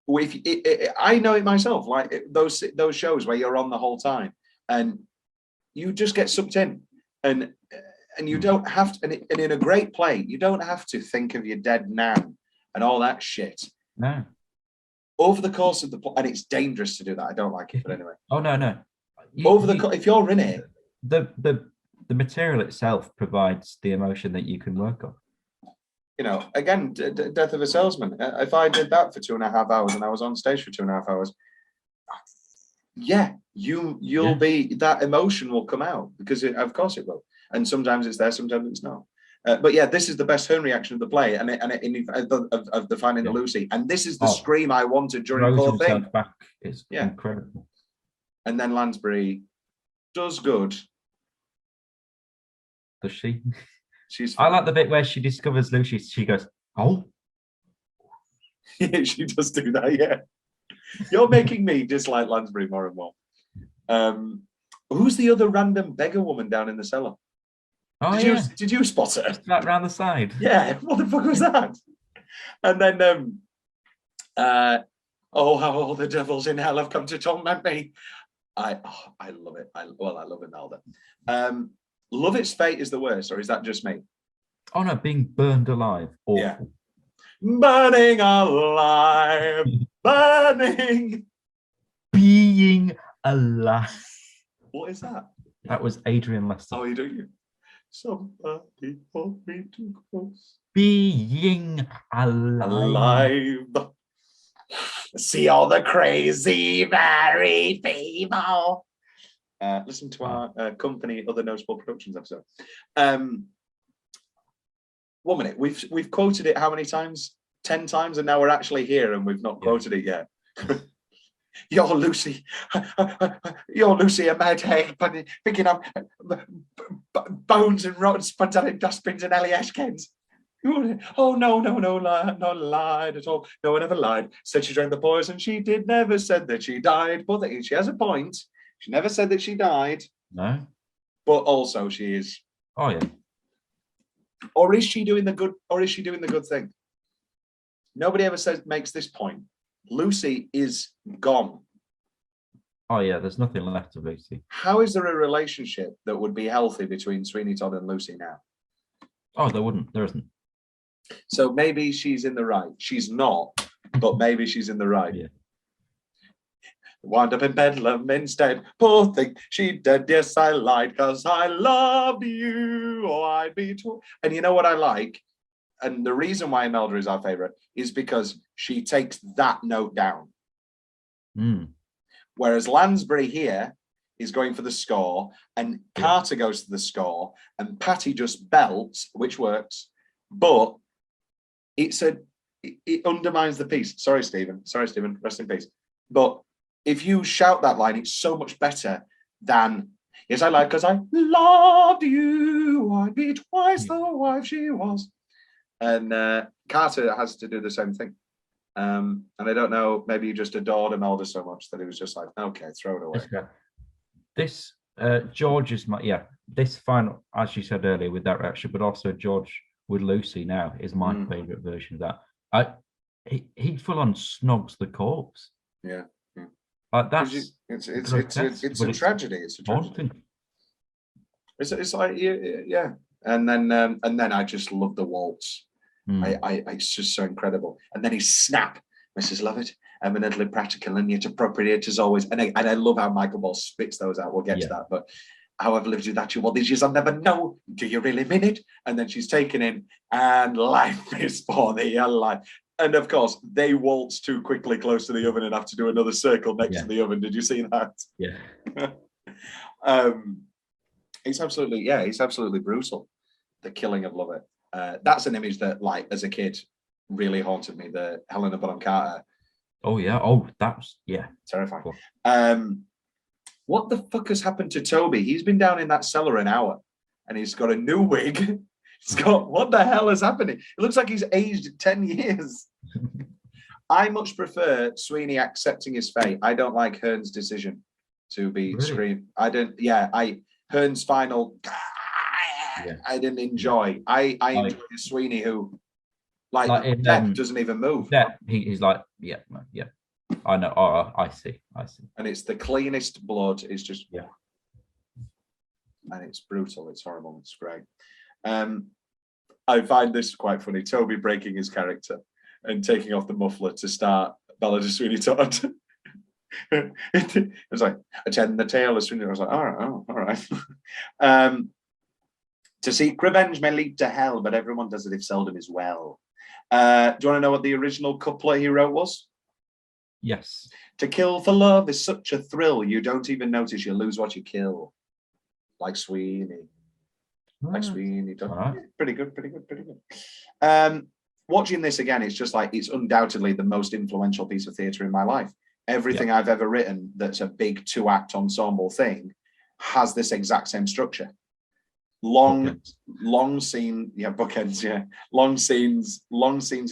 I know it myself, like those shows where you're on the whole time, and you just get sucked in, and you don't have to. And in a great play, you don't have to think of your dead nan and all that shit. No. Over the course of the play, and it's dangerous to do that. I don't like it, but anyway. Oh no. If you're in it, the material itself provides the emotion that you can work on. You know, again, Death of a Salesman. If I did that for 2.5 hours and I was on stage for 2.5 hours, yeah, you'll be, that emotion will come out, because of course it will. And sometimes it's there, sometimes it's not. But yeah, this is the best turn reaction of the play, of the Finding the Lucy, and this is the scream I wanted during the whole thing. Back is incredible. And then Lansbury does good. Does she? I like the bit where she discovers Lucy. She goes, "Oh." Yeah, she does do that. Yeah, you're making me dislike Lansbury more and more. Who's the other random beggar woman down in the cellar? Oh, did you spot her? Just like round the side. Yeah, what the fuck was that? And then, oh, how all the devils in hell have come to torment me. I love it. I love Imelda. Lovett's fate is the worst, or is that just me? Oh no, being burned alive. Awful. Yeah. Burning alive. Burning. Being alive. What is that? That was Adrian Lester. Oh, you do? Somebody hold me too close. Being alive. See all the crazy married people. Listen to our company Other Notable Productions episode. 1 minute. We've quoted it how many times? 10 times, and now we're actually here and we've not quoted it yet. You're Lucy, a mad hag, picking up bones and rotten spuds out of dustbins and Ellie Ashkens. Oh, no, not lied at all. No one ever lied. Said she drank the poison. She did. Never said that she died. But she has a point. She never said that she died. No. But also she is. Oh, yeah. Or is she doing the good? Or is she doing the good thing? Nobody ever makes this point. Lucy is gone. Oh yeah, there's nothing left of Lucy. How is there a relationship that would be healthy between Sweeney Todd and Lucy now? Oh, there isn't. So maybe she's in the right. She's not, but maybe she's in the right. Yeah. Wound up in Bedlam instead. Poor thing, she did. Yes, I lied because I loved you. Oh, I'd be too. And you know what I like? And the reason why Imelda is our favorite is because she takes that note down. Whereas Lansbury here is going for the score, and Carter goes to the score, and Patty just belts, which works, but it undermines the piece. Sorry, Stephen. Rest in peace. But if you shout that line, it's so much better than yes, I lied because I loved you. I'd be twice the wife she was. And Carter has to do the same thing. And I don't know, maybe he just adored Imelda so much that he was just like, okay, throw it away. This George is this final, as you said earlier, with that reaction, but also George with Lucy now is my favorite version of that. He full on snogs the corpse. Yeah. That's it's a tragedy. It's a tragedy. It's like yeah. And then I just love the waltz. It's just so incredible. And then he snap, Mrs. Lovett, eminently practical and yet appropriate as always. And I love how Michael Ball spits those out. We'll get to that. But how I've lived without you all these years, I'll never know. Do you really mean it? And then she's taken in, and life is for the alive. And of course, they waltz too quickly close to the oven and have to do another circle next to the oven. Did you see that? Yeah. It's absolutely brutal. The killing of Lovett. That's an image that, like, as a kid, really haunted me. The Helena Bonham Carter. Oh yeah. Oh, that's terrifying. Cool. What the fuck has happened to Toby? He's been down in that cellar an hour, and he's got a new wig. What the hell is happening? It looks like he's aged 10 years. I much prefer Sweeney accepting his fate. I don't like Hearn's decision to be screamed. Hearn's final. I didn't enjoy. I enjoyed Sweeney who, like Depp doesn't even move. Yeah, he's like, yeah. I know. Oh, I see. And it's the cleanest blood. It's just and it's brutal. It's horrible. It's great. I find this quite funny. Toby breaking his character and taking off the muffler to start Ballad of Sweeney Todd. It was like, attend the tale of Sweeney. I was like, all right. To seek revenge may lead to hell, but everyone does it if seldom is well. Do you want to know what the original couplet he wrote was? Yes. To kill for love is such a thrill, you don't even notice you lose what you kill. Like Sweeney. Like Sweeney. Pretty good. Watching this again, it's just like, it's undoubtedly the most influential piece of theatre in my life. Everything I've ever written that's a big 2-act ensemble thing has this exact same structure. Long scene, bookends, long scenes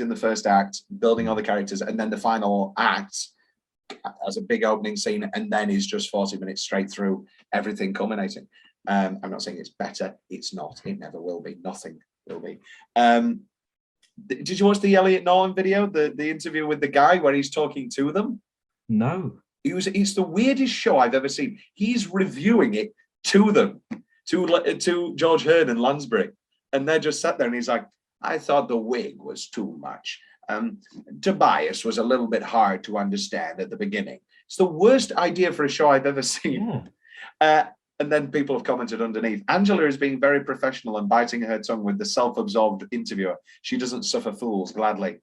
in the first act, building all the characters, and then the final act as a big opening scene, and then is just 40 minutes straight through everything culminating. I'm not saying it's better, it's not, it never will be, nothing will be. Did you watch the Elliot Norton video, the interview with the guy where he's talking to them? No. It's the weirdest show I've ever seen. He's reviewing it to them. To George Hearn and Lansbury, and they're just sat there, and he's like, I thought the wig was too much. Tobias was a little bit hard to understand at the beginning. It's the worst idea for a show I've ever seen. And then people have commented underneath, Angela is being very professional and biting her tongue with the self-absorbed interviewer. She doesn't suffer fools gladly.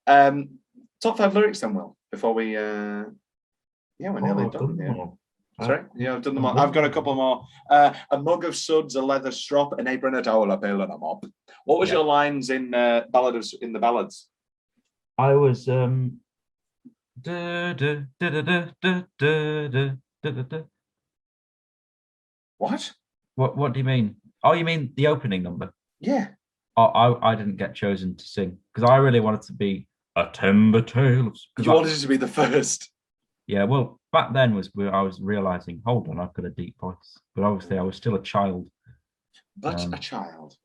Top 5 lyrics then, Will, before we we're nearly done. Sorry, I've done them all. I've got a couple more. A mug of suds, a leather strop, an apron, a towel, a pail, and a mop. What was your lines in the ballads? I was What? What do you mean? Oh, you mean the opening number? Yeah. Oh, I didn't get chosen to sing because I really wanted to be a timber tale. You wanted to be the first. Yeah, well, back then I was realizing, hold on, I've got a deep voice, but obviously I was still a child. But a child.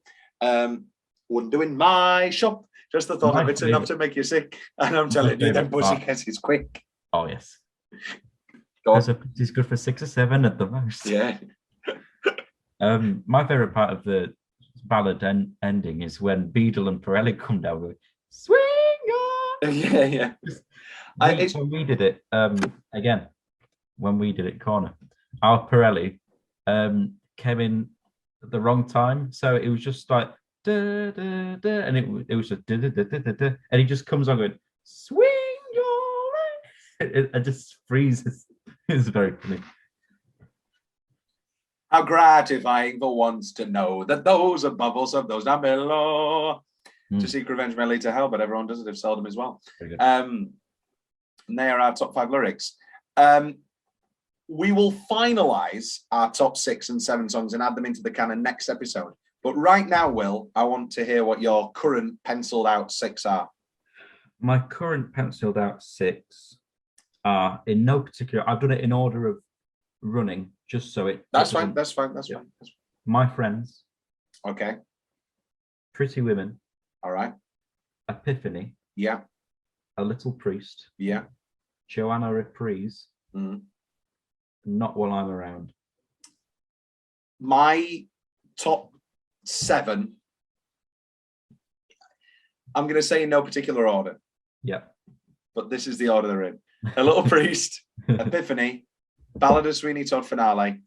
Wouldn't do in my shop. Just the thought of it's enough to make you sick. And I'm telling you, them pussycats is quick. Oh, yes. Go on. It's good for 6 or 7 at the most. Yeah. My favourite part of the ballad ending is when Beadle and Pirelli come down with swing on. Yeah. When we did it, again, when we did it corner, our Pirelli came in at the wrong time. So it was just like, da, da, da, and it was just, da, da, da, da, da, and he just comes on going, swing your way. It just freezes. It's very funny. How gratifying for once to know that those are bubbles of those down below. To seek revenge may lead to hell, but everyone does it if seldom as well. And they are our top 5 lyrics. We will finalize our top 6 and 7 songs and add them into the canon next episode. But right now, Will, I want to hear what your current penciled out 6 are. My current penciled out 6 are in no particular. I've done it in order of running, just so it. That's fine. That's fine. My Friends. Okay. Pretty Women. All right. Epiphany. Yeah. A Little Priest. Yeah. Joanna Reprise. Not While I'm Around. My top 7. I'm going to say in no particular order. Yeah. But this is the order they're in. A Little Priest, Epiphany, Ballad of Sweeney Todd finale,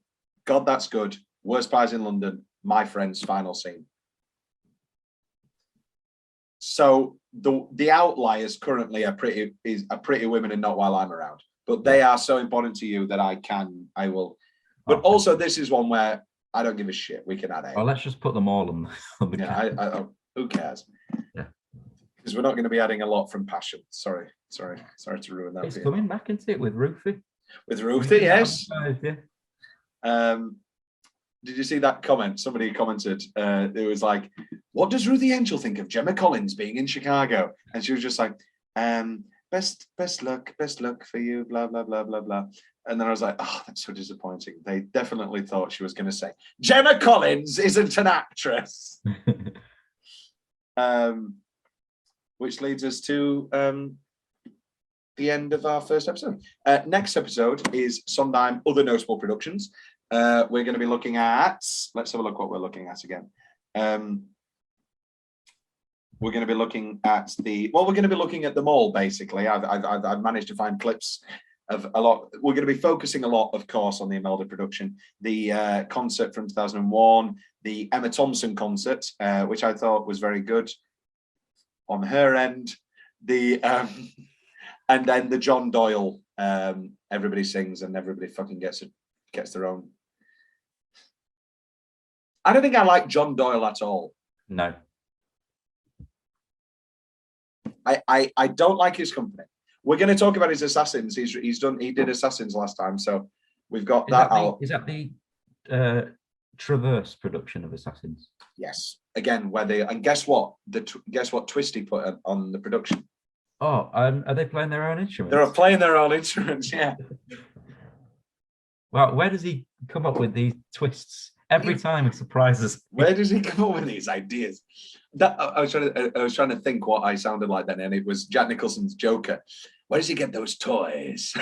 God That's Good, Worst Pies in London, My Friends, final scene. So the outliers currently are Pretty Women and Not While I'm Around. But they are so important to you that I will. But also this is one where I don't give a shit. We can add it. Well, let's just put them all on the yeah, who cares? Yeah. Because we're not going to be adding a lot from Passion. Sorry to ruin that. It's coming back into it with Ruthie. With Ruthie, yes. Yeah. Did you see that comment? Somebody commented. It was like, "What does Ruthie Angel think of Gemma Collins being in Chicago?" And she was just like, "Best luck for you." Blah blah blah blah blah. And then I was like, "Oh, that's so disappointing." They definitely thought she was going to say Gemma Collins isn't an actress. Which leads us to the end of our first episode. Next episode is Sondheim Other Notable Productions. We're going to be looking at, let's have a look what we're looking at again. We're going to be looking at we're going to be looking at them all, basically. I've managed to find clips of a lot. We're going to be focusing a lot, of course, on the Imelda production, the concert from 2001, the Emma Thompson concert, which I thought was very good on her end, and then the John Doyle, everybody sings and everybody fucking gets their own. I don't think I like John Doyle at all. No. I don't like his company. We're going to talk about his Assassins. He did Assassins last time, so we've got that out. Is that the Traverse production of Assassins? Yes. Again, and guess what? Guess what twist he put on the production? Oh, are they playing their own instruments? They're playing their own instruments, yeah. Well, where does he come up with these twists? Every time it surprises. Where does he come up with these ideas? I was trying to think what I sounded like then, and it was Jack Nicholson's Joker. Where does he get those toys?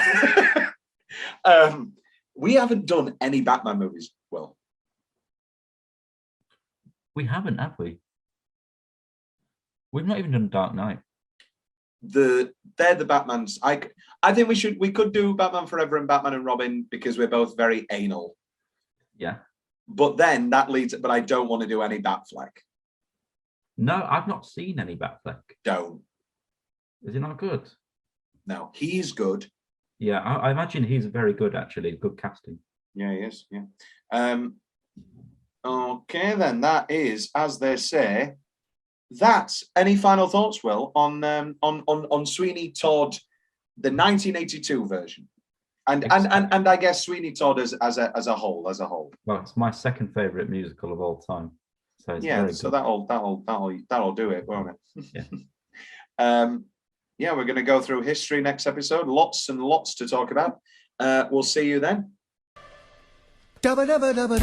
We haven't done any Batman movies, Will. We haven't, have we? We've not even done Dark Knight. They're the Batmans. I think we could do Batman Forever and Batman and Robin because we're both very anal. Yeah. But then that leads. But I don't want to do any Batfleck. No, I've not seen any Batfleck. Don't. Is he not good? No, he's good. Yeah, I imagine he's very good. Actually, good casting. Yeah, he is. Yeah. Okay, then that is, as they say. That's any final thoughts, Will, on Sweeney Todd, the 1982 version, and I guess Sweeney Todd as a whole. Well, it's my second favorite musical of all time. So it's yeah, very so good. that'll do it, won't it? Yeah. Yeah, we're going to go through history next episode. Lots and lots to talk about. We'll see you then. Ba ba ba ba ba.